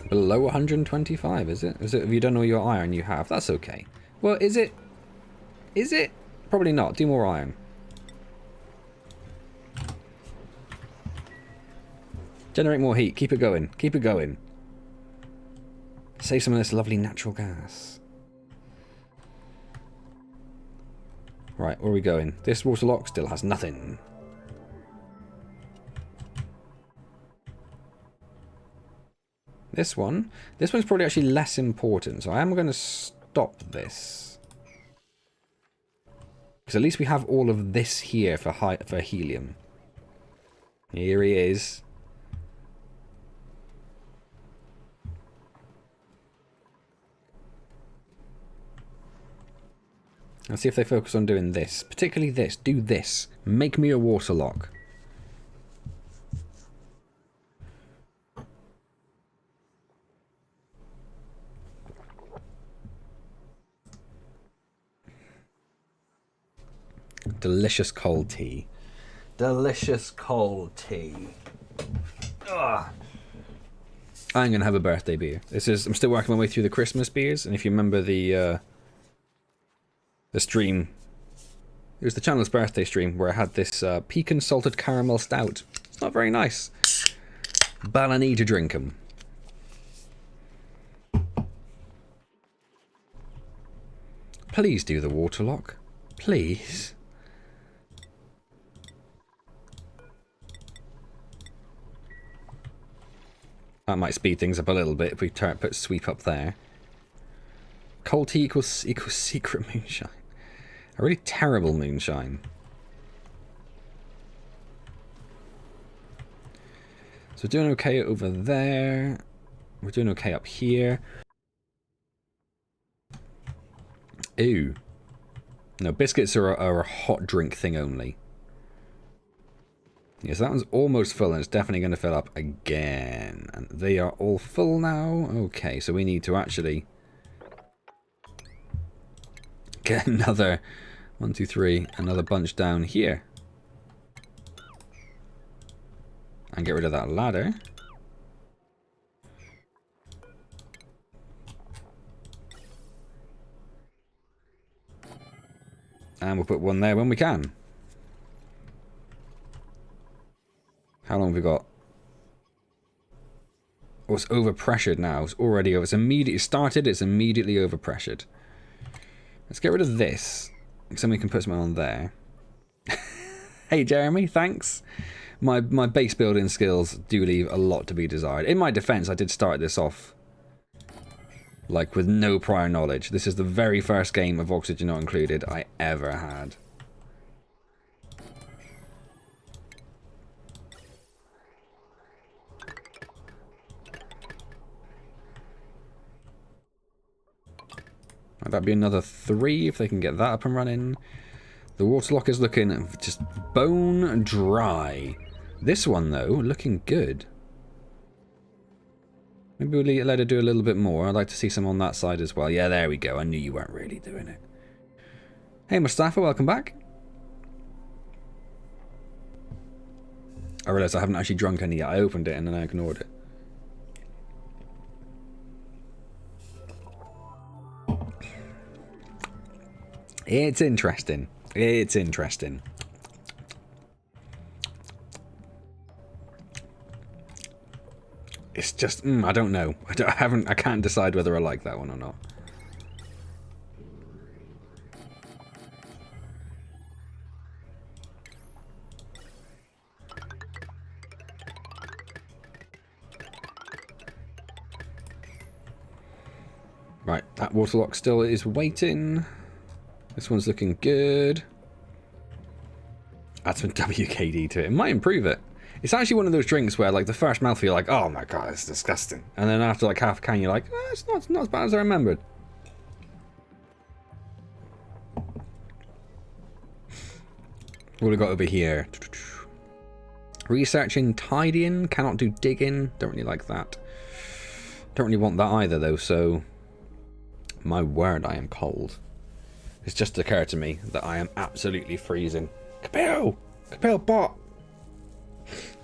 Below 125, is it? Is it? Have you done all your iron you have? That's okay. Well, is it? Is it? Probably not. Do more iron. Generate more heat. Keep it going. Keep it going. Save some of this lovely natural gas. Right, where are we going? This water lock still has nothing. This one's probably actually less important, so I am going to stop this. Because at least we have all of this here for helium. Here he is. Let's see if they focus on doing this. Particularly this. Do this. Make me a water lock. Delicious cold tea. Delicious cold tea. Ugh. I'm gonna have a birthday beer. I'm still working my way through the Christmas beers, and if you remember the stream, it was the channel's birthday stream where I had this pecan salted caramel stout. It's not very nice, but I need to drink them. Please do the water lock, please. That might speed things up a little bit if we put sweep up there. Cold tea equals secret moonshine. A really terrible moonshine. So we're doing okay over there. We're doing okay up here. Ooh. No, biscuits are a hot drink thing only. Yes, that one's almost full, and it's definitely going to fill up again. And they are all full now. Okay, so we need to actually get another 1, 2, 3, another bunch down here. And get rid of that ladder. And we'll put one there when we can. How long have we got? Oh, it's overpressured now. It's already over. It's immediately started. It's immediately overpressured. Let's get rid of this. So we can put something on there. Hey, Jeremy, thanks. My base building skills do leave a lot to be desired. In my defense, I did start this off like with no prior knowledge. This is the very first game of Oxygen Not Included I ever had. That'd be another 3 if they can get that up and running. The water lock is looking just bone dry. This one, though, looking good. Maybe we'll let her do a little bit more. I'd like to see some on that side as well. Yeah, there we go. I knew you weren't really doing it. Hey, Mustafa, welcome back. I realised I haven't actually drunk any yet. I opened it and then I ignored it. It's interesting. It's interesting. It's just, I don't know. I can't decide whether I like that one or not. Right, that water lock still is waiting. This one's looking good. Add some WKD to it. It might improve it. It's actually one of those drinks where, like, the first mouthful you're like, oh my god, it's disgusting. And then after, like, half a can, you're like, it's not as bad as I remembered. What have we got over here? Researching, tidying, cannot do digging. Don't really like that. Don't really want that either, though, so... My word, I am cold. It's just occurred to me that I am absolutely freezing. Kapil! Kapil, bot!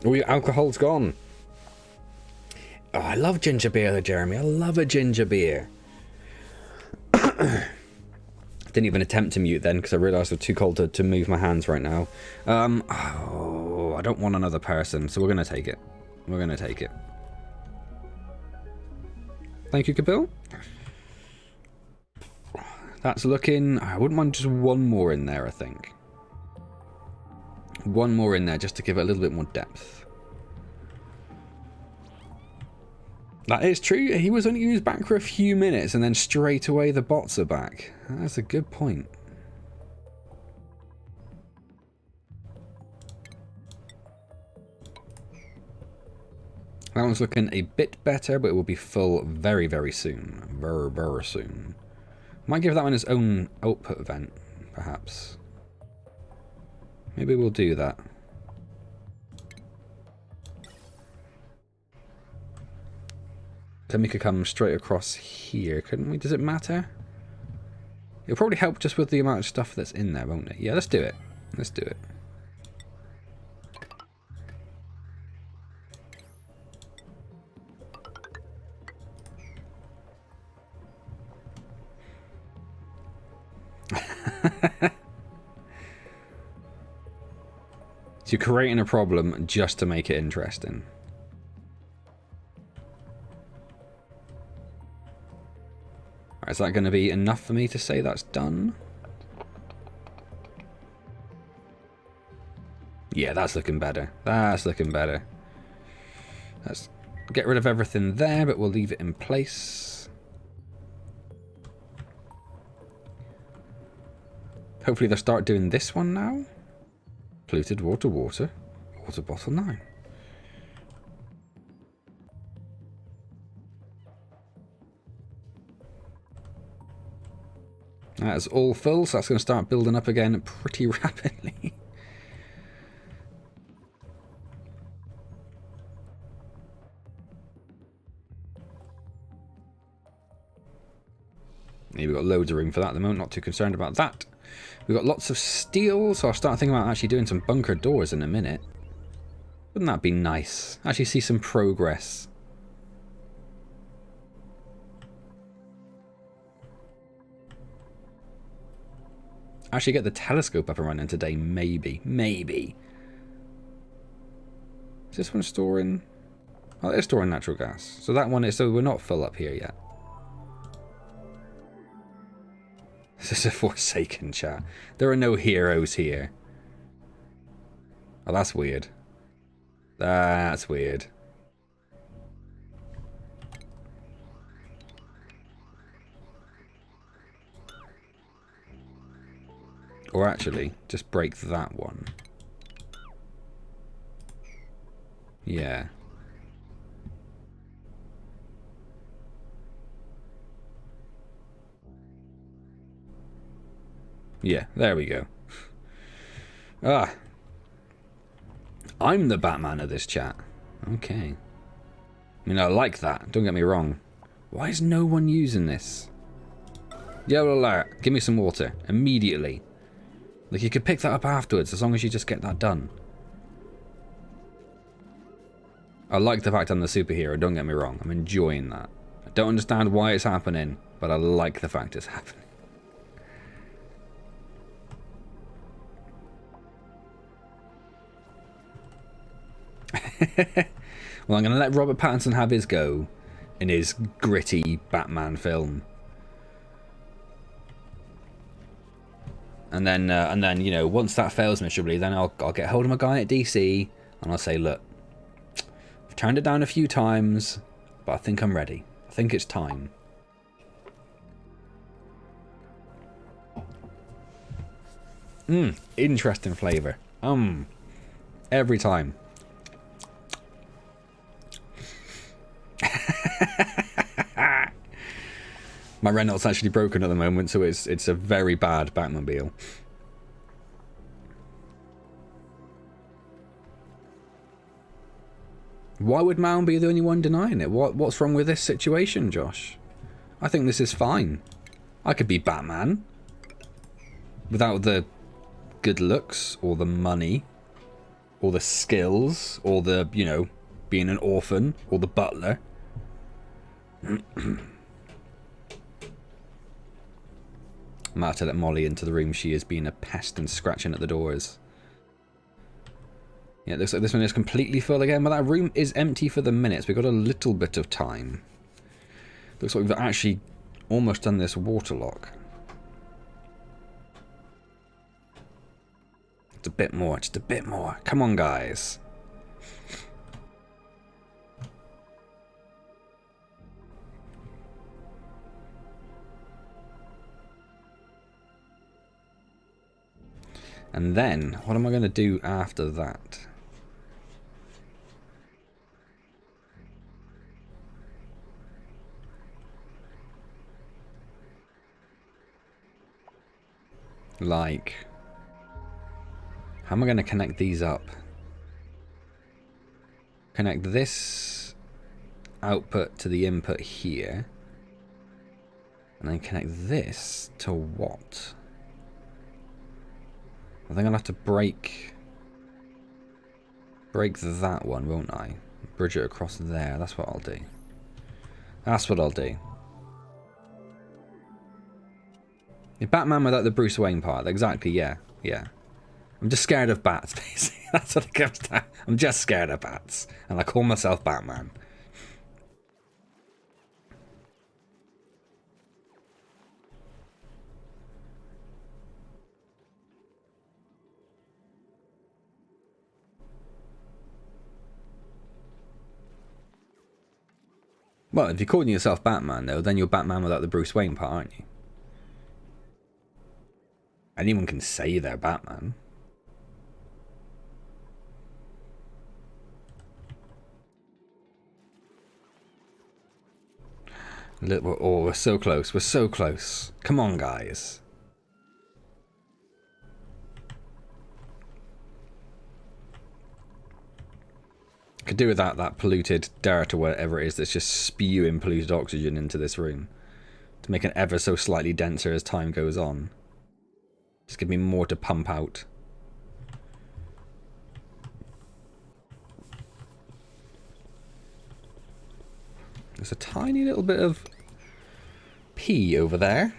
Oh, your alcohol's gone. Oh, I love ginger beer though, Jeremy. I love a ginger beer. Didn't even attempt to mute then because I realised I'm too cold to move my hands right now. Oh, I don't want another person, so we're going to take it. We're going to take it. Thank you, Kapil. That's looking... I wouldn't mind just one more in there, I think. One more in there just to give it a little bit more depth. That is true. He was back for a few minutes and then straight away the bots are back. That's a good point. That one's looking a bit better, but it will be full very, very soon. Very, very soon. Might give that one its own output vent, perhaps. Maybe we'll do that. Then we could come straight across here, couldn't we? Does it matter? It'll probably help just with the amount of stuff that's in there, won't it? Yeah, let's do it. Let's do it. So you're creating a problem just to make it interesting. Right, is that going to be enough for me to say that's done? Yeah, that's looking better. That's looking better. Let's get rid of everything there, but we'll leave it in place. Hopefully they'll start doing this one now. Polluted water, water bottle 9. That's all full, so that's going to start building up again pretty rapidly. We've got loads of room for that at the moment, not too concerned about that. We've got lots of steel, so I'll start thinking about actually doing some bunker doors in a minute. Wouldn't that be nice? Actually see some progress. Actually get the telescope up and running today, maybe. Maybe. Is this one storing? Oh, it's storing natural gas. So that one is, so we're not full up here yet. This is a Forsaken chat. There are no heroes here. Oh, that's weird. That's weird. Or actually, just break that one. Yeah. Yeah, there we go. Ah. I'm the Batman of this chat. Okay. I mean, I like that. Don't get me wrong. Why is no one using this? Yellow alert. Give me some water. Immediately. Like, you could pick that up afterwards, as long as you just get that done. I like the fact I'm the superhero, don't get me wrong. I'm enjoying that. I don't understand why it's happening, but I like the fact it's happening. Well, I'm going to let Robert Pattinson have his go in his gritty Batman film. And then, you know, once that fails miserably, then I'll get hold of my guy at DC and I'll say, look, I've turned it down a few times, but I think I'm ready. I think it's time. Interesting flavour. Every time. My Renault's actually broken at the moment, so it's a very bad Batmobile. Why would Mal be the only one denying it? What's wrong with this situation, Josh? I think this is fine. I could be Batman without the good looks or the money or the skills or the, you know, being an orphan or the butler. I'm about to let Molly into the room. She is being a pest and scratching at the doors. Yeah, it looks like this one is completely full again, but that room is empty for the minutes. We've got a little bit of time. Looks like we've actually almost done this water lock. Just a bit more, just a bit more. Come on, guys. And then, what am I going to do after that? Like, how am I going to connect these up? Connect this output to the input here. And then connect this to what? I think I'll have to break that one, won't I? Bridge it across there. That's what I'll do. That's what I'll do. Yeah, Batman without the Bruce Wayne part. Exactly, yeah. Yeah. I'm just scared of bats, basically. That's what it comes down. I'm just scared of bats. And I call myself Batman. Well, if you're calling yourself Batman, though, then you're Batman without the Bruce Wayne part, aren't you? Anyone can say they're Batman. Oh, we're so close. We're so close. Come on, guys. Could do with that polluted dirt or whatever it is that's just spewing polluted oxygen into this room to make it ever so slightly denser as time goes on. Just give me more to pump out. There's a tiny little bit of pee over there.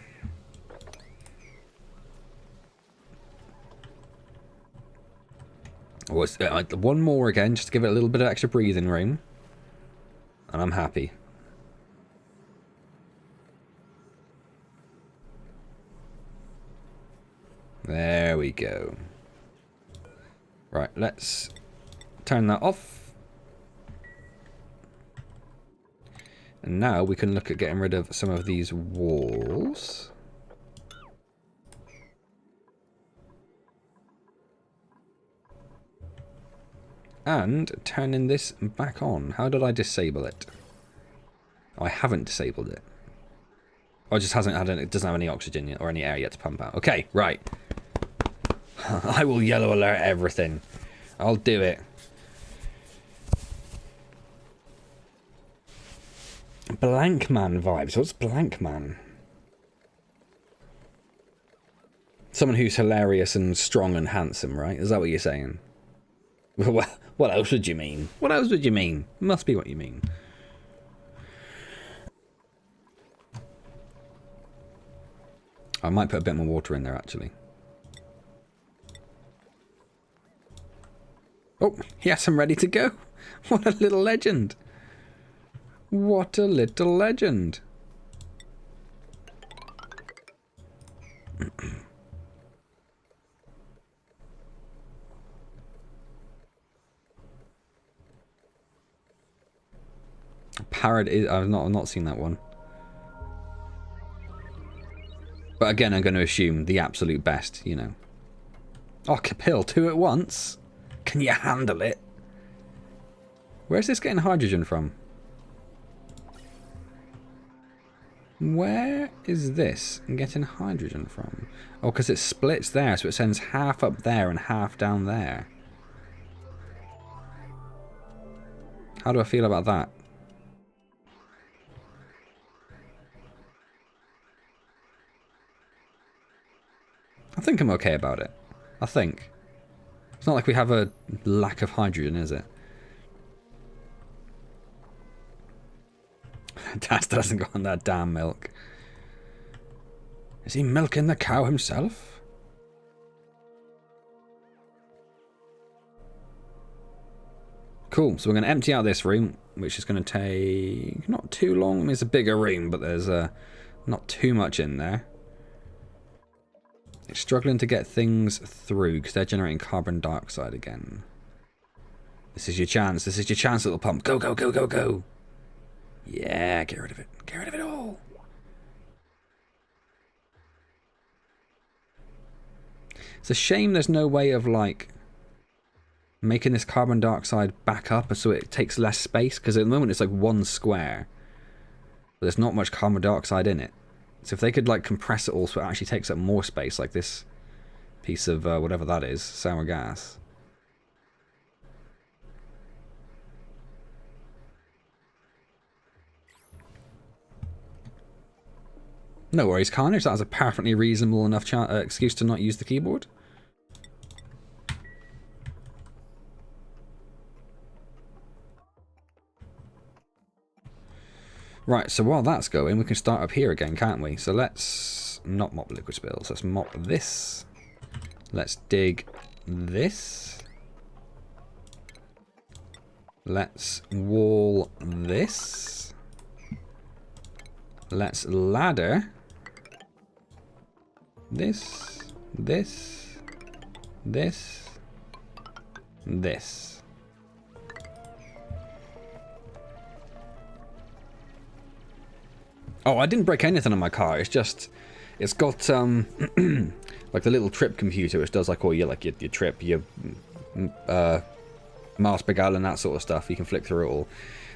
Oh, one more again, just to give it a little bit of extra breathing room. And I'm happy. There we go. Right, let's turn that off. And now we can look at getting rid of some of these walls. And turning this back on. How did I disable it? Oh, I haven't disabled it. Oh, it just hasn't had it doesn't have any oxygen yet or any air yet to pump out. Okay, right. I will yellow alert everything. I'll do it. Blank Man vibes. What's Blank Man? Someone who's hilarious and strong and handsome, right? Is that what you're saying? What else would you mean? What else would you mean? Must be what you mean. I might put a bit more water in there, actually. Oh, yes, I'm ready to go. What a little legend. What a little legend. Parrot is... I've not seen that one. But again, I'm going to assume the absolute best, you know. Oh, Kapil, 2 at once? Can you handle it? Where's this getting hydrogen from? Where is this getting hydrogen from? Oh, because it splits there, so it sends half up there and half down there. How do I feel about that? I think I'm okay about it. I think. It's not like we have a lack of hydrogen, is it? Dad doesn't go on that damn milk. Is he milking the cow himself? Cool, so we're going to empty out this room, which is going to take not too long. I mean, it's a bigger room, but there's not too much in there. It's struggling to get things through because they're generating carbon dioxide again. This is your chance. This is your chance, little pump. Go, go, go, go, go. Yeah, get rid of it. Get rid of it all. It's a shame there's no way of, like, making this carbon dioxide back up so it takes less space. Because at the moment it's like one square. But there's not much carbon dioxide in it. So if they could, like, compress it all so it actually takes up more space, like this piece of whatever that is, sour gas. No worries, Carnage. That was a perfectly reasonable enough excuse to not use the keyboard. Right, so while that's going, we can start up here again, can't we? So let's not mop liquid spills. Let's mop this. Let's dig this. Let's wall this. Let's ladder this, this, this, this. Oh, I didn't break anything on my car. It's just, it's got like the little trip computer, which does like all your your trip, your miles per gallon, that sort of stuff. You can flick through it all.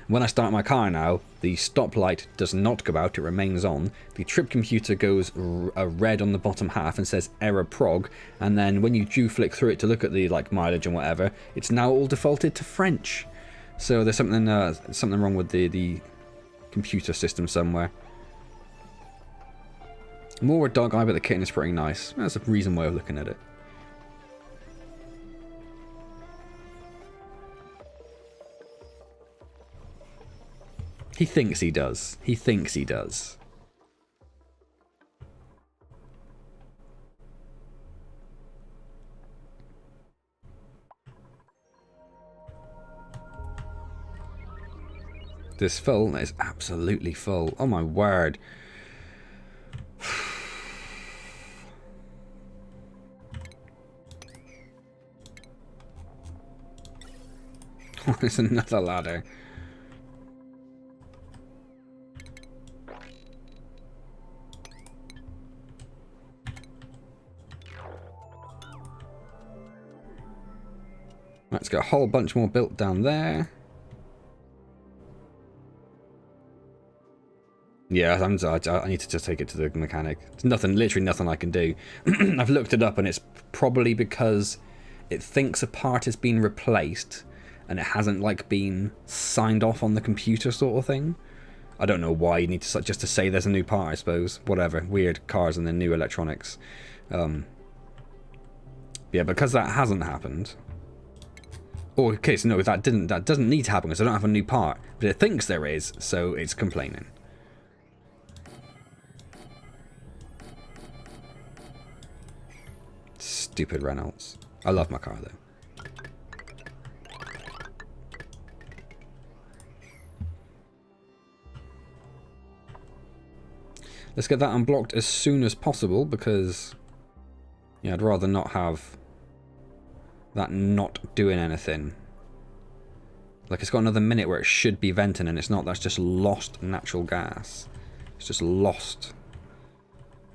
When I start my car now, the stoplight does not go out; it remains on. The trip computer goes red on the bottom half and says error prog. And then when you do flick through it to look at the mileage and whatever, it's now all defaulted to French. So there's something wrong with the computer system somewhere. More a dog eye, but the kitten is pretty nice. That's a reasonable way of looking at it. He thinks he does. He thinks he does. This full is absolutely full. Oh my word. There's another ladder. Let's get a whole bunch more built down there. Yeah, I need to just take it to the mechanic. There's nothing, literally nothing I can do. I've looked it up and it's probably because it thinks a part has been replaced and it hasn't like been signed off on the computer sort of thing. I don't know why you need to just to say there's a new part, I suppose. Whatever, weird cars and then new electronics. Yeah, because that hasn't happened. Or okay, so no, that doesn't need to happen because I don't have a new part, but it thinks there is, so it's complaining. Stupid Reynolds. I love my car though. Let's get that unblocked as soon as possible because, yeah, I'd rather not have that not doing anything. Like it's got another minute where it should be venting and it's not. That's just lost natural gas. It's just lost.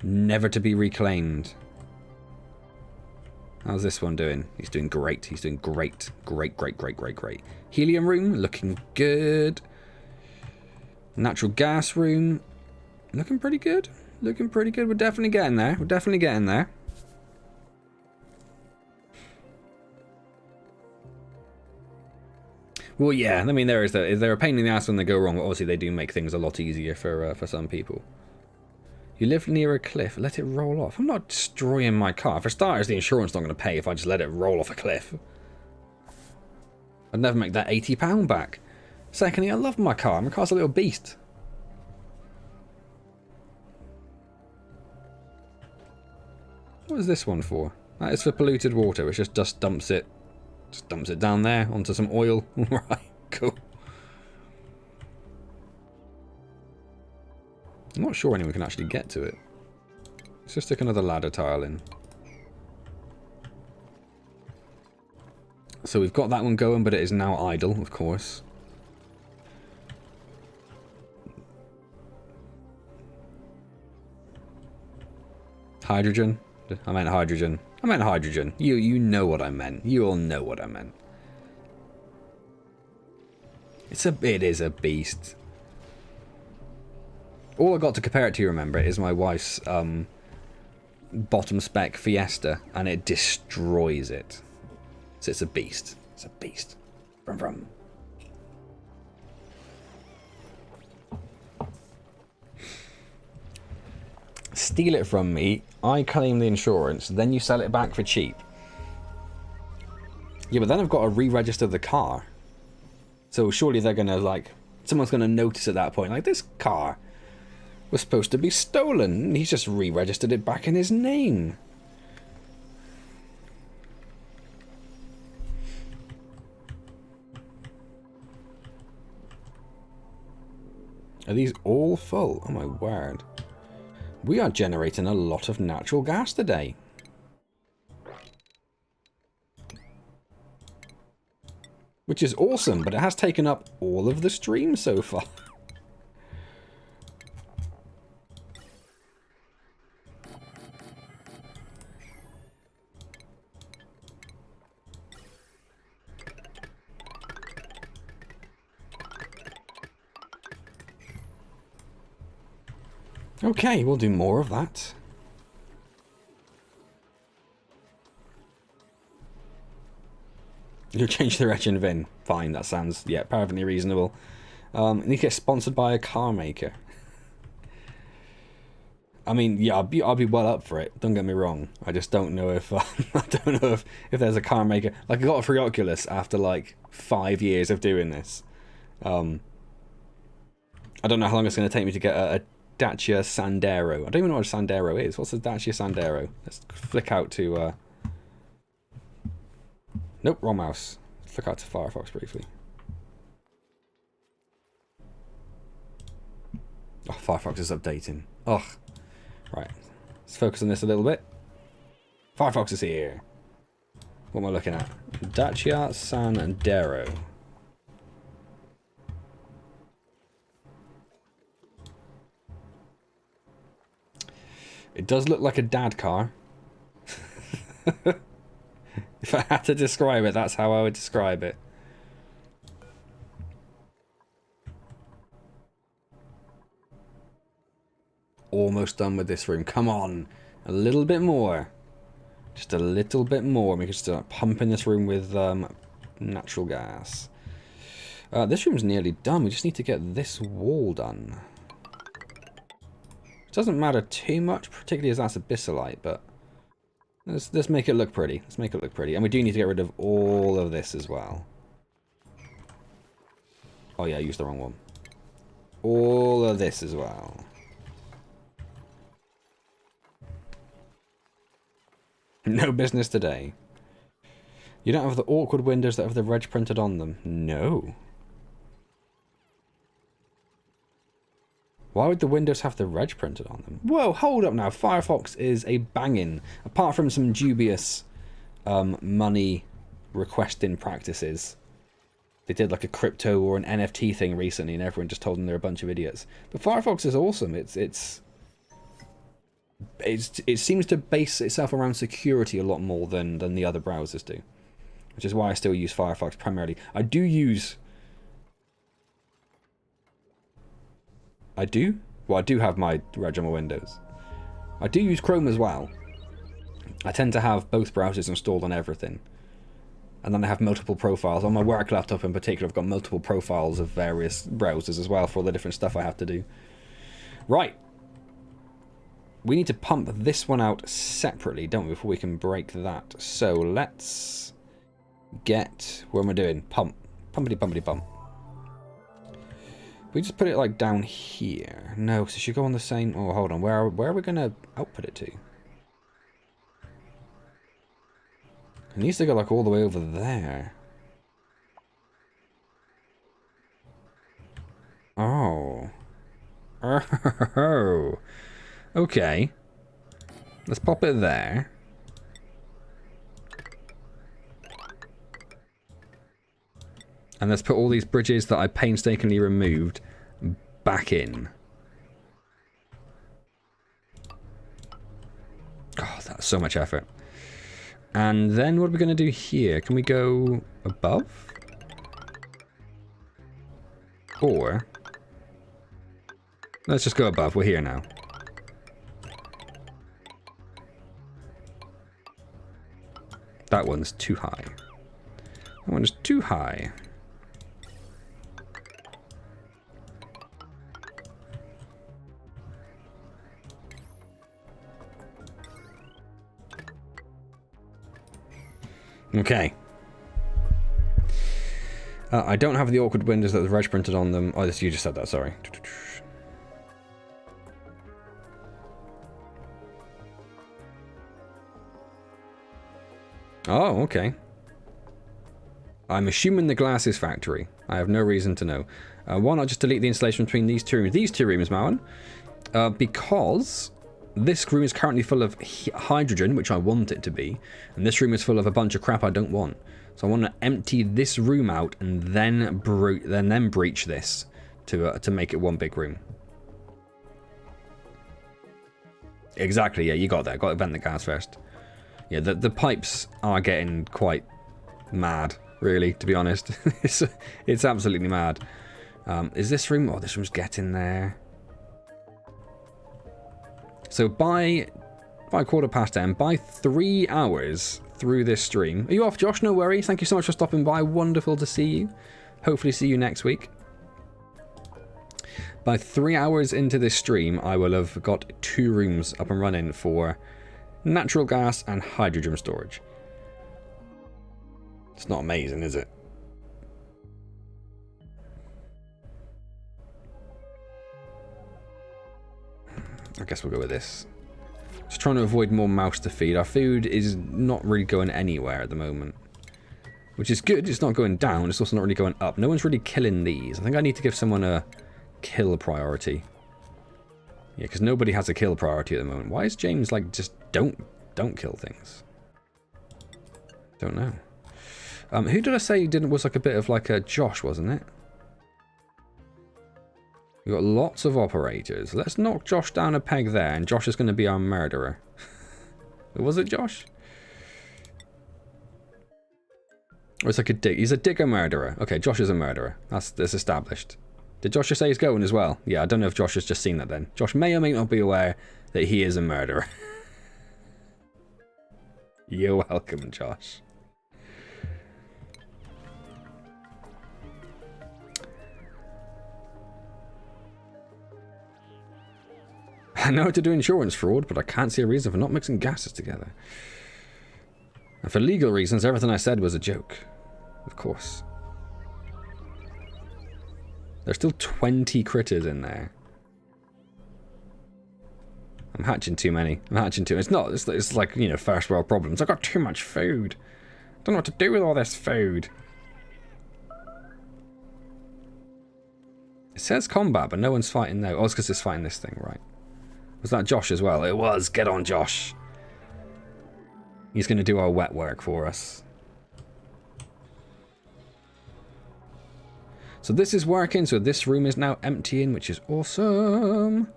Never to be reclaimed. How's this one doing? He's doing great. He's doing great. Great. Helium room, looking good. Natural gas room, looking pretty good. Looking pretty good. We're definitely getting there. We're definitely getting there. Well, yeah. I mean, they're a pain in the ass when they go wrong. But obviously, they do make things a lot easier for some people. You live near a cliff, let it roll off. I'm not destroying my car. For starters, the insurance not going to pay if I just let it roll off a cliff. I'd never make that £80 back. Secondly, I love my car. My car's a little beast. What is this one for? That is for polluted water, which just dumps it down there onto some oil. Right, cool. I'm not sure anyone can actually get to it. Let's just stick another ladder tile in. So we've got that one going, but it is now idle, of course. Hydrogen? I meant hydrogen. I meant hydrogen. You know what I meant. You all know what I meant. It is a beast. All I got to compare it to, remember, is my wife's bottom spec Fiesta, and it destroys it. So it's a beast. It's a beast. Vroom, vroom. Steal it from me, I claim the insurance, then you sell it back for cheap. Yeah, but then I've got to re-register the car. So surely they're going to, like, someone's going to notice at that point, like, this car was supposed to be stolen. He's just re-registered it back in his name. Are these all full? Oh my word. We are generating a lot of natural gas today. Which is awesome, but it has taken up all of the stream so far. Okay, we'll do more of that. You'll change the Wretched VIN. Fine, that sounds, yeah, perfectly reasonable. And you get sponsored by a car maker. I mean, yeah, I'll be well up for it. Don't get me wrong. I just don't know if I don't know if there's a car maker. Like I got a free Oculus after like 5 years of doing this. I don't know how long it's going to take me to get a Dacia Sandero. I don't even know what a Sandero is. What's a Dacia Sandero? Let's flick out to... Nope, wrong mouse. Let's flick out to Firefox briefly. Oh, Firefox is updating. Ugh. Right. Let's focus on this a little bit. Firefox is here. What am I looking at? Dacia Sandero. It does look like a dad car. If I had to describe it, that's how I would describe it. Almost done with this room. Come on. A little bit more. Just a little bit more. We can start pumping this room with natural gas. This room's nearly done. We just need to get this wall done. It doesn't matter too much, particularly as that's abyssalite, but let's make it look pretty. Let's make it look pretty. And we do need to get rid of all of this as well. Oh yeah, I used the wrong one. All of this as well. No business today. You don't have the awkward windows that have the reg printed on them. No. Why would the windows have the reg printed on them? Whoa, hold up now. Firefox is a banging. Apart from some dubious money requesting practices. They did like a crypto or an NFT thing recently and everyone just told them they're a bunch of idiots. But Firefox is awesome. It seems to base itself around security a lot more than the other browsers do. Which is why I still use Firefox primarily. I do? Well, I do have my reg on my Windows. I do use Chrome as well. I tend to have both browsers installed on everything. And then I have multiple profiles. On my work laptop in particular, I've got multiple profiles of various browsers as well for all the different stuff I have to do. Right. We need to pump this one out separately, don't we, before we can break that. So let's get... What am I doing? Pump. Pumpity pumpity pump. We just put it like down here. No, so it should go on the same... Oh, hold on. Where are we going to output it to? It needs to go like all the way over there. Oh. Oh. Okay. Let's pop it there. And let's put all these bridges that I painstakingly removed back in. God, that's so much effort. And then what are we going to do here? Can we go above? Or... Let's just go above. We're here now. That one's too high. That one's too high. Okay. I don't have the awkward windows that the reg printed on them. Oh, this, you just said that, sorry. Oh, okay. I'm assuming the glass is factory. I have no reason to know. Why not just delete the installation between these two rooms? These two rooms, Marwan. Because this room is currently full of hydrogen, which I want it to be, and this room is full of a bunch of crap I don't want. So I want to empty this room out and then breach this to make it one big room. Exactly. Yeah, you got that. Got to vent the gas first. Yeah, the pipes are getting quite mad, really, to be honest. It's absolutely mad. Is this room... Oh, this room's getting there. So by 10:15, by 3 hours through this stream... Are you off, Josh? No worries. Thank you so much for stopping by. Wonderful to see you. Hopefully see you next week. By 3 hours into this stream, I will have got 2 rooms up and running for... natural gas and hydrogen storage. It's not amazing, is it? I guess we'll go with this. Just trying to avoid more mouse to feed. Our food is not really going anywhere at the moment. Which is good. It's not going down. It's also not really going up. No one's really killing these. I think I need to give someone a kill priority. Yeah, because nobody has a kill priority at the moment. Why is James like, just don't kill things? Don't know. Who did I say was like a bit of like a Josh, wasn't it? We've got lots of operators. Let's knock Josh down a peg there, and Josh is going to be our murderer. Was it Josh? Or it's like a dig. He's a digger murderer. Okay, Josh is a murderer. That's established. Did Josh just say he's going as well? Yeah, I don't know if Josh has just seen that then. Josh may or may not be aware that he is a murderer. You're welcome, Josh. I know how to do insurance fraud, but I can't see a reason for not mixing gases together. And for legal reasons, everything I said was a joke. Of course. There's still 20 critters in there. I'm hatching too many. I'm hatching too... It's not... It's like, you know, first world problems. I've got too much food. Don't know what to do with all this food. It says combat, but no one's fighting now. Oh, it's because it's fighting this thing, right. Was that Josh as well? It was. Get on, Josh. He's going to do our wet work for us. So this is working. So this room is now emptying, which is awesome.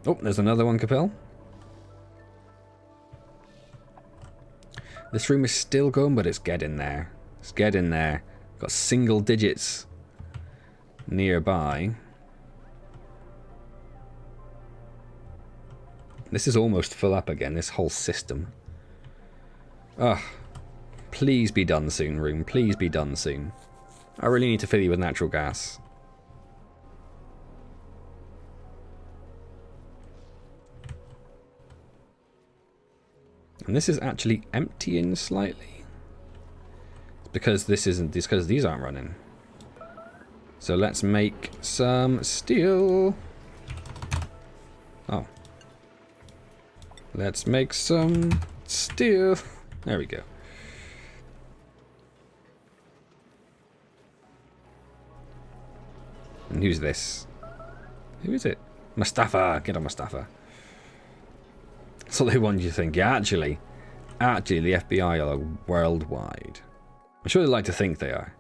Oh, there's another one, Capel. This room is still going, but it's getting there. It's getting there. Got single digits nearby. This is almost full up again, this whole system. Ugh. Please be done soon, room. Please be done soon. I really need to fill you with natural gas. And this is actually emptying slightly. It's because this isn't... It's because these aren't running. So let's make some steel. Oh. Let's make some steel. There we go. And who's this? Who is it? Mustafa. Get on, Mustafa. So they want you to think, yeah, actually, the FBI are worldwide. I'm sure they like to think they are.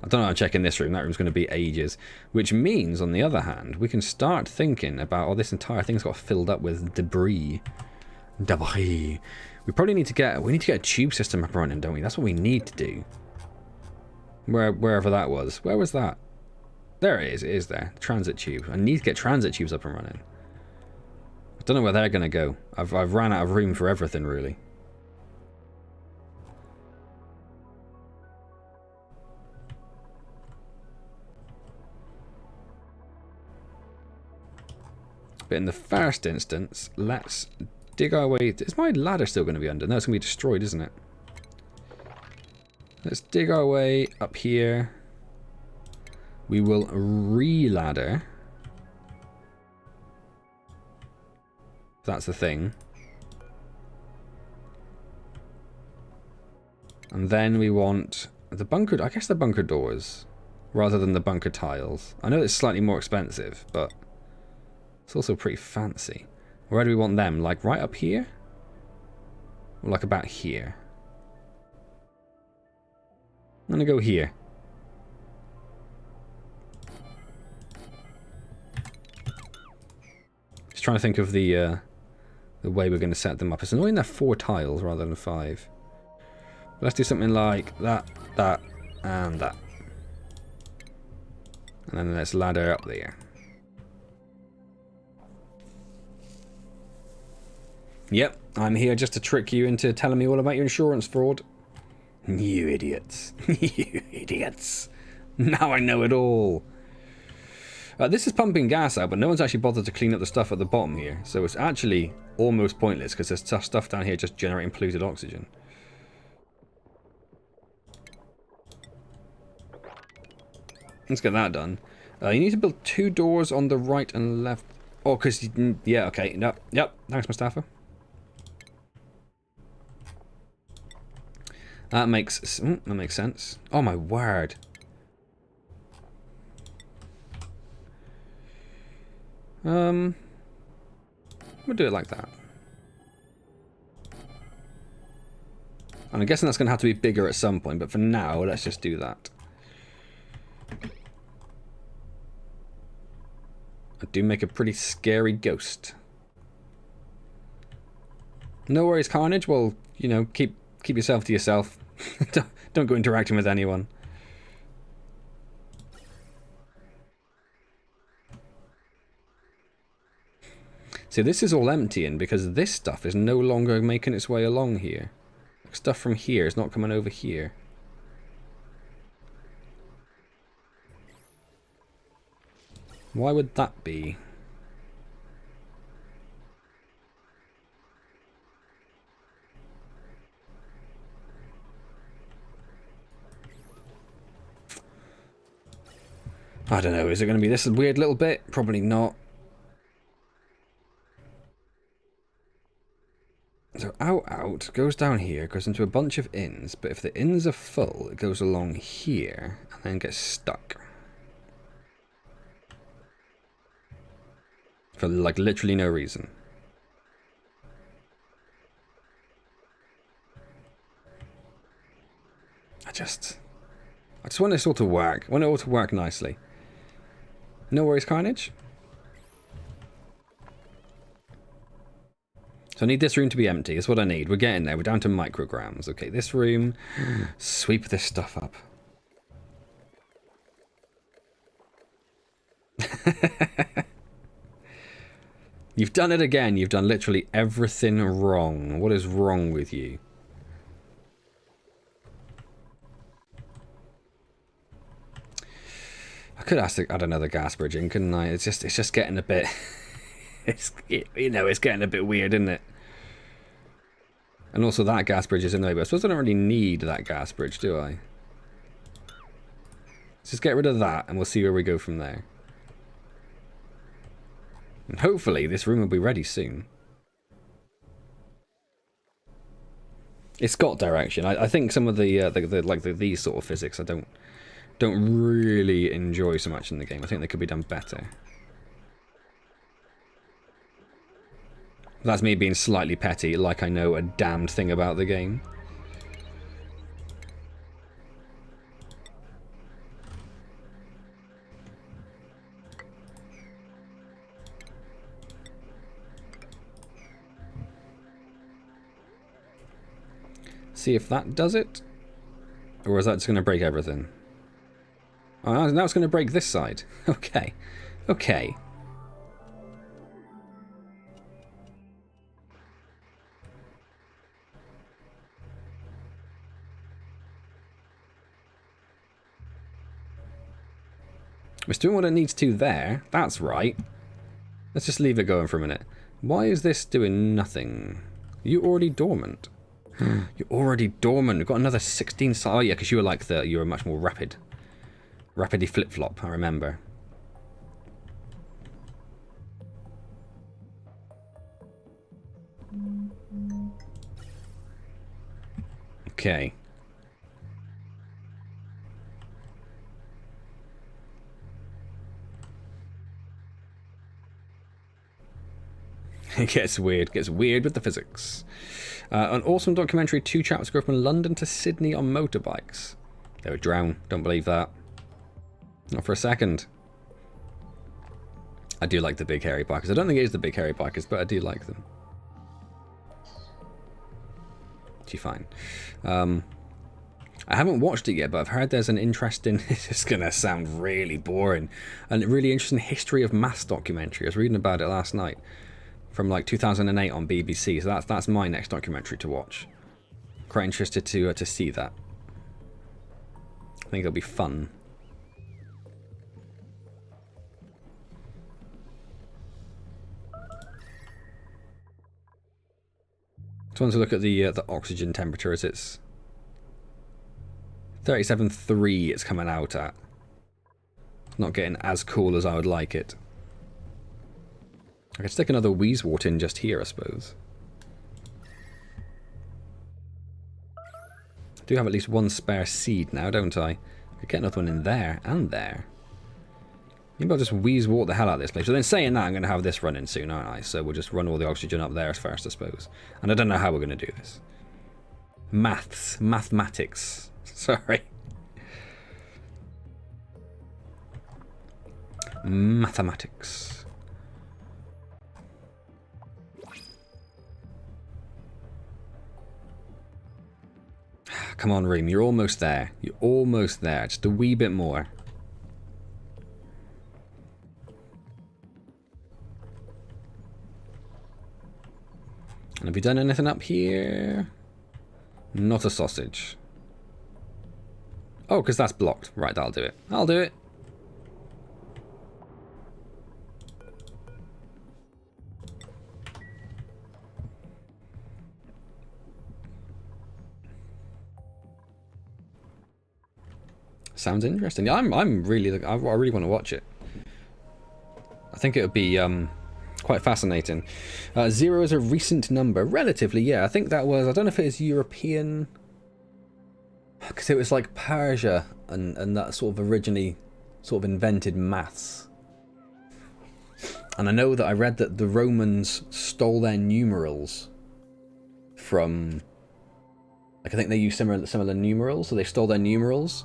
I don't know, I'm checking this room. That room's going to be ages. Which means, on the other hand, we can start thinking about, oh, this entire thing's got filled up with debris. Debris. We probably need to get, a tube system up and running, don't we? That's what we need to do. Wherever that was. Where was that? There it is there. Transit tube. I need to get transit tubes up and running. I don't know where they're going to go. I've ran out of room for everything, really. But in the first instance, let's dig our way... Is my ladder still going to be under? No, it's going to be destroyed, isn't it? Let's dig our way up here. We will re-ladder. That's the thing. And then we want the bunker... I guess the bunker doors, rather than the bunker tiles. I know it's slightly more expensive, but... it's also pretty fancy. Where do we want them? Like right up here? Or like about here? I'm gonna go here. Just trying to think of the way we're gonna set them up. It's annoying they're 4 tiles rather than 5. Let's do something like that, that, and that. And then let's ladder up there. Yep, I'm here just to trick you into telling me all about your insurance fraud. You idiots. You idiots. Now I know it all. This is pumping gas out, but no one's actually bothered to clean up the stuff at the bottom here. So it's actually almost pointless, because there's stuff down here just generating polluted oxygen. Let's get that done. You need to build 2 doors on the right and left. Oh, because... yeah, okay. No, yep. Thanks, Mustafa. That makes sense. Oh my word. We'll do it like that. And I'm guessing that's going to have to be bigger at some point, but for now, let's just do that. I do make a pretty scary ghost. No worries, Carnage. Well, you know, keep yourself to yourself. Don't go interacting with anyone. See, this is all emptying because this stuff is no longer making its way along here. Stuff from here is not coming over here. Why would that be? I don't know, is it going to be this weird little bit? Probably not. So out, goes down here, goes into a bunch of inns, but if the inns are full, it goes along here, and then gets stuck. For, like, literally no reason. I just want this all to work. I want it all to work nicely. No worries, Carnage. So I need this room to be empty. That's what I need. We're getting there. We're down to micrograms. Okay, this room. Sweep this stuff up. You've done it again. You've done literally everything wrong. What is wrong with you? I could ask to add another gas bridge in, couldn't I? It's just getting a bit... you know, it's getting a bit weird, isn't it? And also that gas bridge is in the way, but I suppose I don't really need that gas bridge, do I? Let's just get rid of that, and we'll see where we go from there. And hopefully this room will be ready soon. It's got direction. I think some of these sort of physics I don't really enjoy so much in the game. I think they could be done better. That's me being slightly petty, like I know a damned thing about the game. See if that does it? Or is that just going to break everything? Oh, now it's going to break this side. Okay. Okay. It's doing what it needs to there. That's right. Let's just leave it going for a minute. Why is this doing nothing? Are you already dormant? You're already dormant. We've got another 16... Oh, yeah, because you were like you were much more rapid. Rapidly flip-flop, I remember. Okay. It gets weird. Gets weird with the physics. An awesome documentary. 2 chaps go from London to Sydney on motorbikes. They would drown. Don't believe that. Not for a second. I do like the big hairy bikers. I don't think it is the big hairy bikers, but I do like them. Gee, fine. I haven't watched it yet, but I've heard there's an interesting... This is going to sound really boring. A really interesting history of maths documentary. I was reading about it last night. From like 2008 on BBC. So that's my next documentary to watch. Quite interested to see that. I think it'll be fun. Just want to look at the oxygen temperature as it's 37.3 it's coming out at. It's not getting as cool as I would like it. I could stick another Wheezewort in just here, I suppose. I do have at least one spare seed now, don't I? I could get another one in there and there. Maybe I'll just wheeze walk the hell out of this place. But then saying that, I'm going to have this running soon, aren't I? So we'll just run all the oxygen up there first, I suppose. And I don't know how we're going to do this. Mathematics. Sorry. Mathematics. Come on, Reem, you're almost there. You're almost there. Just a wee bit more. And have you done anything up here? Not a sausage. Oh, because that's blocked. Right, that'll do it. I'll do it. Sounds interesting. I'm really, I really want to watch it. I think it would be quite fascinating. 0 is a recent number, relatively. Yeah, I think that was. I don't know if it is European, because it was like Persia and that sort of originally sort of invented maths. And I know that I read that the Romans stole their numerals from. Like I think they used similar numerals, so they stole their numerals.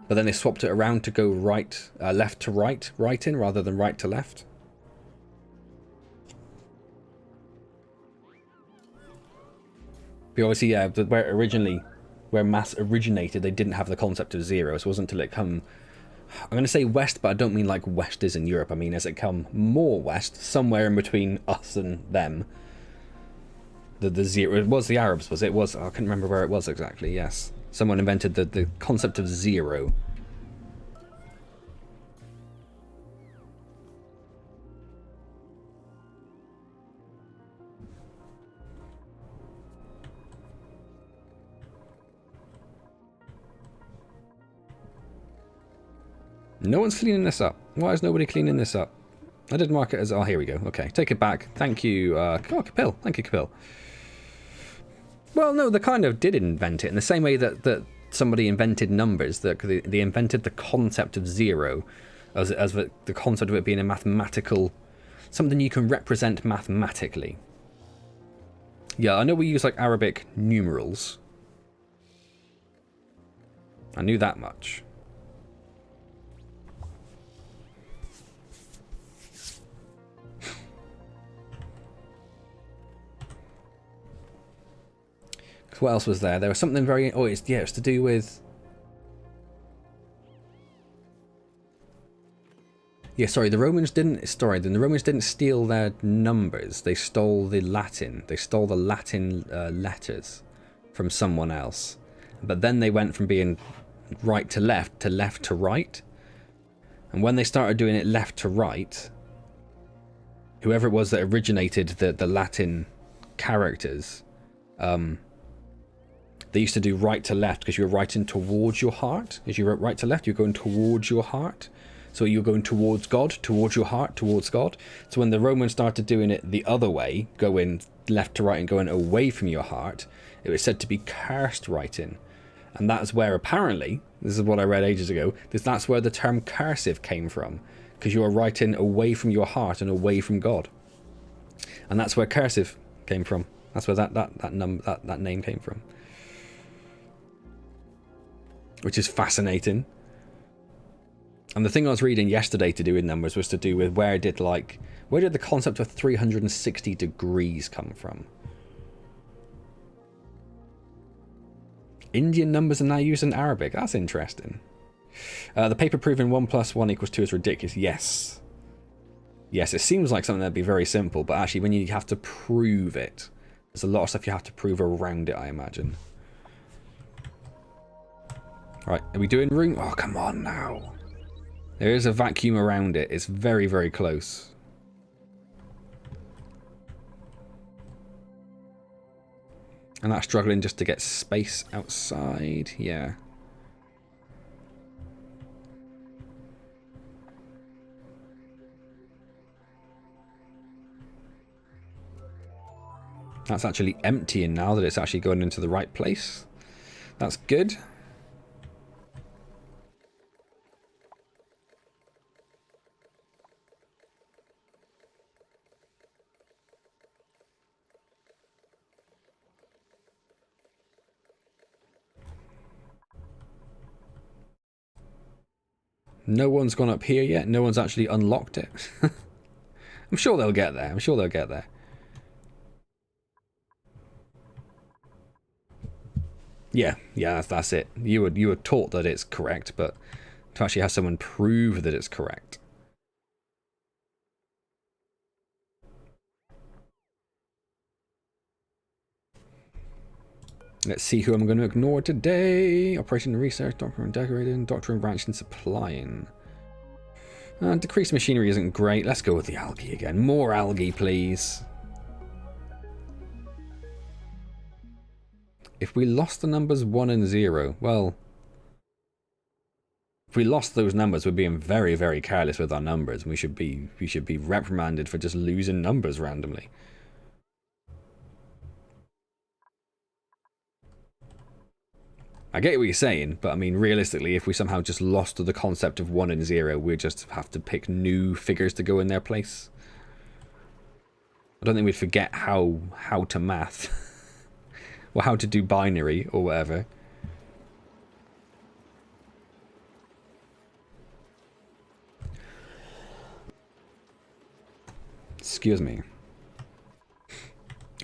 But then they swapped it around to go left to right, in rather than right to left. But obviously, yeah, where maths originated, they didn't have the concept of 0. So it wasn't until it come, I'm going to say west, but I don't mean like west is in Europe. I mean as it come more west, somewhere in between us and them. The 0, it was the Arabs, was it? I couldn't remember where it was exactly, yes. Someone invented the concept of 0. No one's cleaning this up. Why is nobody cleaning this up? I did mark it as... Oh, here we go. Okay, take it back. Thank you. Oh, Capil. Thank you, Capil. Well, no, they kind of did invent it in the same way that somebody invented numbers. That they invented the concept of 0 as the concept of it being a mathematical, something you can represent mathematically. Yeah, I know we use like Arabic numerals. I knew that much. What else was there? There was something very... Oh, it's to do with... Yeah, sorry, the Romans didn't... Sorry, the Romans didn't steal their numbers. They stole the Latin. They stole the Latin letters from someone else. But then they went from being right to left to right. And when they started doing it left to right, whoever it was that originated the Latin characters... They used to do right to left because you were writing towards your heart. As you wrote right to left, you're going towards your heart. So you're going towards God, towards your heart, towards God. So when the Romans started doing it the other way, going left to right and going away from your heart, it was said to be cursed writing. And that's where apparently, this is what I read ages ago, that's where the term cursive came from. Because you are writing away from your heart and away from God. And that's where cursive came from. That's where that name came from. Which is fascinating. And the thing I was reading yesterday to do with numbers was to do with where did the concept of 360 degrees come from? Indian numbers are now used in Arabic. That's interesting. The paper proving 1 + 1 = 2 is ridiculous. Yes. Yes, it seems like something that'd be very simple, but actually when you have to prove it, there's a lot of stuff you have to prove around it, I imagine. Right, are we doing room? Oh, come on now. There is a vacuum around it. It's very, very close. And that's struggling just to get space outside. Yeah. That's actually emptying now that it's actually going into the right place. That's good. No one's gone up here yet. No one's actually unlocked it. I'm sure they'll get there. I'm sure they'll get there. Yeah, that's it. You were taught that it's correct, but to actually have someone prove that it's correct. Let's see who I'm going to ignore today. Operation and research, doctor and decorating, doctor and branch and supplying. Decreased machinery isn't great. Let's go with the algae again. More algae, please. If we lost the numbers 1 and 0, well, if we lost those numbers, we're being very, very careless with our numbers, and we should be reprimanded for just losing numbers randomly. I get what you're saying, but I mean, realistically, if we somehow just lost the concept of 1 and 0, we'd just have to pick new figures to go in their place. I don't think we'd forget how to math. Or how to do binary, or whatever. Excuse me.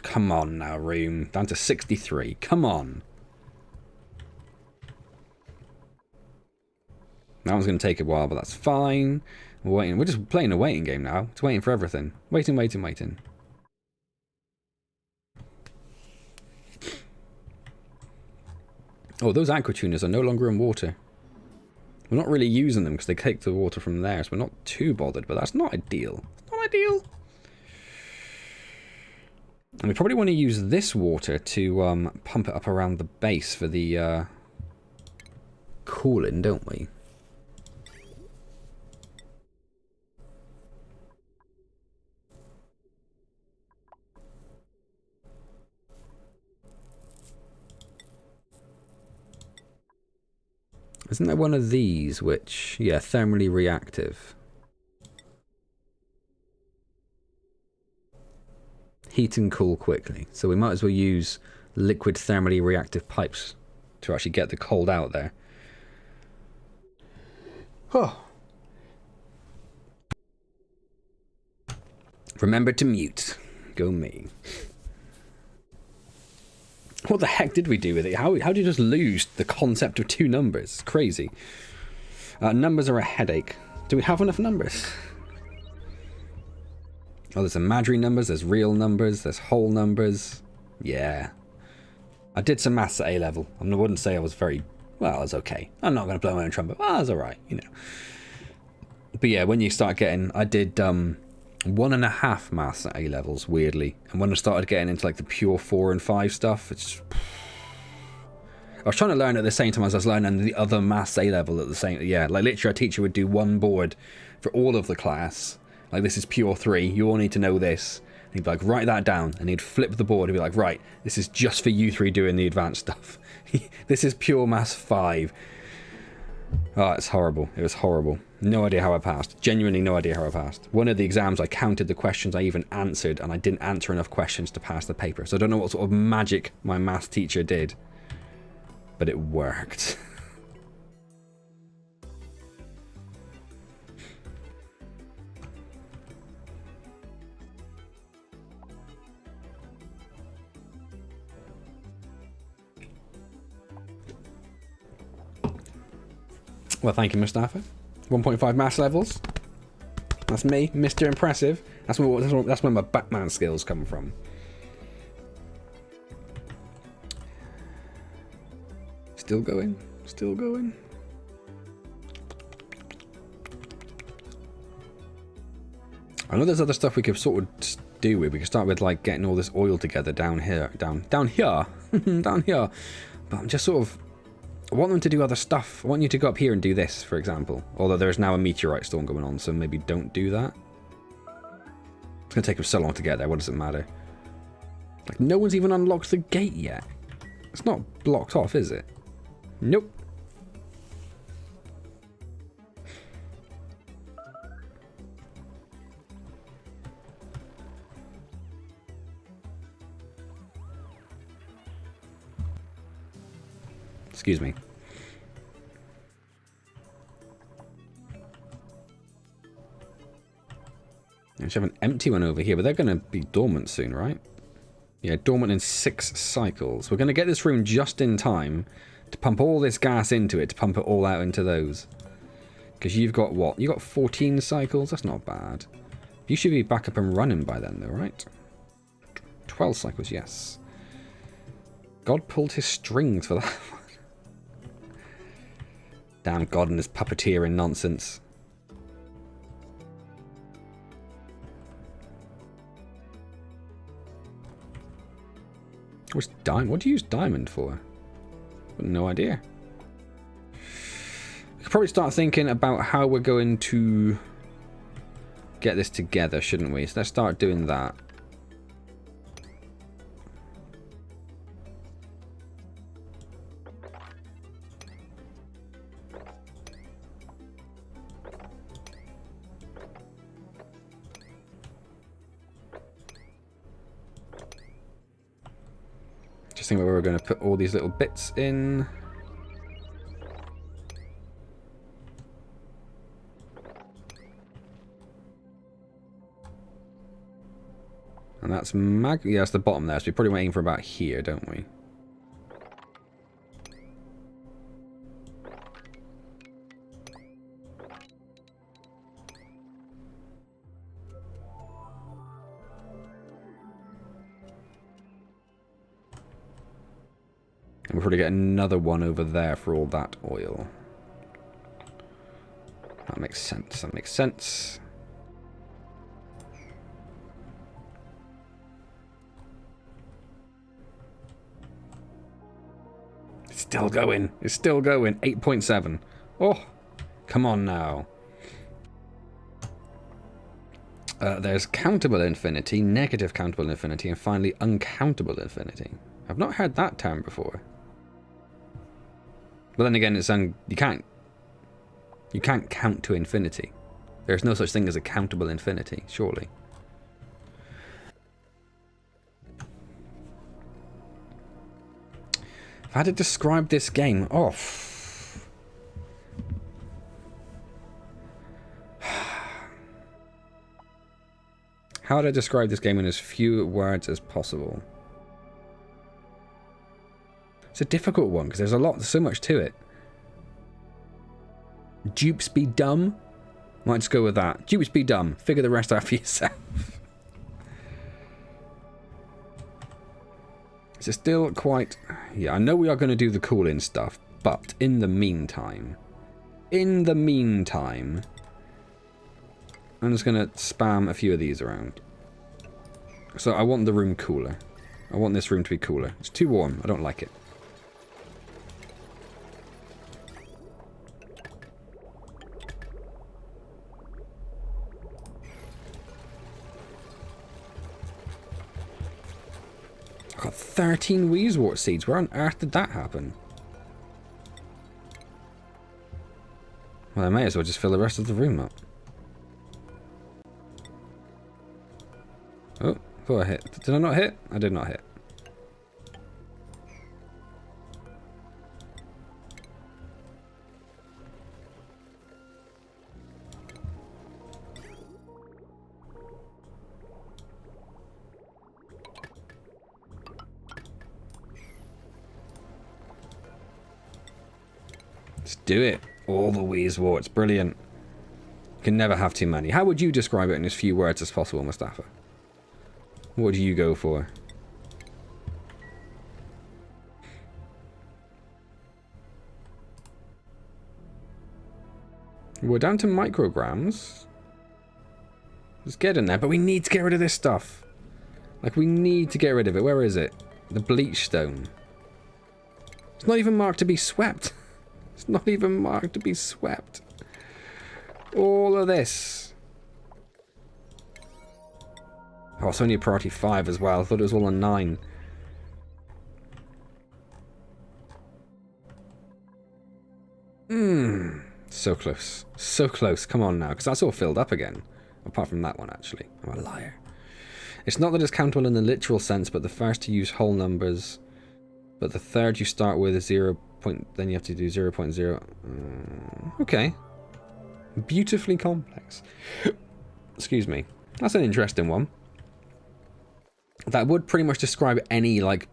Come on now, room. Down to 63. Come on. That one's going to take a while, but that's fine. We're waiting. We're just playing a waiting game now. It's waiting for everything. Waiting, waiting, waiting. Oh, those aqua tuners are no longer in water. We're not really using them because they take the water from there, so we're not too bothered, but that's not ideal. It's not ideal. And we probably want to use this water to pump it up around the base for the cooling, don't we? Isn't there one of these which, yeah, thermally reactive? Heat and cool quickly. So we might as well use liquid thermally reactive pipes to actually get the cold out there. Oh. Remember to mute. Go me. What the heck did we do with it? How did you just lose the concept of two numbers? It's crazy. Numbers are a headache. Do we have enough numbers? Oh, there's imaginary numbers, there's real numbers, there's whole numbers. Yeah. I did some maths at A level. I wouldn't say I was very... Well, I was okay. I'm not going to blow my own trumpet. Well, I was alright, you know. But yeah, when you start getting... I did 1.5 maths at A levels, weirdly. And when I started getting into like the pure 4 and 5 stuff, it's... I was trying to learn at the same time as I was learning the other maths A level at the same... Yeah, like literally a teacher would do one board for all of the class. Like, this is pure 3, you all need to know this. And he'd be like, write that down. And he'd flip the board and be like, right, this is just for you 3 doing the advanced stuff. This is pure maths 5. Oh, it's horrible. It was horrible. No idea how I passed. Genuinely no idea how I passed. One of the exams, I counted the questions I even answered, and I didn't answer enough questions to pass the paper. So I don't know what sort of magic my maths teacher did. But it worked. Well, thank you, Mustafa. 1.5 maths levels. That's me, Mr. Impressive. That's where my Batman skills come from. Still going. Still going. I know there's other stuff we could sort of do with. We could start with like getting all this oil together down here. Down here. Down here. But I'm just sort of... I want them to do other stuff. I want you to go up here and do this, for example. Although there's now a meteorite storm going on, so maybe don't do that. It's going to take them so long to get there, what does it matter? Like, no one's even unlocked the gate yet. It's not blocked off, is it? Nope. Excuse me. should have an empty one over here, but they're going to be dormant soon, right? Yeah, dormant in 6 cycles. We're going to get this room just in time to pump all this gas into it, to pump it all out into those. Because you've got what? You've got 14 cycles? That's not bad. You should be back up and running by then, though, right? 12 cycles, yes. God pulled his strings for that. Damn God and his puppeteering nonsense. What's diamond? What do you use diamond for? No idea. We could probably start thinking about how we're going to get this together, shouldn't we? So let's start doing that. Just think where we're going to put all these little bits in. And that's yeah, that's the bottom there, so we're probably waiting for about here, don't we? And we'll probably get another one over there for all that oil. That makes sense, that makes sense. Still going. It's still going. 8.7. Oh, come on now. There's countable infinity, negative countable infinity, and finally uncountable infinity. I've not heard that term before. But then again, it's you can't count to infinity. There's no such thing as a countable infinity, surely. If I had to describe this game, how would I describe this game in as few words as possible? It's a difficult one because there's so much to it. Dupes be dumb? Might just go with that. Dupes be dumb. Figure the rest out for yourself. It's still quite... Yeah, I know we are going to do the cool-in stuff, but in the meantime, I'm just going to spam a few of these around. So I want the room cooler. I want this room to be cooler. It's too warm. I don't like it. I've got 13 Wheezewort seeds. Where on earth did that happen? Well, I may as well just fill the rest of the room up. Oh, thought I hit. Did I not hit? I did not hit. Let's do it. All the Wheezeworts. Brilliant. You can never have too many. How would you describe it in as few words as possible, Mustafa? What do you go for? We're down to micrograms. Let's get in there, but we need to get rid of this stuff. Like, we need to get rid of it. Where is it? The bleach stone. It's not even marked to be swept. It's not even marked to be swept. All of this. Oh, it's only a priority 5 as well. I thought it was all on 9. So close. So close. Come on now, because that's all filled up again. Apart from that one, actually. I'm a liar. It's not that it's countable in the literal sense, but the first to use whole numbers. But the third you start with is 0. Then you have to do 0.0. Okay. Beautifully complex. Excuse me. That's an interesting one. That would pretty much describe any, like...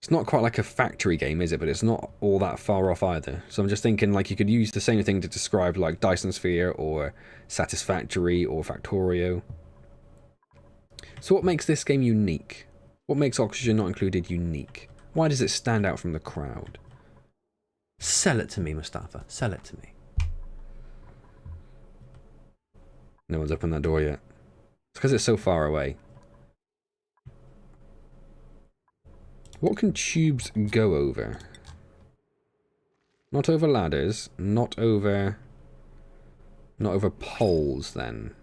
It's not quite like a factory game, is it? But it's not all that far off either. So I'm just thinking, like, you could use the same thing to describe, like, Dyson Sphere or Satisfactory or Factorio. So what makes this game unique? What makes Oxygen Not Included unique? Why does it stand out from the crowd? Sell it to me, Mustafa. Sell it to me. No one's opened that door yet. It's because it's so far away. What can tubes go over? Not over ladders. Not over poles, then.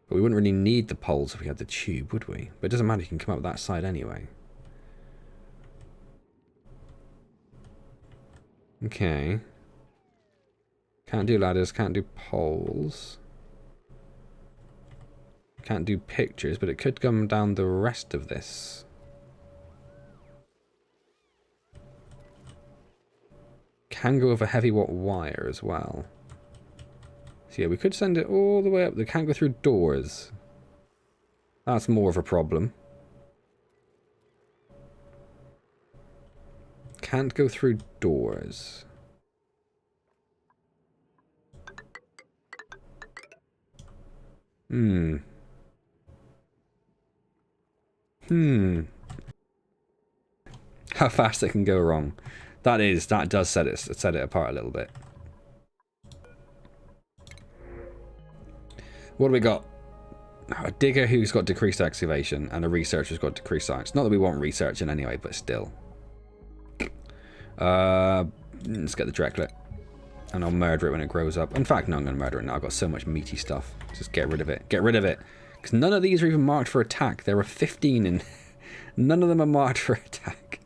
But we wouldn't really need the poles if we had the tube, would we? But it doesn't matter, you can come up that side anyway. Okay. Can't do ladders, can't do poles. Can't do pictures, but it could come down the rest of this. Can go over heavy watt wire as well. So yeah, we could send it all the way up. They can't go through doors. That's more of a problem. Can't go through doors. How fast it can go wrong. That does set it apart a little bit. What do we got? A digger who's got decreased excavation and a researcher who's got decreased science. Not that we want researching anyway, but still. Let's get the Drecklet. And I'll murder it when it grows up. In fact, no, I'm going to murder it now. I've got so much meaty stuff. Just get rid of it. Get rid of it. Because none of these are even marked for attack. There are 15 and none of them are marked for attack.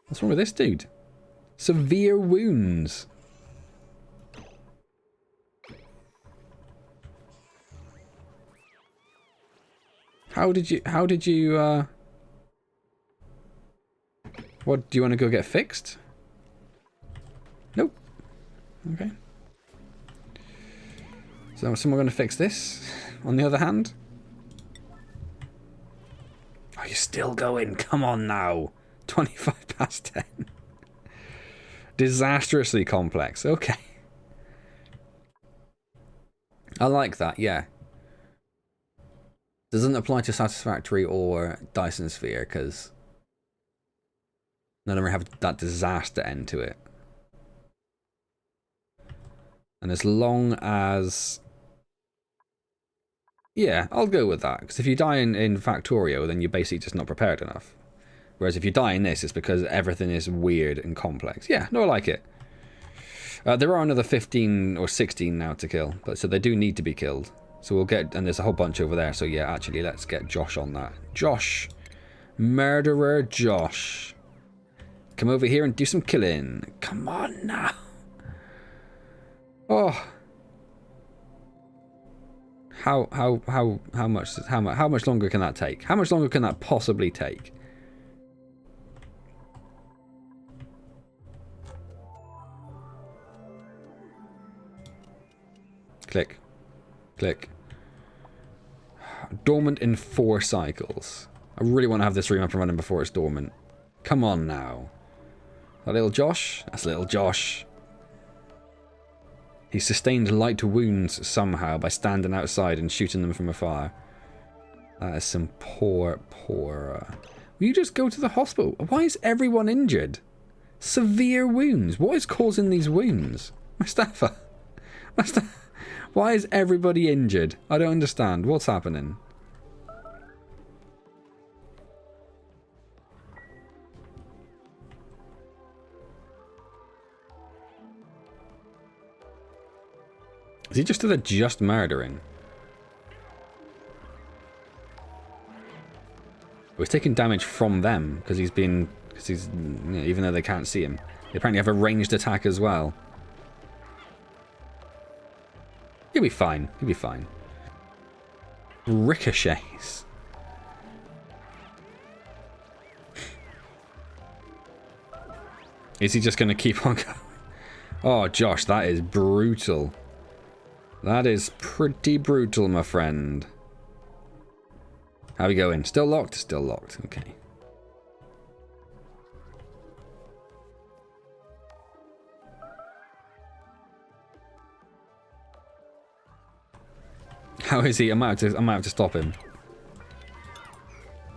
What's wrong with this dude? Severe wounds. How did you, what, do you want to go get fixed? Nope. Okay. So someone going to fix this, on the other hand? Oh, you're still going? Come on now. 25 past 10. Disastrously complex. Okay. I like that, yeah. Doesn't apply to Satisfactory or Dyson Sphere, because none of them have that disaster end to it. And as long as... Yeah, I'll go with that. Because if you die in Factorio, then you're basically just not prepared enough. Whereas if you die in this, it's because everything is weird and complex. Yeah, no, I like it. There are another 15 or 16 now to kill. But so they do need to be killed. So we'll get... And there's a whole bunch over there. So yeah, actually, let's get Josh on that. Josh. Murderer Josh. Come over here and do some killing. Come on now. Oh. How much longer can that take? How much longer can that possibly take? Click. Click. Dormant in 4 cycles. I really want to have this room up and running before it's dormant. Come on now. That little Josh? That's little Josh. He sustained light wounds somehow by standing outside and shooting them from afar. That is some poor... Will you just go to the hospital? Why is everyone injured? Severe wounds. What is causing these wounds? Mustafa. Why is everybody injured? I don't understand. What's happening? Is he just just murdering? Oh, he's taking damage from them because he's been... even though they can't see him. They apparently have a ranged attack as well. He'll be fine. He'll be fine. Ricochets. Is he just going to keep on going? Oh, Josh, that is brutal. That is pretty brutal, my friend. How are we going? Still locked? Still locked. Okay. How is he? I might have to stop him.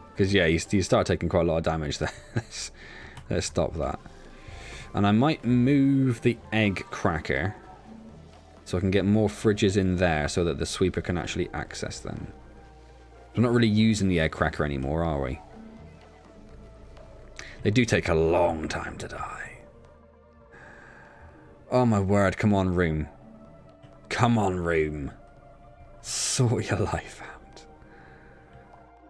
Because, yeah, you start taking quite a lot of damage there. Let's stop that. And I might move the egg cracker so I can get more fridges in there so that the sweeper can actually access them. We're not really using the egg cracker anymore, are we? They do take a long time to die. Oh my word, come on, room. Come on, room. Sort your life out.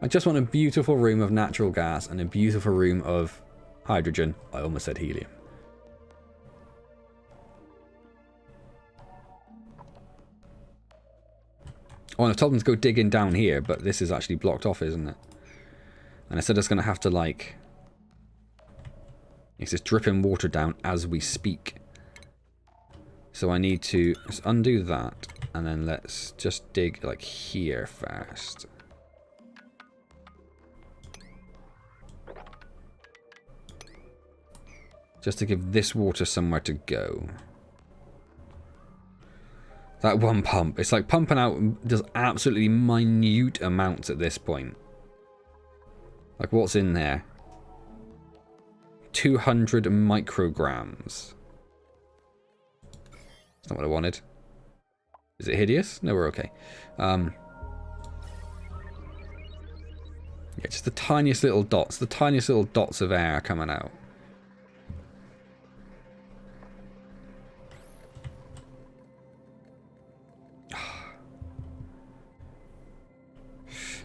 I just want a beautiful room of natural gas and a beautiful room of hydrogen. I almost said helium. Oh, and I've told them to go digging down here, but this is actually blocked off, isn't it? And I said it's going to have to, like... It's just dripping water down as we speak. So I need to just undo that, and then let's just dig, like, here first. Just to give this water somewhere to go. That one pump, it's like pumping out does absolutely minute amounts at this point. Like, what's in there? 200 micrograms. That's not what I wanted. Is it hideous? No, we're okay. Yeah, just the tiniest little dots. The tiniest little dots of air coming out.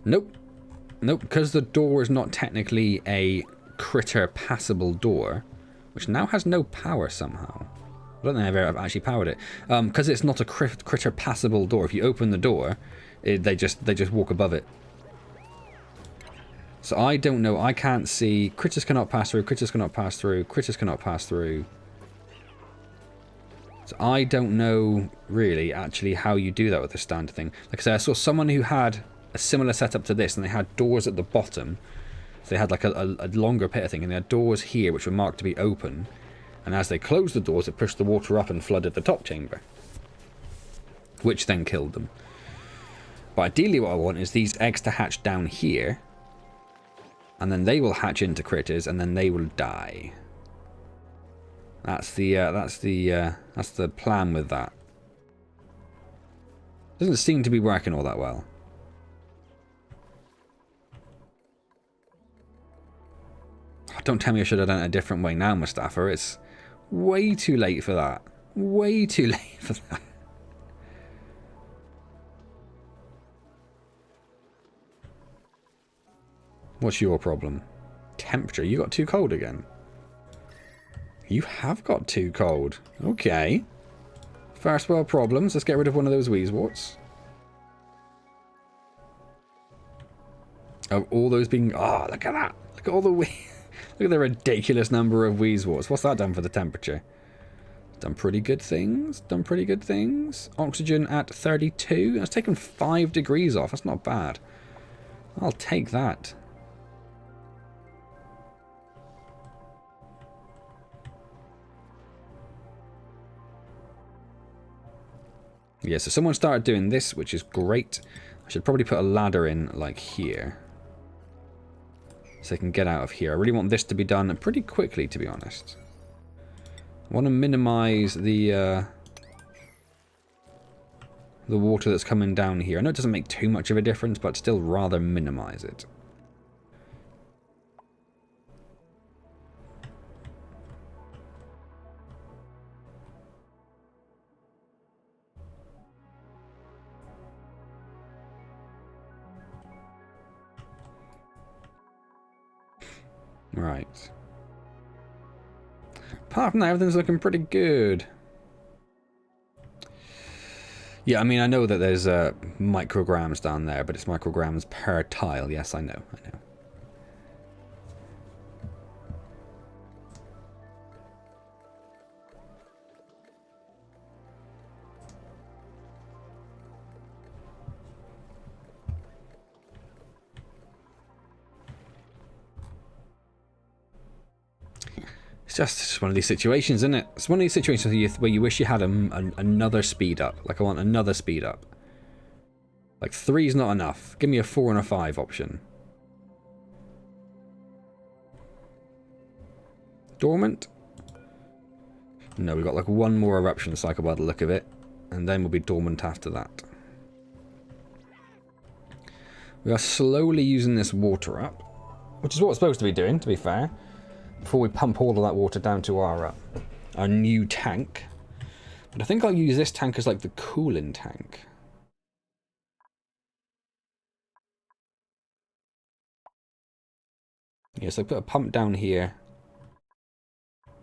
Nope. Nope, because the door is not technically a critter passable door, which now has no power somehow. I don't think I've ever actually powered it. Because it's not a critter passable door. If you open the door, they just walk above it. So I don't know. I can't see. Critters cannot pass through. Critters cannot pass through. Critters cannot pass through. So I don't know really actually how you do that with the standard thing. Like I said, I saw someone who had a similar setup to this, and they had doors at the bottom. So they had like a longer pit, I think, and they had doors here which were marked to be open. And as they closed the doors, it pushed the water up and flooded the top chamber, which then killed them. But ideally what I want is these eggs to hatch down here, and then they will hatch into critters, and then they will die. That's the plan with that. Doesn't seem to be working all that well. Don't tell me I should have done it a different way now, Mustafa. It's way too late for that. Way too late for that. What's your problem? Temperature. You got too cold again. You have got too cold. Okay. First world problems. Let's get rid of one of those wheezeworts. Of all those being... Oh, look at that. Look at all the... Look at the ridiculous number of wheezeworts. What's that done for the temperature? Done pretty good things. Done pretty good things. Oxygen at 32. That's taken 5 degrees off. That's not bad. I'll take that. Yeah, so someone started doing this, which is great. I should probably put a ladder in, like, here. So they can get out of here. I really want this to be done pretty quickly, to be honest. I want to minimize the water that's coming down here. I know it doesn't make too much of a difference, but still rather minimize it. Right. Apart from that, everything's looking pretty good. Yeah, I mean, I know that there's micrograms down there, but it's micrograms per tile. Yes, I know, I know. just one of these situations, isn't it? It's one of these situations where you wish you had another speed up. Like, I want another speed up. Like, 3's not enough. Give me a 4 and a 5 option. Dormant? No, we've got like one more eruption cycle by the look of it. And then we'll be dormant after that. We are slowly using this water up. Which is what we're supposed to be doing, to be fair. Before we pump all of that water down to our new tank. But I think I'll use this tank as like the cooling tank. Yeah, so I put a pump down here.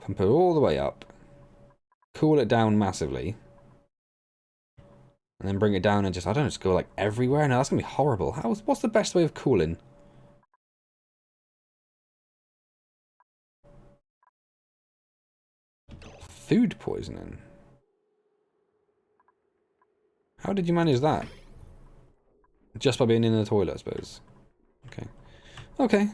Pump it all the way up. Cool it down massively. And then bring it down and just, I don't know, just go like everywhere. No, that's going to be horrible. What's the best way of cooling? Food poisoning. How did you manage that? Just by being in the toilet, I suppose. Okay. Okay.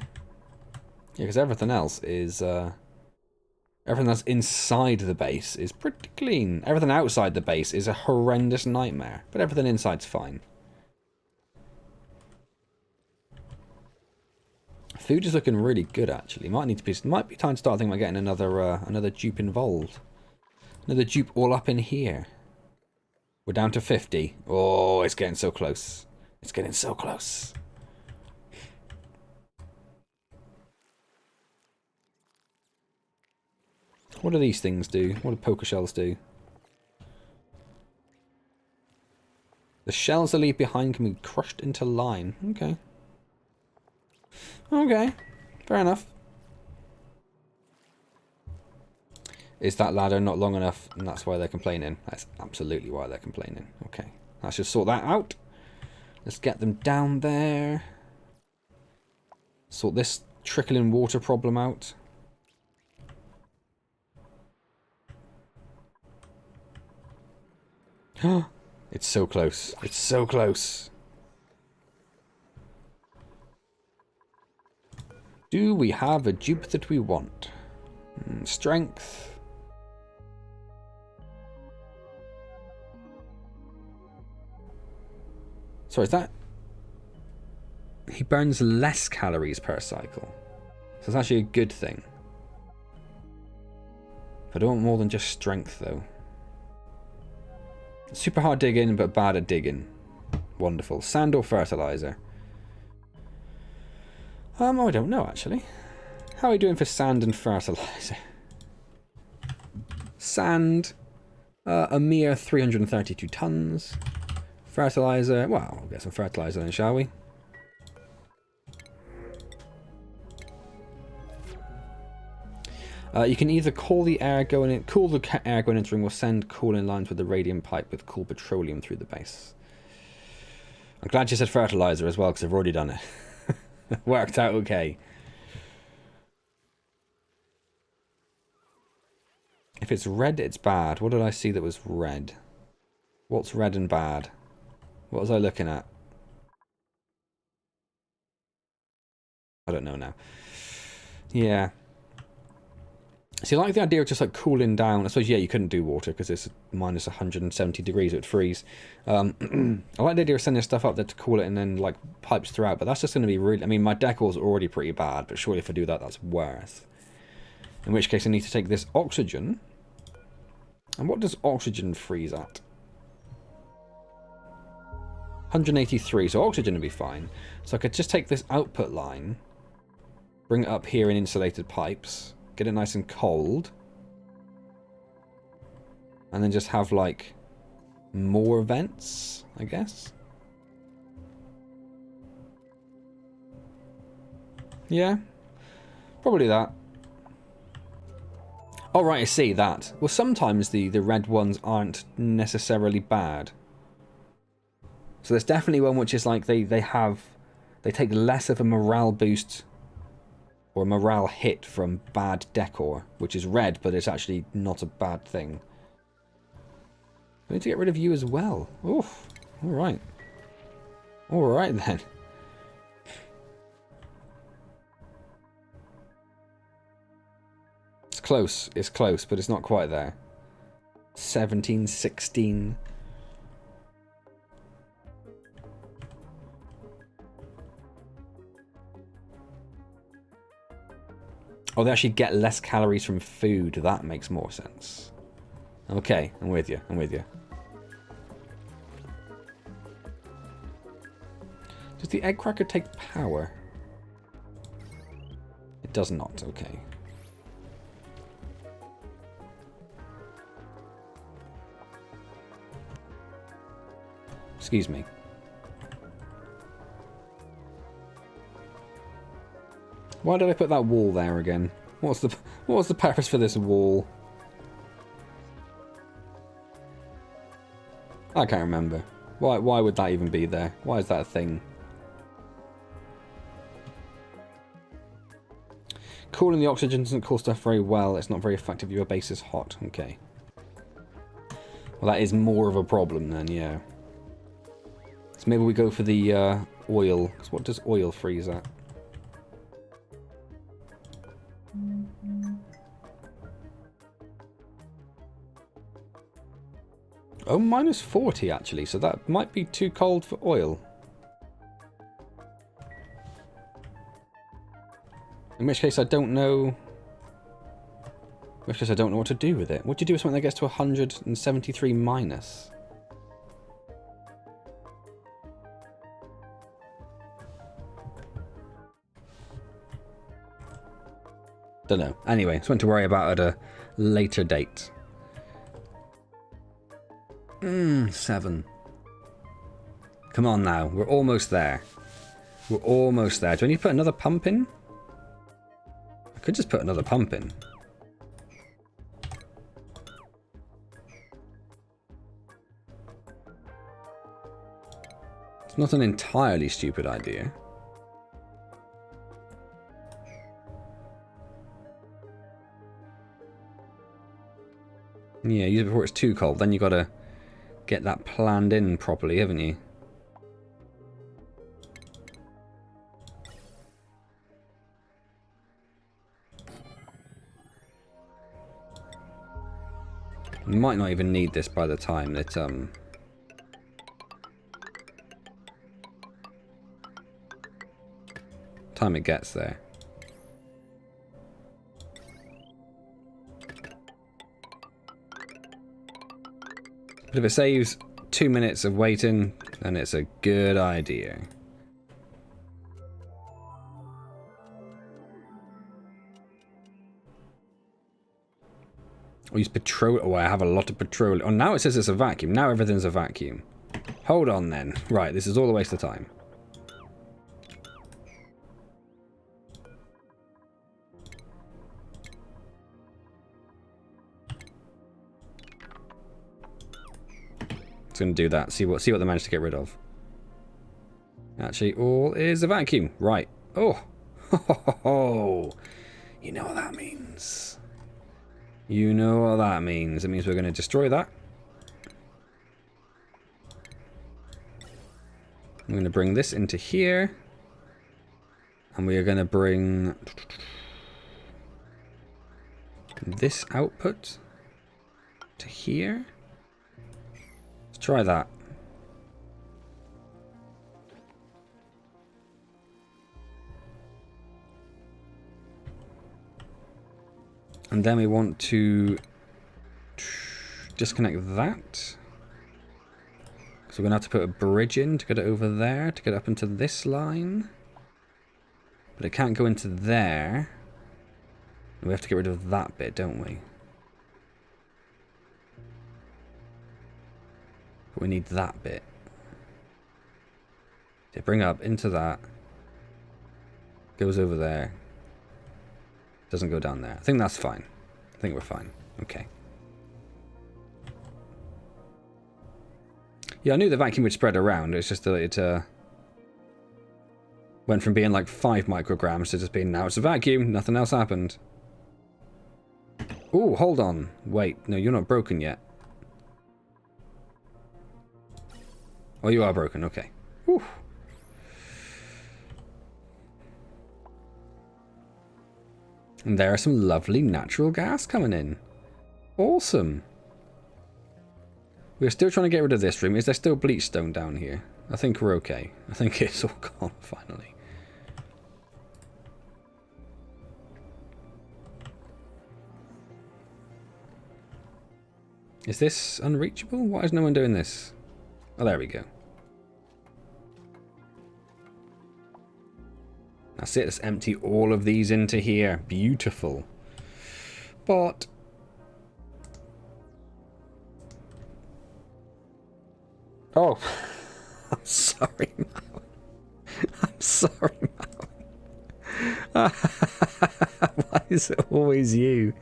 Yeah, because everything else is, everything that's inside the base is pretty clean. Everything outside the base is a horrendous nightmare, but everything inside's fine. Food is looking really good, actually. Might be time to start thinking about getting another dupe involved. Another dupe all up in here. We're down to 50. Oh, it's getting so close. It's getting so close. What do these things do? What do poker shells do? The shells that leave behind can be crushed into line. Okay. Okay. Fair enough. Is that ladder not long enough and that's why they're complaining? That's absolutely why they're complaining. Okay. Let's just sort that out. Let's get them down there. Sort this trickling water problem out. It's so close. It's so close. Do we have a dupe that we want? Strength. Sorry, is that... He burns less calories per cycle. So it's actually a good thing. I don't want more than just strength, though. Super hard digging, but bad at digging. Wonderful. Sand or fertilizer? I don't know, actually. How are we doing for sand and fertilizer? Sand, a mere 332 tons. Fertilizer, well, we'll get some fertilizer then, shall we? You can either cool the air going entering, or send cooling lines with the radiant pipe with cool petroleum through the base. I'm glad you said fertilizer as well, because I've already done it. Worked out okay. If it's red, it's bad. What did I see that was red? What's red and bad? What was I looking at? I don't know now. Yeah. See, I like the idea of just like cooling down. I suppose, yeah, you couldn't do water because it's minus 170 degrees, it would freeze. I like the idea of sending stuff up there to cool it and then like pipes throughout, but that's just going to be really... I mean, my decor's already pretty bad, but surely if I do that, that's worse. In which case I need to take this oxygen. And what does oxygen freeze at? 183, so oxygen would be fine. So I could just take this output line, bring it up here in insulated pipes, get it nice and cold, and then just have like more vents, I guess. Yeah, probably that. Oh right, I see that. Well, sometimes the red ones aren't necessarily bad. So there's definitely one which is like they take less of a morale boost or a morale hit from bad decor, which is red, but it's actually not a bad thing. We need to get rid of you as well. Oof. Alright. Alright then. It's close. It's close, but it's not quite there. 17, 16. Oh, they actually get less calories from food. That makes more sense. Okay, I'm with you. I'm with you. Does the egg cracker take power? It does not. Okay. Excuse me. Why did I put that wall there again? What was the purpose for this wall? I can't remember. Why would that even be there? Why is that a thing? Cooling the oxygen doesn't cool stuff very well. It's not very effective if your base is hot. Okay. Well, that is more of a problem then, yeah. So maybe we go for the oil. Because what does oil freeze at? Oh, minus 40 actually, so that might be too cold for oil. In which case I don't know... In which case I don't know what to do with it. What do you do with something that gets to 173 minus? Don't know. Anyway, something to worry about at a later date. 7. Come on now. We're almost there. We're almost there. Do I need to put another pump in? I could just put another pump in. It's not an entirely stupid idea. Yeah, use it before it's too cold. Then you gotta get that planned in properly, haven't you? You might not even need this by the time that time it gets there. But if it saves 2 minutes of waiting, then it's a good idea. I use petroleum. Oh, I have a lot of petroleum. Oh, now it says it's a vacuum. Now everything's a vacuum. Hold on then. Right, this is all a waste of time. Going to do that. See what they managed to get rid of. Actually, all is a vacuum. Right. Oh. You know what that means. You know what that means. It means we're going to destroy that. I'm going to bring this into here. And we are going to bring this output to here. Try that. And then we want to disconnect that. So we're going to have to put a bridge in to get it over there, to get up into this line. But it can't go into there. We have to get rid of that bit, don't we? We need that bit. To bring up into that. Goes over there. Doesn't go down there. I think that's fine. I think we're fine. Okay. Yeah, I knew the vacuum would spread around. It's just that it went from being like 5 micrograms to just being, now it's a vacuum. Nothing else happened. Ooh, hold on. Wait, no, you're not broken yet. Oh, you are broken. Okay. Whew. And there are some lovely natural gas coming in. Awesome. We're still trying to get rid of this room. Is there still bleach stone down here? I think we're okay. I think it's all gone, finally. Is this unreachable? Why is no one doing this? Oh, there we go. That's it. Let's empty all of these into here. Beautiful. But... oh. I'm sorry, Mal. I'm sorry, Mal. Why is it always you?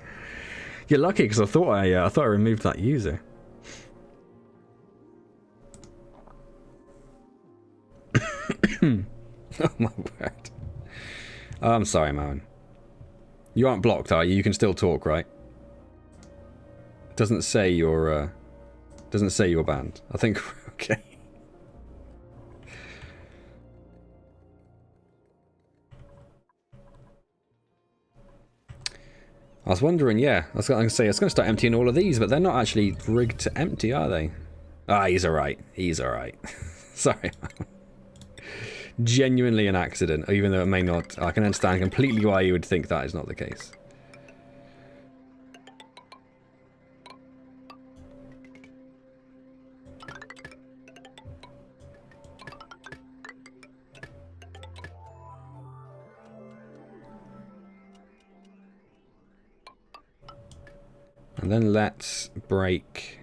You're lucky because I thought I removed that user. Oh my word. Oh, I'm sorry, man. You aren't blocked, are you? You can still talk, right? Doesn't say you're banned. I think we're okay. I was wondering, yeah, I was going to say, I was going to start emptying all of these, but they're not actually rigged to empty, are they? Ah, he's alright. He's alright. Sorry. Genuinely an accident, even though it may not. I can understand completely why you would think that is not the case. And then let's break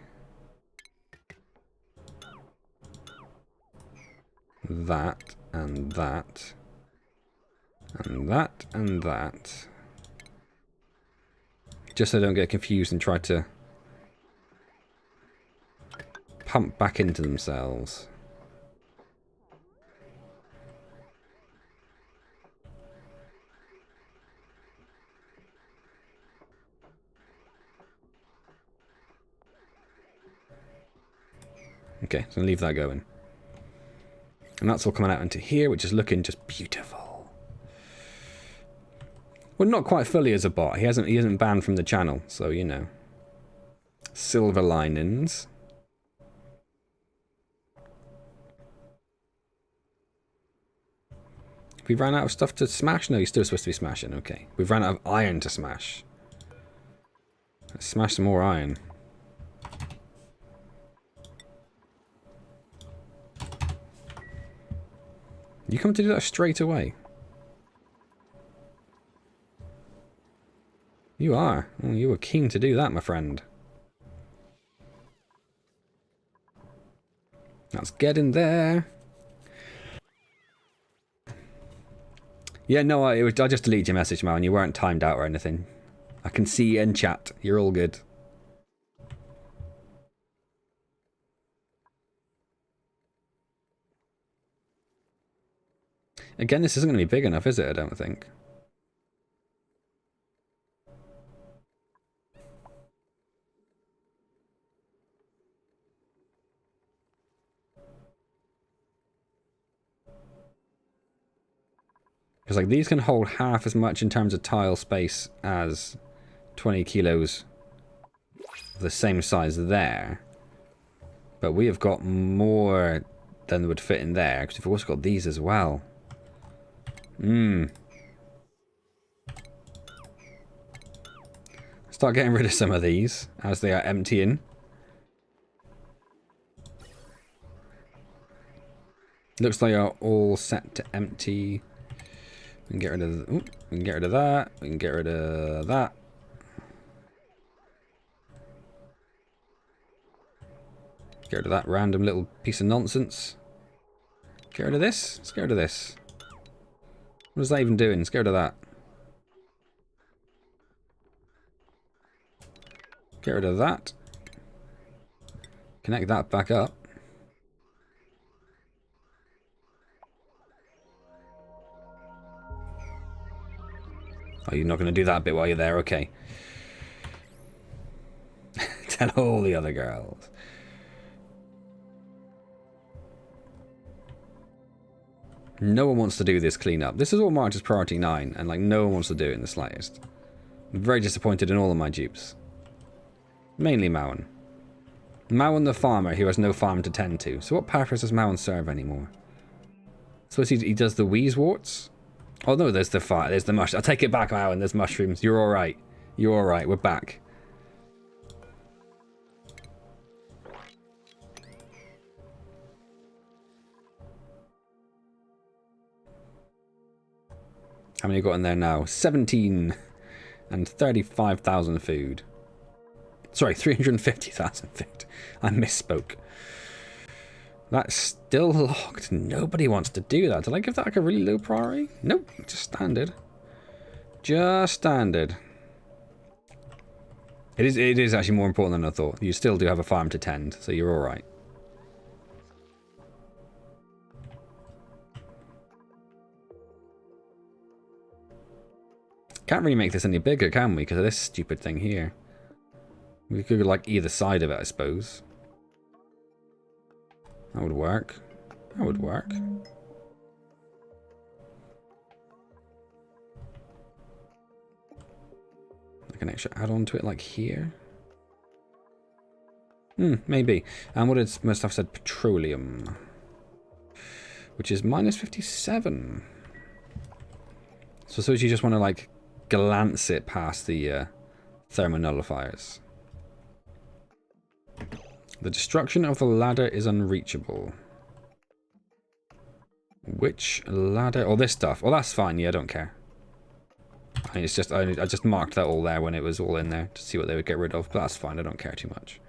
that and that and that and that. Just so they don't get confused and try to pump back into themselves. Okay, so leave that going. And that's all coming out into here, which is looking just beautiful. Well, not quite fully as a bot. He isn't banned from the channel, so you know. Silver linings. We ran out of stuff to smash? No, you're still supposed to be smashing. Okay. We've ran out of iron to smash. Let's smash some more iron. You come to do that straight away? You are. Oh, you were keen to do that, my friend. Let's get in there. Yeah, no, I just deleted your message, Mal, and you weren't timed out or anything. I can see you in chat. You're all good. Again, this isn't going to be big enough, is it? I don't think. Because like these can hold half as much in terms of tile space as 20 kilos of the same size there. But we have got more than would fit in there, because we've also got these as well. Start getting rid of some of these as they are emptying. Looks like they are all set to empty. We can get rid of we can get rid of that. We can get rid of that. Get rid of that random little piece of nonsense. Get rid of this. Let's get rid of this. What is that even doing? Let's get rid of that. Get rid of that. Connect that back up. Oh, you're not going to do that bit while you're there? Okay. Tell all the other girls. No one wants to do this cleanup. This is all marked as priority 9, and like no one wants to do it in the slightest. I'm very disappointed in all of my dupes. Mainly Mowen. Mowen the farmer who has no farm to tend to. So what purpose does Mowen serve anymore? So he does the Wheezeworts? Oh no, there's the fire. There's the mush. I'll take it back, Mowen. There's mushrooms. You're alright. You're alright. We're back. How many got in there now? 17 and 35,000 food. Sorry, 350,000 food. I misspoke. That's still locked. Nobody wants to do that. Did I give that like a really low priority? Nope, just standard. Just standard. It is actually more important than I thought. You still do have a farm to tend, so you're alright. Can't really make this any bigger, can we? Because of this stupid thing here. We could go like either side of it, I suppose. That would work. That would work. Like an extra add-on to it, like here. Maybe. And what did most stuff said? Petroleum. Which is minus 57. So suppose you just want to like glance it past the thermonullifiers. The destruction of the ladder is unreachable. Which ladder? Oh, this stuff. Oh, that's fine. Yeah, I don't care. I mean, it's just I just marked that all there when it was all in there to see what they would get rid of. But that's fine. I don't care too much.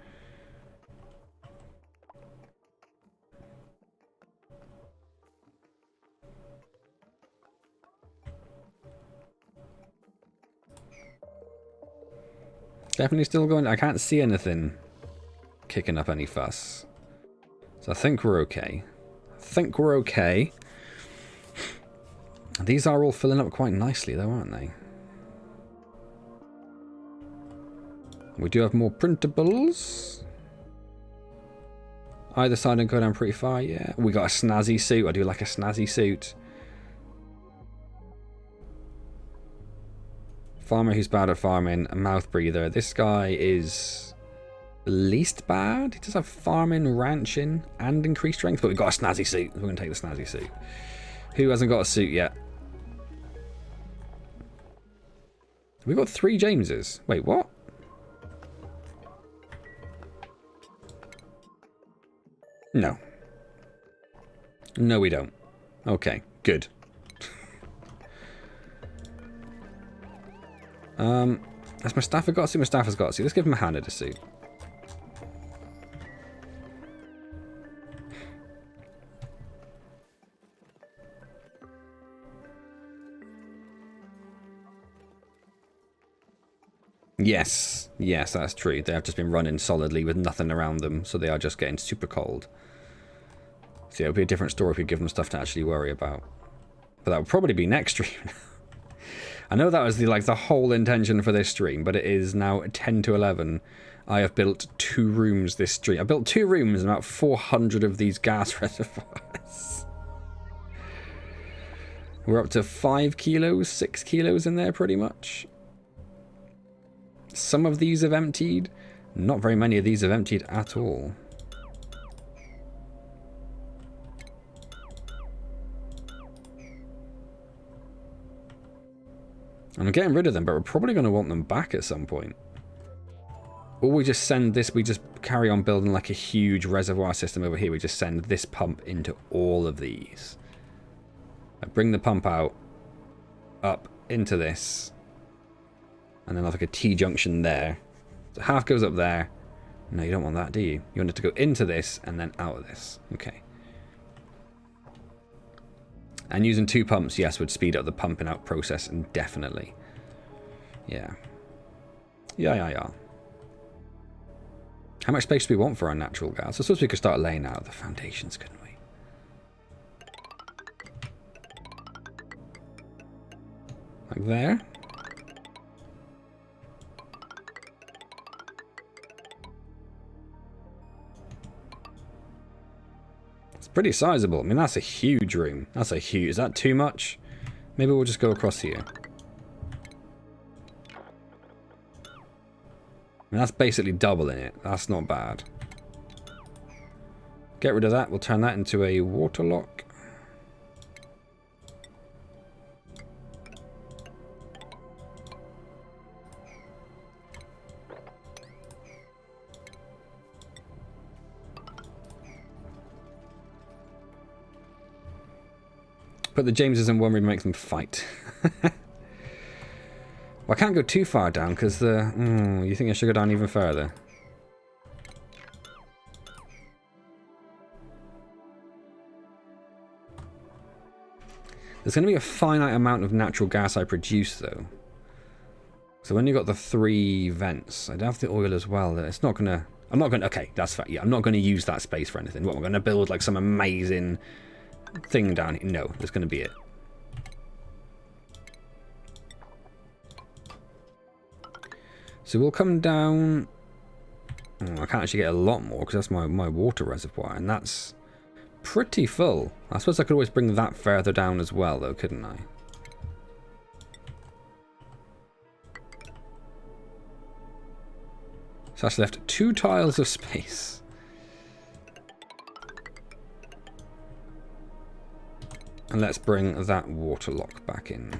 Definitely still going. I can't see anything kicking up any fuss. So I think we're okay. I think we're okay. These are all filling up quite nicely though, aren't they? We do have more printables. Either side and go down pretty far, yeah. We got a snazzy suit. I do like a snazzy suit. Farmer who's bad at farming, a mouth breather. This guy is the least bad. He does have farming, ranching, and increased strength, but we've got a snazzy suit. We're going to take the snazzy suit. Who hasn't got a suit yet? We've got 3 Jameses. Wait, what? No. No, we don't. Okay, good. Has my staffer got a suit? My staffer's got a suit. Let's give him a Hannah a suit. Yes. Yes, that's true. They have just been running solidly with nothing around them, so they are just getting super cold. So yeah, it would be a different story if we give them stuff to actually worry about. But that would probably be next stream. I know that was the whole intention for this stream, but it is now 10 to 11. I have built 2 rooms this stream. I built 2 rooms and about 400 of these gas reservoirs. We're up to 5 kilos, 6 kilos in there pretty much. Some of these have emptied. Not very many of these have emptied at all. I'm getting rid of them, but we're probably going to want them back at some point. Or we just send this, we just carry on building like a huge reservoir system over here. We just send this pump into all of these. I bring the pump out, up into this. And then have like a T-junction there. So half goes up there. No, you don't want that, do you? You want it to go into this and then out of this. Okay. And using 2 pumps, yes, would speed up the pumping out process indefinitely. Yeah. Yeah. How much space do we want for our natural gas? I suppose we could start laying out the foundations, couldn't we? Like there. Pretty sizable. I mean, that's a huge room. That's a huge... Is that too much? Maybe we'll just go across here. mean, that's basically doubling it. That's not bad. Get rid of that. We'll turn that into a water lock. Put the Jameses in one room and make them fight. Well, I can't go too far down because the... you think I should go down even further? There's going to be a finite amount of natural gas I produce, though. So when you've got the 3 vents, I'd have the oil as well. It's not going to... I'm not going to... Okay, that's fair. Yeah, I'm not going to use that space for anything. What, we're going to build like some amazing thing down here? No, there's going to be it. So we'll come down... Oh, I can't actually get a lot more because that's my water reservoir, and that's pretty full. I suppose I could always bring that further down as well, though, couldn't I? So that's left 2 tiles of space. And let's bring that water lock back in.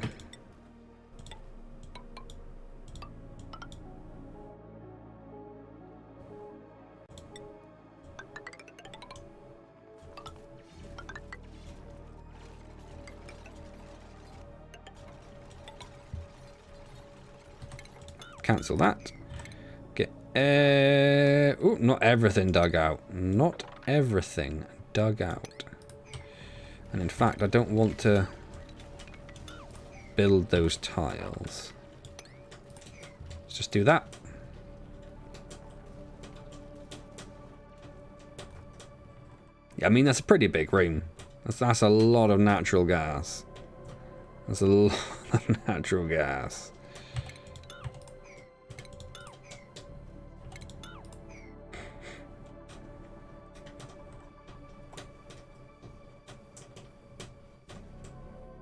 Cancel that. Get... ooh, not everything dug out. Not everything dug out. And in fact, I don't want to build those tiles. Let's just do that. Yeah, I mean, that's a pretty big room. That's a lot of natural gas. That's a lot of natural gas.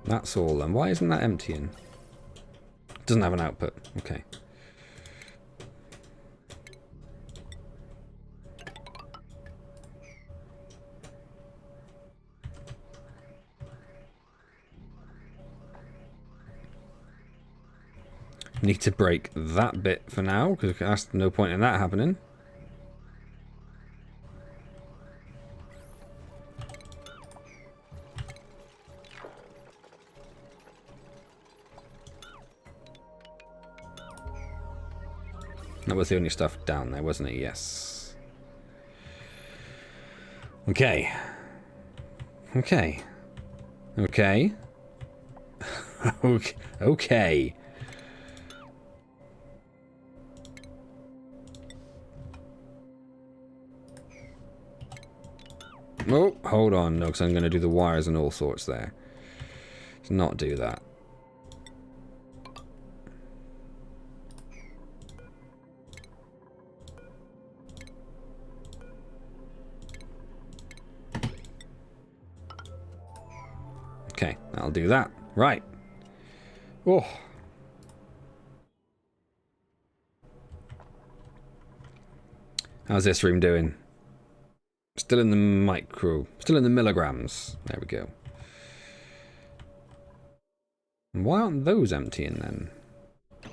That's all then. Why isn't that emptying? Doesn't have an output. Okay. Need to break that bit for now, because there's no point in that happening. That was the only stuff down there, wasn't it? Yes. Okay. Okay. Okay. Okay. Oh, hold on. No, because I'm going to do the wires and all sorts there. Let's not do that. Okay, I'll do that. Right. Oh. How's this room doing? Still in the still in the milligrams. There we go. Why aren't those emptying then?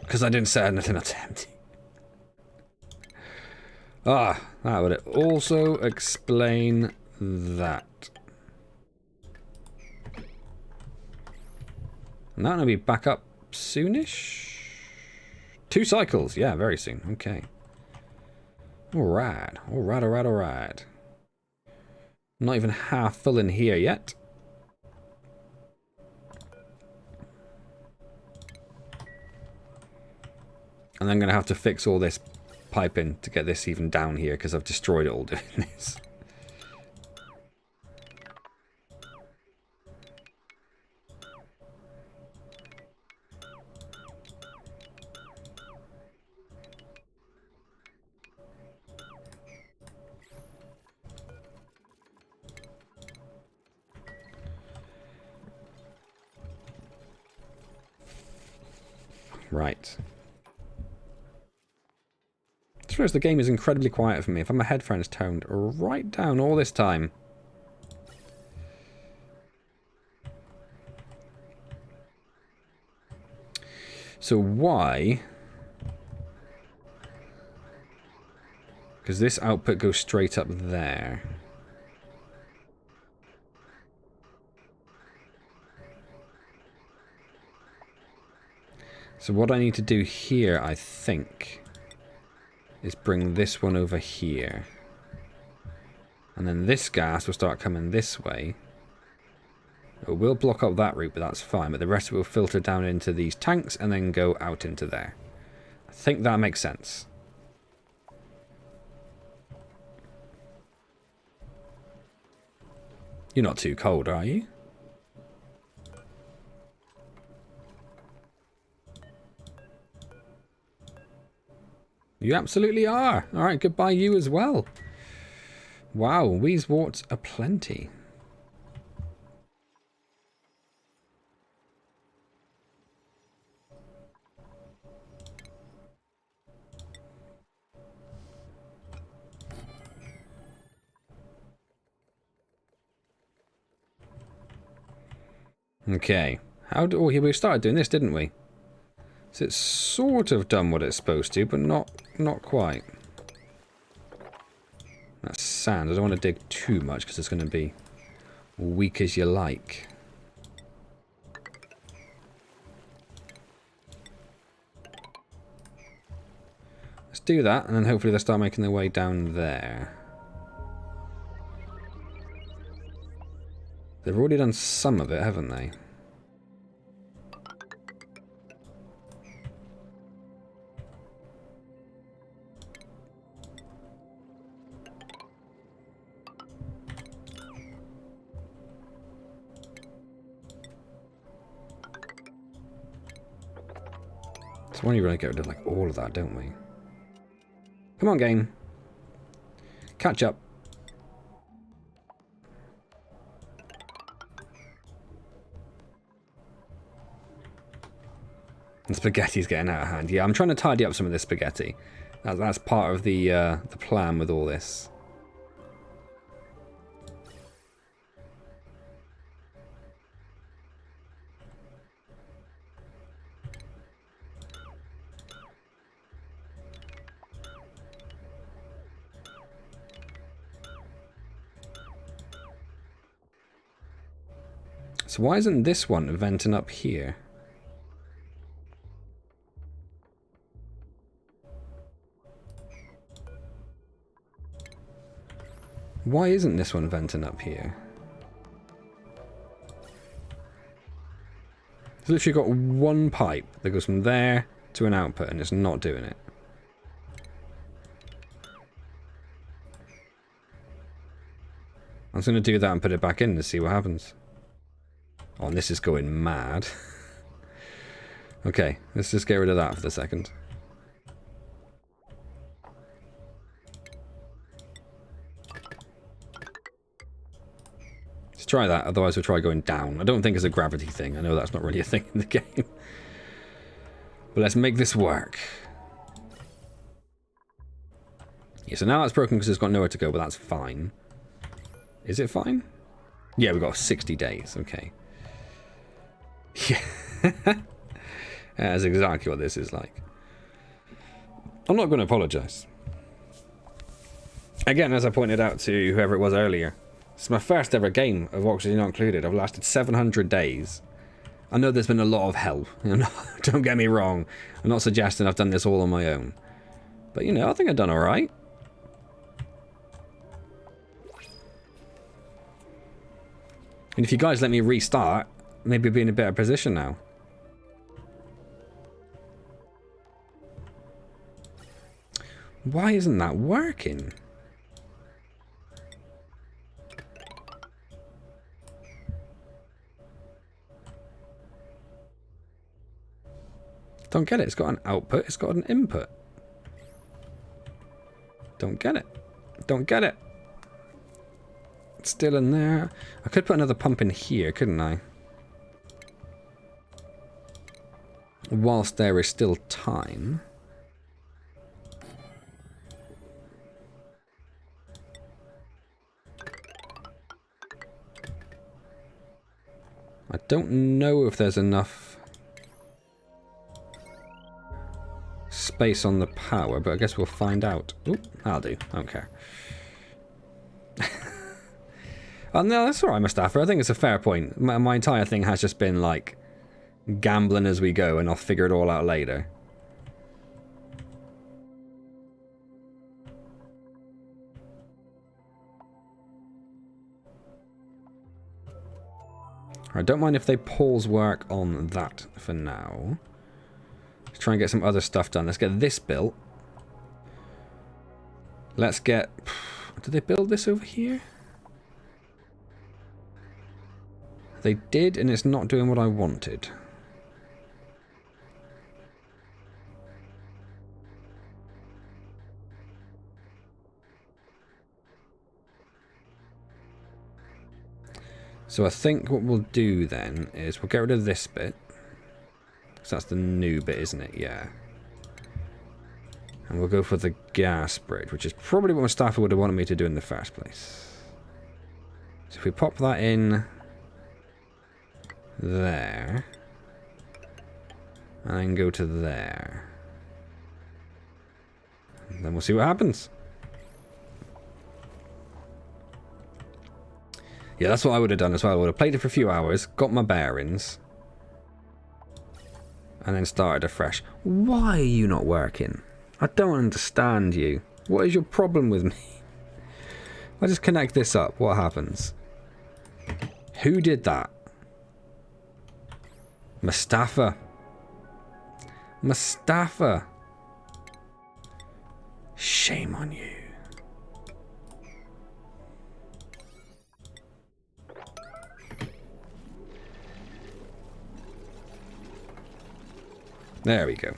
Because I didn't set anything up to empty. Ah, that would also explain that. And that'll be back up soonish. 2 cycles, yeah, very soon. Okay. Alright, alright, alright, alright. Not even half full in here yet. And I'm going to have to fix all this piping to get this even down here because I've destroyed it all doing this. Right. Suppose the game is incredibly quiet for me if my headphones toned right down all this time. So why? Because this output goes straight up there. So what I need to do here, I think, is bring this one over here. And then this gas will start coming this way. It will block up that route, but that's fine. But the rest of it will filter down into these tanks and then go out into there. I think that makes sense. You're not too cold, are you? You absolutely are. Alright, goodbye you as well. Wow, Wheezeworts aplenty. Okay. Oh, here we started doing this, didn't we? So it's sort of done what it's supposed to, but not quite. That's sand. I don't want to dig too much because it's going to be weak as you like. Let's do that, and then hopefully they'll start making their way down there. They've already done some of it, haven't they? So when you really get rid of like all of that, don't we? Come on, game. Catch up. And spaghetti's getting out of hand. Yeah, I'm trying to tidy up some of this spaghetti. That's part of the plan with all this. So why isn't this one venting up here? Why isn't this one venting up here? It's literally got one pipe that goes from there to an output and it's not doing it. I'm just going to do that and put it back in to see what happens. Oh, and this is going mad. Okay, let's just get rid of that for the second. Let's try that, otherwise we'll try going down. I don't think it's a gravity thing. I know that's not really a thing in the game. But let's make this work. Yeah, so now it's broken because it's got nowhere to go, but that's fine. Is it fine? Yeah, we've got 60 days. Okay. Yeah. That's exactly what this is like. I'm not going to apologise. Again, as I pointed out to whoever it was earlier, it's my first ever game of Oxygen Not Included. I've lasted 700 days. I know there's been a lot of help. You know, don't get me wrong. I'm not suggesting I've done this all on my own. But, you know, I think I've done alright. And if you guys let me restart, maybe I'll be in a better position now. Why isn't that working? Don't get it. It's got an output. It's got an input. Don't get it. Don't get it. It's still in there. I could put another pump in here, couldn't I? Whilst there is still time. I don't know if there's enough space on the power, but I guess we'll find out. Oop, that'll do. I don't care. Oh, no, that's alright, Mustafa. I think it's a fair point. My entire thing has just been, like, gambling as we go, and I'll figure it all out later. I don't mind if they pause work on that for now. Let's try and get some other stuff done. Let's get this built. Let's get... Did they build this over here? They did, and it's not doing what I wanted. So I think what we'll do then is we'll get rid of this bit. So that's the new bit, isn't it? Yeah. And we'll go for the gas bridge, which is probably what Mustafa would have wanted me to do in the first place. So if we pop that in there, and then go to there, and then we'll see what happens. Yeah, that's what I would have done as well. I would have played it for a few hours, got my bearings, and then started afresh. Why are you not working? I don't understand you. What is your problem with me? If I just connect this up, what happens? Who did that? Mustafa. Mustafa. Shame on you. There we go.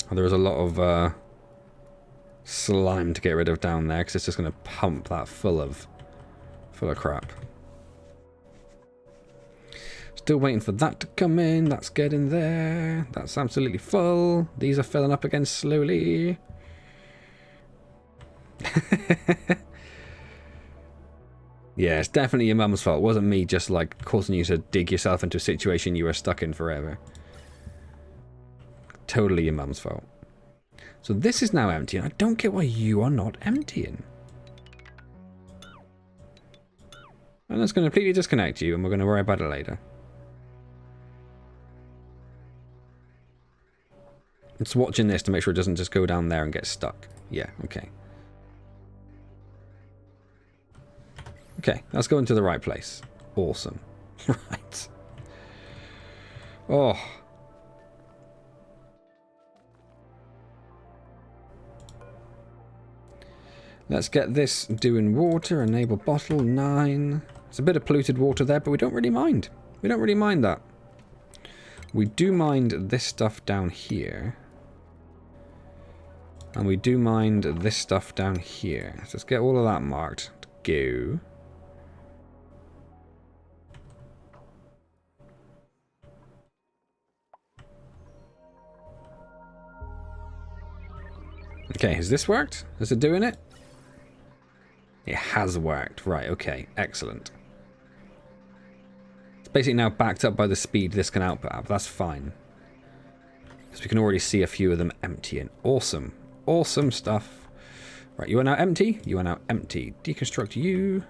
Oh, there was a lot of slime to get rid of down there because it's just going to pump that full of crap. Still waiting for that to come in. That's getting there. That's absolutely full. These are filling up again slowly. Yeah, it's definitely your mum's fault. It wasn't me just like causing you to dig yourself into a situation you were stuck in forever. Totally your mum's fault. So this is now empty, and I don't get why you are not emptying. And that's going to completely disconnect you, and we're going to worry about it later. It's watching this to make sure it doesn't just go down there and get stuck. Yeah, okay. Okay, let's go into the right place. Awesome. Right. Oh. Let's get this doing water. Enable bottle 9. It's a bit of polluted water there, but we don't really mind. We don't really mind that. We do mind this stuff down here. And we do mind this stuff down here. So let's get all of that marked. Go. Okay, has this worked? Is it doing it? It has worked. Right, okay. Excellent. It's basically now backed up by the speed this can output at, but that's fine. Because we can already see a few of them emptying. Awesome. Awesome stuff. Right, you are now empty. You are now empty. Deconstruct you.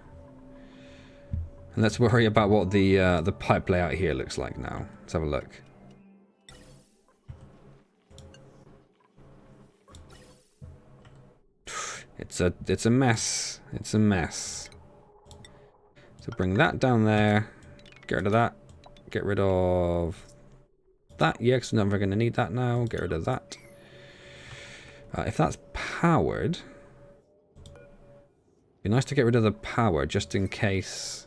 And let's worry about what the pipe layout here looks like now. Let's have a look. It's a mess. It's a mess. So bring that down there. Get rid of that. Get rid of that. Yeah, because we're never going to need that now. Get rid of that. If that's powered, it'd be nice to get rid of the power just in case.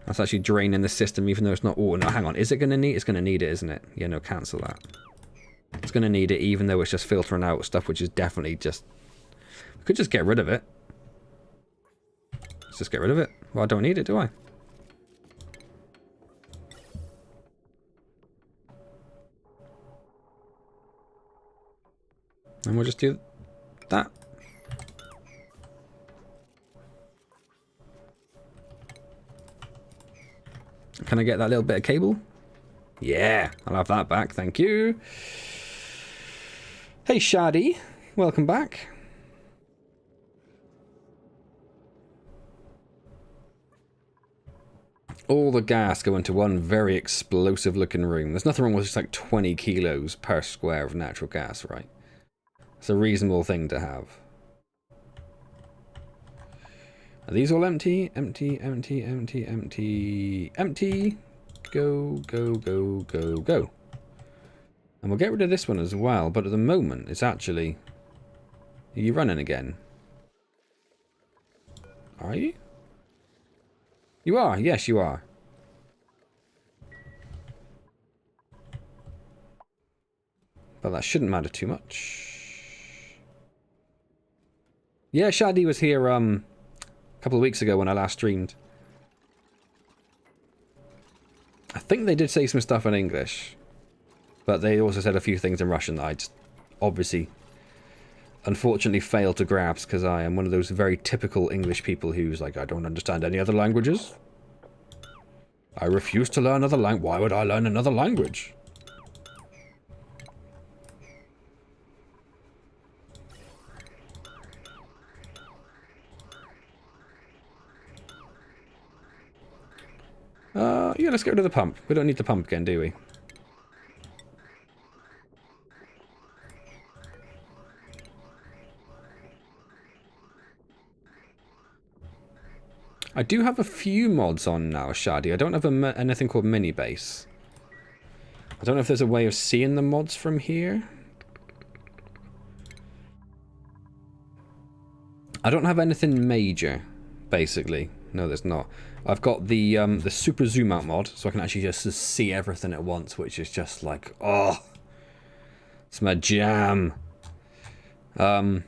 That's actually draining the system, even though it's not. Oh no, hang on. Is it going to need? It's going to need it, isn't it? Yeah, no, cancel that. It's going to need it, even though it's just filtering out stuff, which is definitely just... We could just get rid of it. Let's just get rid of it. Well, I don't need it, do I? And we'll just do that. Can I get that little bit of cable? Yeah, I'll have that back, thank you. Hey Shadi, welcome back. All the gas go into one very explosive looking room. There's nothing wrong with just like 20 kilos per square of natural gas, right? It's a reasonable thing to have. Are these all empty? Empty, empty, empty, empty, empty. Go, go, go, go, go. And we'll get rid of this one as well, but at the moment it's actually... Are you running again? Are you? You are, yes you are. But that shouldn't matter too much. Yeah, Shadi was here a couple of weeks ago when I last streamed. I think they did say some stuff in English. But they also said a few things in Russian that I just obviously unfortunately failed to grasp because I am one of those very typical English people who's like, I don't understand any other languages. I refuse to learn another language. Why would I learn another language? Yeah, let's get rid of the pump. We don't need the pump again, do we? I do have a few mods on now, Shadi. I don't have anything called mini base. I don't know if there's a way of seeing the mods from here. I don't have anything major, basically. No, there's not. I've got the super zoom out mod, so I can actually just see everything at once, which is just like, oh, it's my jam. I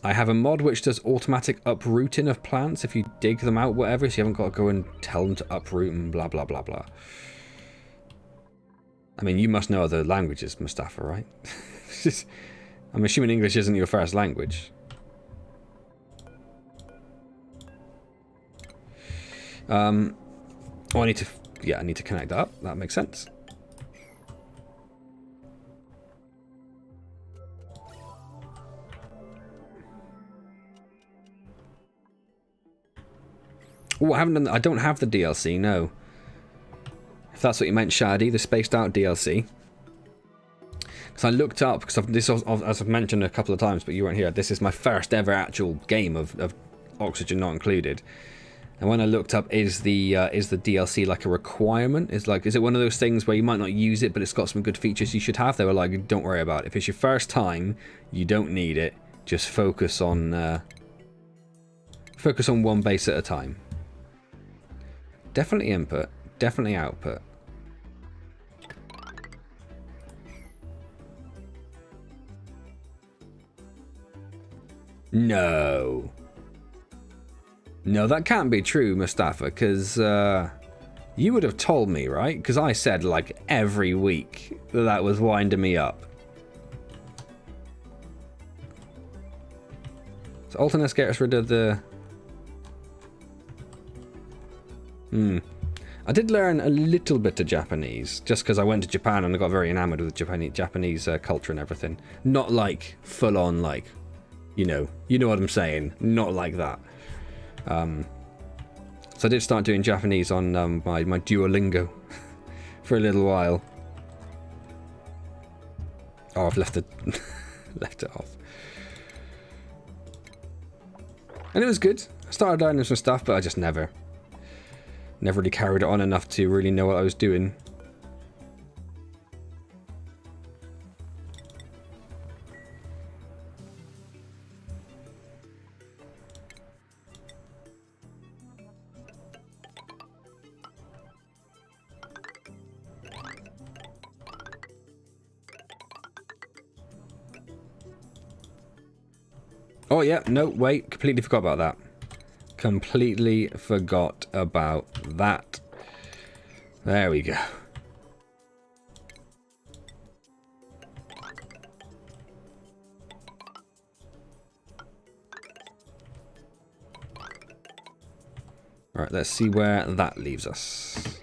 have a mod which does automatic uprooting of plants if you dig them out, whatever, so you haven't got to go and tell them to uproot and blah, blah, blah, blah. I mean, you must know other languages, Mustafa, right? I'm assuming English isn't your first language. Oh, I need to connect that up. That makes sense. Oh, I haven't done that. I don't have the DLC, no. If that's what you meant, Shadi, the spaced out DLC. Because I looked up, because as I've mentioned a couple of times, but you weren't here, this is my first ever actual game of Oxygen Not Included. And when I looked up, is the DLC like a requirement? Is it one of those things where you might not use it, but it's got some good features you should have? They were like, don't worry about it. If it's your first time, you don't need it. Just focus on one base at a time. Definitely input, definitely output. No. No, that can't be true, Mustafa, because you would have told me, right? Because I said, like, every week that was winding me up. So Alternus gets rid of the... I did learn a little bit of Japanese, just because I went to Japan and I got very enamored with Japanese culture and everything. Not like, full-on, like, you know what I'm saying. Not like that. So I did start doing Japanese on my Duolingo for a little while. Oh, I've left it left it off. And it was good. I started learning some stuff, but I just never really carried it on enough to really know what I was doing. Oh yeah, no, wait, completely forgot about that. Completely forgot about that. There we go. Alright, let's see where that leaves us.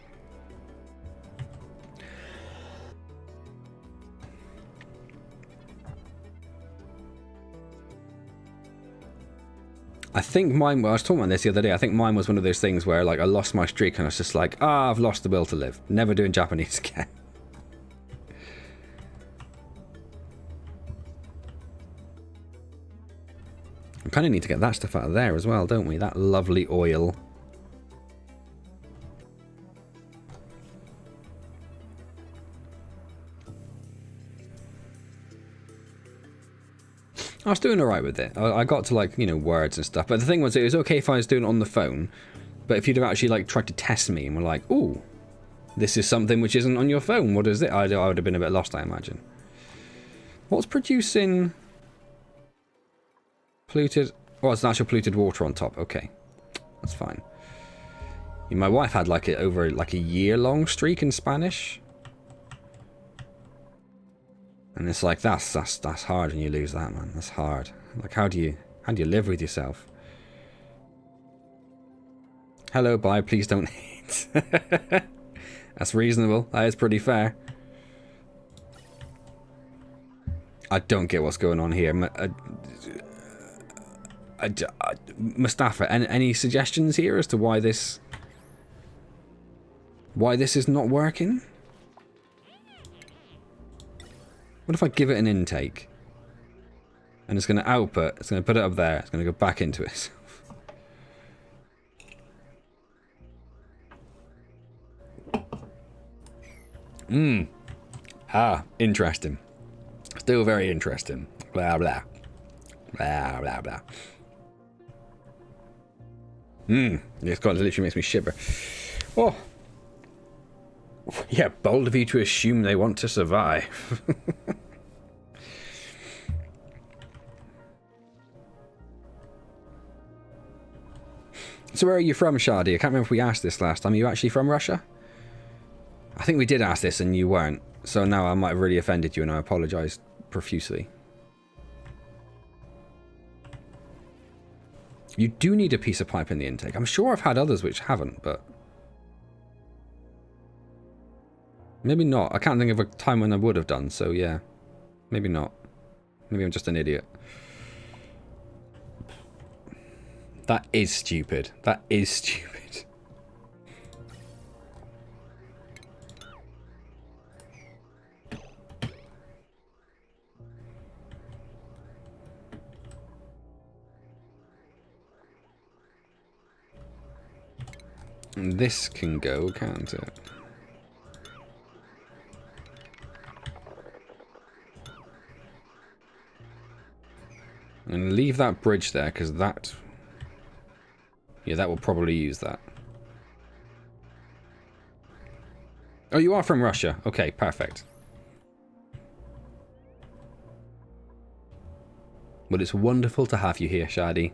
I think mine, well, I was talking about this the other day, I think mine was one of those things where like I lost my streak and I was just like, I've lost the will to live. Never doing Japanese again. We kind of need to get that stuff out of there as well, don't we? That lovely oil. I was doing alright with it. I got to like, you know, words and stuff. But the thing was, it was okay if I was doing it on the phone. But if you'd have actually like tried to test me and were like, ooh, this is something which isn't on your phone. What is it? I would have been a bit lost, I imagine. What's producing polluted? Oh, it's actual polluted water on top. Okay, that's fine. My wife had like it over like a year-long streak in Spanish. And it's like that's hard when you lose that, man. That's hard. Like how do you live with yourself? Hello, bye, please don't hate. That's reasonable. That is pretty fair. I don't get what's going on here. Mustafa, any suggestions here as to why this is not working? What if I give it an intake? And it's going to output, it's going to put it up there, it's going to go back into it. Interesting. Still very interesting. Blah, blah. Blah, blah, blah. This God literally makes me shiver. Oh. Yeah, bold of you to assume they want to survive. So where are you from, Shardy? I can't remember if we asked this last time. Are you actually from Russia? I think we did ask this and you weren't. So now I might have really offended you and I apologise profusely. You do need a piece of pipe in the intake. I'm sure I've had others which haven't, but... maybe not. I can't think of a time when I would have done, so yeah. Maybe not. Maybe I'm just an idiot. That is stupid. That is stupid. And this can go, can't it? And leave that bridge there, because that... yeah, that will probably use that. Oh, you are from Russia. Okay, perfect. Well, it's wonderful to have you here, Shadi.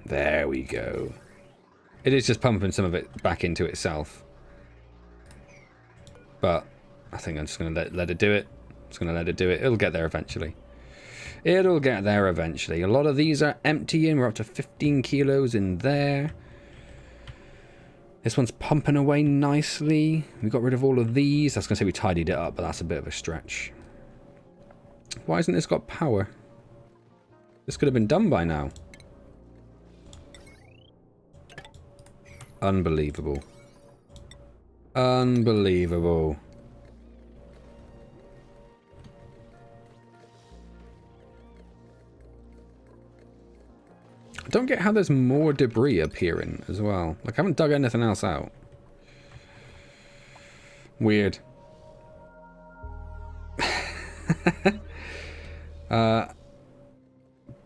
There we go. It is just pumping some of it back into itself. But I think I'm just going to let it do it. Just going to let it do it. It'll get there eventually. It'll get there eventually. A lot of these are emptying. We're up to 15 kilos in there. This one's pumping away nicely. We got rid of all of these. I was going to say we tidied it up, but that's a bit of a stretch. Why hasn't this got power? This could have been done by now. Unbelievable. Unbelievable. I don't get how there's more debris appearing as well. Like, I haven't dug anything else out. Weird.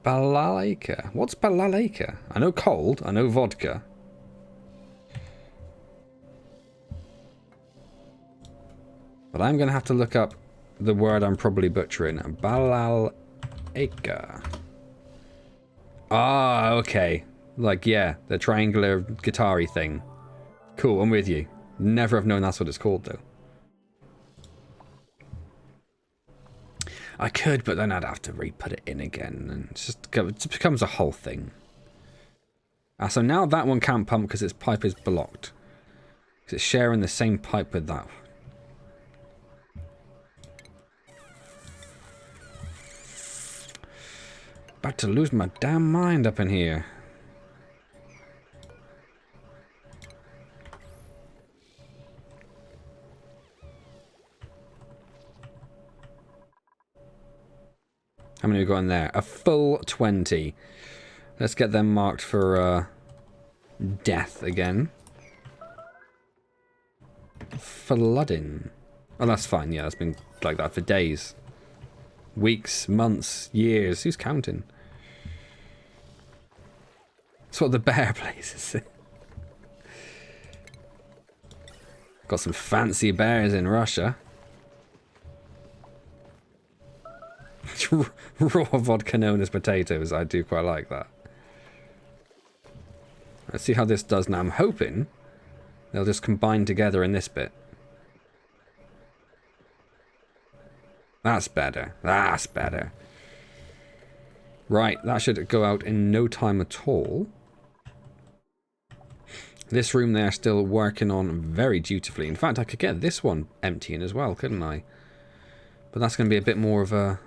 Balalaika. What's balalaika? I know cold. I know vodka. But I'm going to have to look up the word I'm probably butchering. Balalaika. Ah, okay. Like, yeah, the triangular guitar-y thing. Cool, I'm with you. Never have known that's what it's called, though. I could, but then I'd have to re-put it in again, and it becomes a whole thing. So now that one can't pump because its pipe is blocked. Because it's sharing the same pipe with that. About to lose my damn mind up in here. How many have we got in there? A full 20. Let's get them marked for death again. Flooding. Oh, that's fine. Yeah, it's been like that for days. Weeks, months, years. Who's counting? That's what the bear place is. Got some fancy bears in Russia. Raw vodka known as potatoes. I do quite like that. Let's see how this does now. I'm hoping they'll just combine together in this bit. That's better. That's better. Right, that should go out in no time at all. This room they're still working on very dutifully. In fact, I could get this one emptying as well, couldn't I? But that's going to be a bit more of a...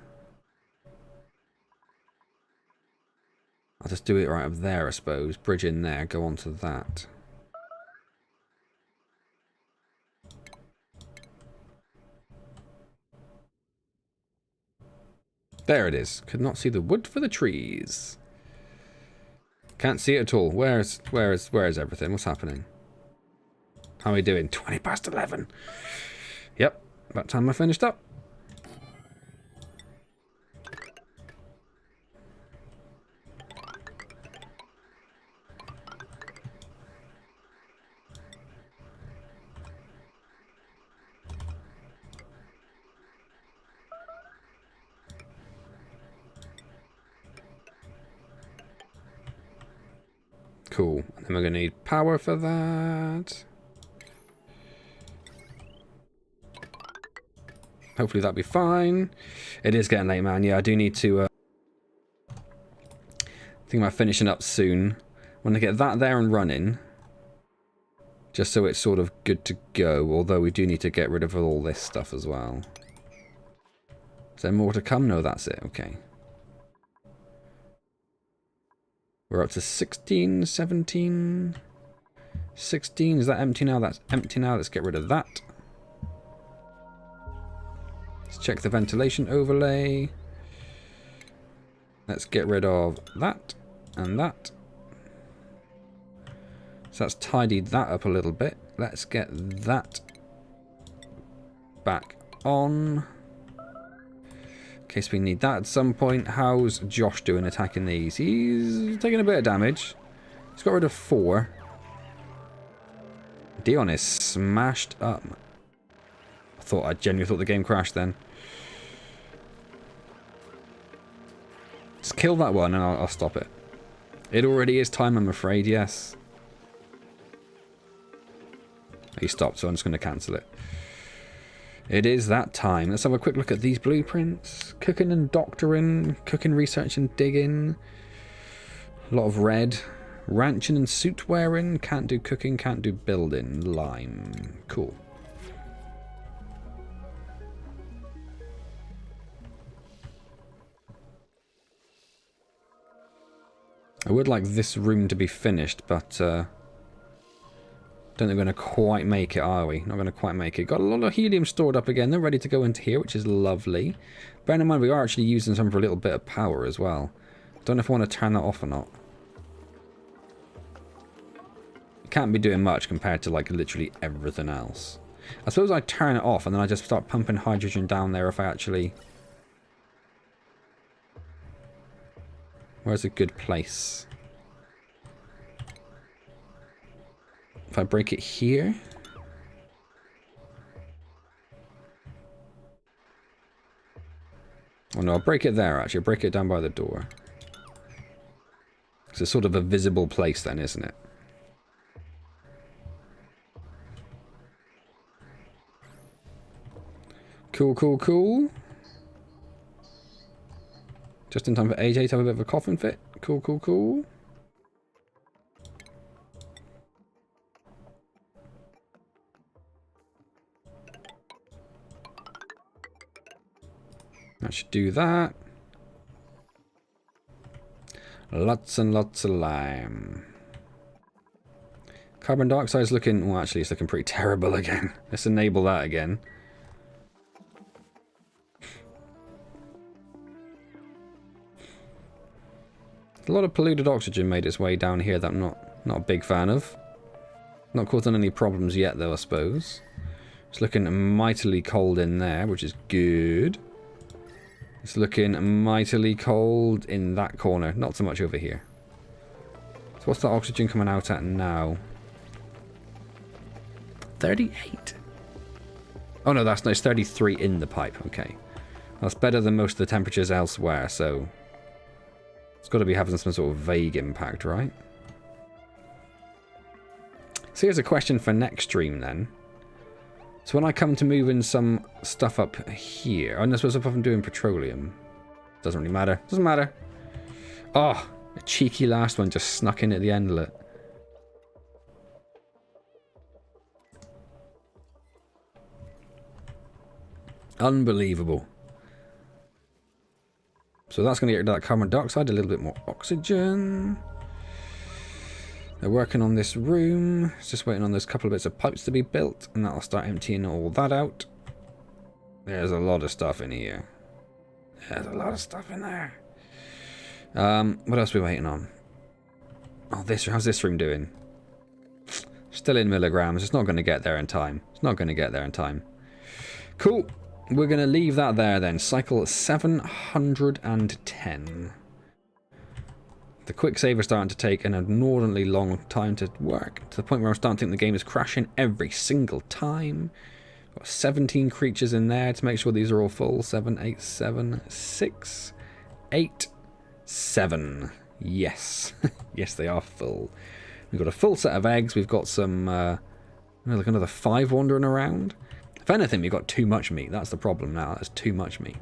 I'll just do it right up there, I suppose. Bridge in there, go on to that. There it is. Could not see the wood for the trees. Can't see it at all. Where is everything? What's happening? How are we doing? 20 past 11. Yep. About time I finished up. Cool. And then we're going to need power for that. Hopefully that'll be fine. It is getting late, man. Yeah, I do need to... think about finishing up soon. I want to get that there and running. Just so it's sort of good to go. Although we do need to get rid of all this stuff as well. Is there more to come? No, that's it. Okay. We're up to 16, 17, 16. Is that empty now? That's empty now. Let's get rid of that. Let's check the ventilation overlay. Let's get rid of that and that. So that's tidied that up a little bit. Let's get that back on. In case we need that at some point. How's Josh doing attacking these? He's taking a bit of damage. He's got rid of 4. Dion is smashed up. I genuinely thought the game crashed then. Just kill that one and I'll stop it. It already is time, I'm afraid, yes. He stopped, so I'm just going to cancel it. It is that time. Let's have a quick look at these blueprints. Cooking and doctoring. Cooking, research and digging. A lot of red. Ranching and suit wearing. Can't do cooking, can't do building. Lime. Cool. I would like this room to be finished, but don't think we're going to quite make it, are we? Not going to quite make it. Got a lot of helium stored up again. They're ready to go into here, which is lovely. Bear in mind, we are actually using some for a little bit of power as well. Don't know if I want to turn that off or not. Can't be doing much compared to, like, literally everything else. I suppose I turn it off and then I just start pumping hydrogen down there if I actually... Where's a good place? If I break it here... Oh no, I'll break it there actually. I'll break it down by the door. It's a sort of a visible place then, isn't it? Cool, cool, cool. Just in time for AJ to have a bit of a coughing fit. Cool, cool, cool. I should do that. Lots and lots of lime. Carbon dioxide is looking... Well, actually, it's looking pretty terrible again. Let's enable that again. A lot of polluted oxygen made its way down here that I'm not a big fan of. Not causing any problems yet, though, I suppose. It's looking mightily cold in there, which is good. It's looking mightily cold in that corner. Not so much over here. So what's the oxygen coming out at now? 38. Oh no, that's no, it's 33 in the pipe. Okay. That's better than most of the temperatures elsewhere, so... It's got to be having some sort of vague impact, right? So here's a question for next stream then. So when I come to moving some stuff up here, I'm not supposed to if I'm doing petroleum. Doesn't really matter. Doesn't matter. Oh, a cheeky last one just snuck in at the end of it. Unbelievable. So that's going to get rid of that carbon dioxide, a little bit more oxygen. They're working on this room. It's just waiting on those couple of bits of pipes to be built, and that'll start emptying all that out. There's a lot of stuff in here. There's a lot of stuff in there. What else are we waiting on? Oh, how's this room doing? Still in milligrams. It's not going to get there in time. It's not going to get there in time. Cool. We're going to leave that there then. Cycle 710. The quick save is starting to take an inordinately long time to work, to the point where I'm starting to think the game is crashing every single time. Got 17 creatures in there to make sure these are all full. 7, 8, 7, 6, 8, 7. Yes. Yes, they are full. We've got a full set of eggs. We've got some, like another 5 wandering around. If anything, we've got too much meat. That's the problem now. That's too much meat.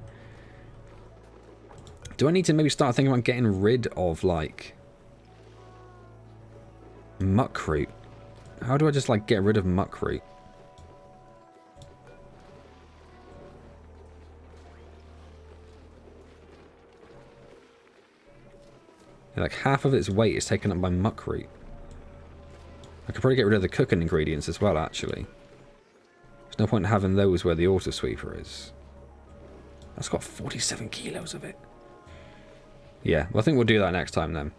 Do I need to maybe start thinking about getting rid of, like, muckroot? How do I just, like, get rid of muckroot? Yeah, like, half of its weight is taken up by muckroot. I could probably get rid of the cooking ingredients as well, actually. There's no point in having those where the auto-sweeper is. That's got 47 kilos of it. Yeah, well, I think we'll do that next time then.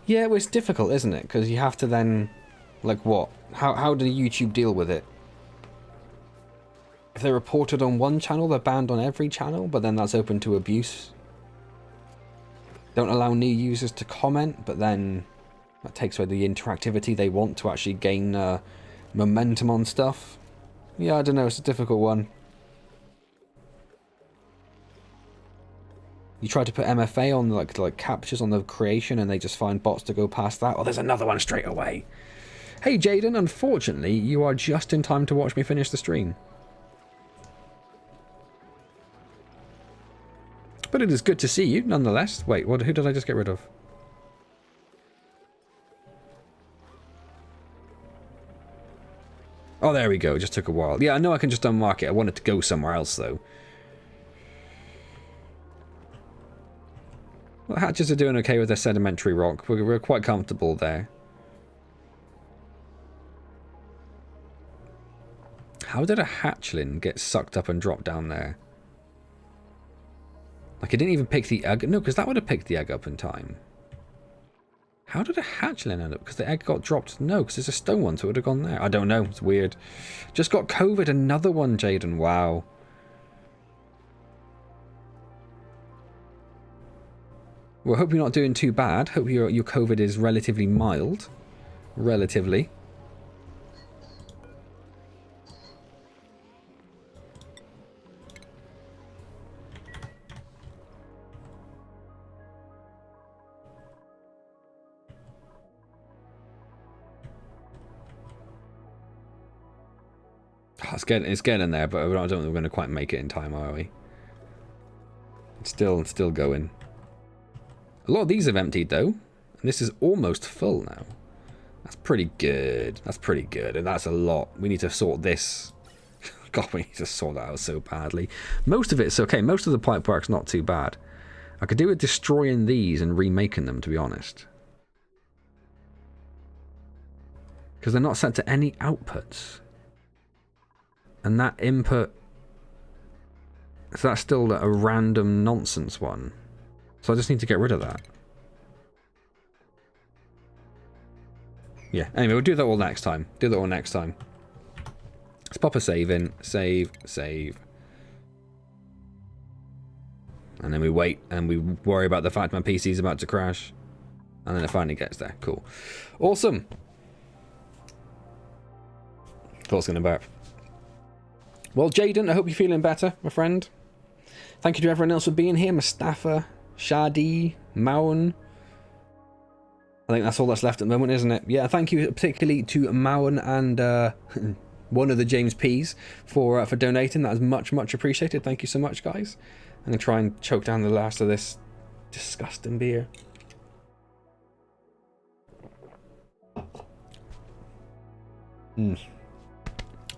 Yeah, well, it's difficult, isn't it? Because you have to then... Like, what? How do YouTube deal with it? If they're reported on one channel, they're banned on every channel, but then that's open to abuse. Don't allow new users to comment, but then that takes away the interactivity they want to actually gain momentum on stuff. Yeah, I don't know, it's a difficult one. You try to put MFA on like captures on the creation and they just find bots to go past that. Oh, there's another one straight away. Hey Jaden, unfortunately, you are just in time to watch me finish the stream. But it is good to see you, nonetheless. Wait, who did I just get rid of? Oh, there we go. It just took a while. Yeah, I know I can just unmark it. I wanted to go somewhere else, though. Well, hatches are doing okay with their sedimentary rock. We're quite comfortable there. How did a hatchling get sucked up and dropped down there? Like, it didn't even pick the egg. No, because that would have picked the egg up in time. How did a hatchling end up? Because the egg got dropped. No, because it's a stone one, so it would have gone there. I don't know. It's weird. Just got COVID. Another one, Jaden. Wow. Well, I hope you're not doing too bad. Hope your COVID is relatively mild. Relatively. it's getting there, but I don't think we're going to quite make it in time, are we? It's still going. A lot of these have emptied, though. And this is almost full now. That's pretty good. That's pretty good. And that's a lot. We need to sort this. God, we need to sort that out so badly. Most of it's okay. Most of the pipe work's not too bad. I could do with destroying these and remaking them, to be honest. Because they're not set to any outputs. And that input... So that's still a random nonsense one. So I just need to get rid of that. Yeah, anyway, we'll do that all next time. Let's pop a save in. Save. And then we wait and we worry about the fact my PC is about to crash. And then it finally gets there. Cool. Awesome. Thoughts going about. Well, Jaden, I hope you're feeling better, my friend. Thank you to everyone else for being here. Mustafa, Shadi, Maun. I think that's all that's left at the moment, isn't it? Yeah, thank you particularly to Maun and one of the James P's for donating. That is much, much appreciated. Thank you so much, guys. I'm going to try and choke down the last of this disgusting beer.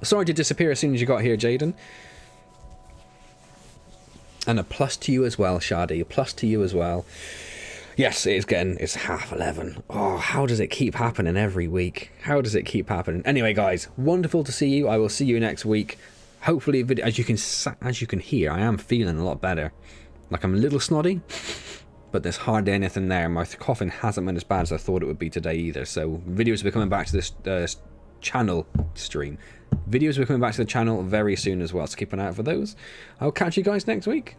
Sorry to disappear as soon as you got here, Jaden. And a plus to you as well, Shadi. A plus to you as well. Yes, it's 11:30. Oh, how does it keep happening every week? How does it keep happening? Anyway, guys, wonderful to see you. I will see you next week. Hopefully, as you can hear, I am feeling a lot better. Like I'm a little snotty, but there's hardly anything there. My coughing hasn't been as bad as I thought it would be today either. So videos will be coming back to this channel stream. Videos will be coming back to the channel very soon as well, so keep an eye out for those. I'll catch you guys next week.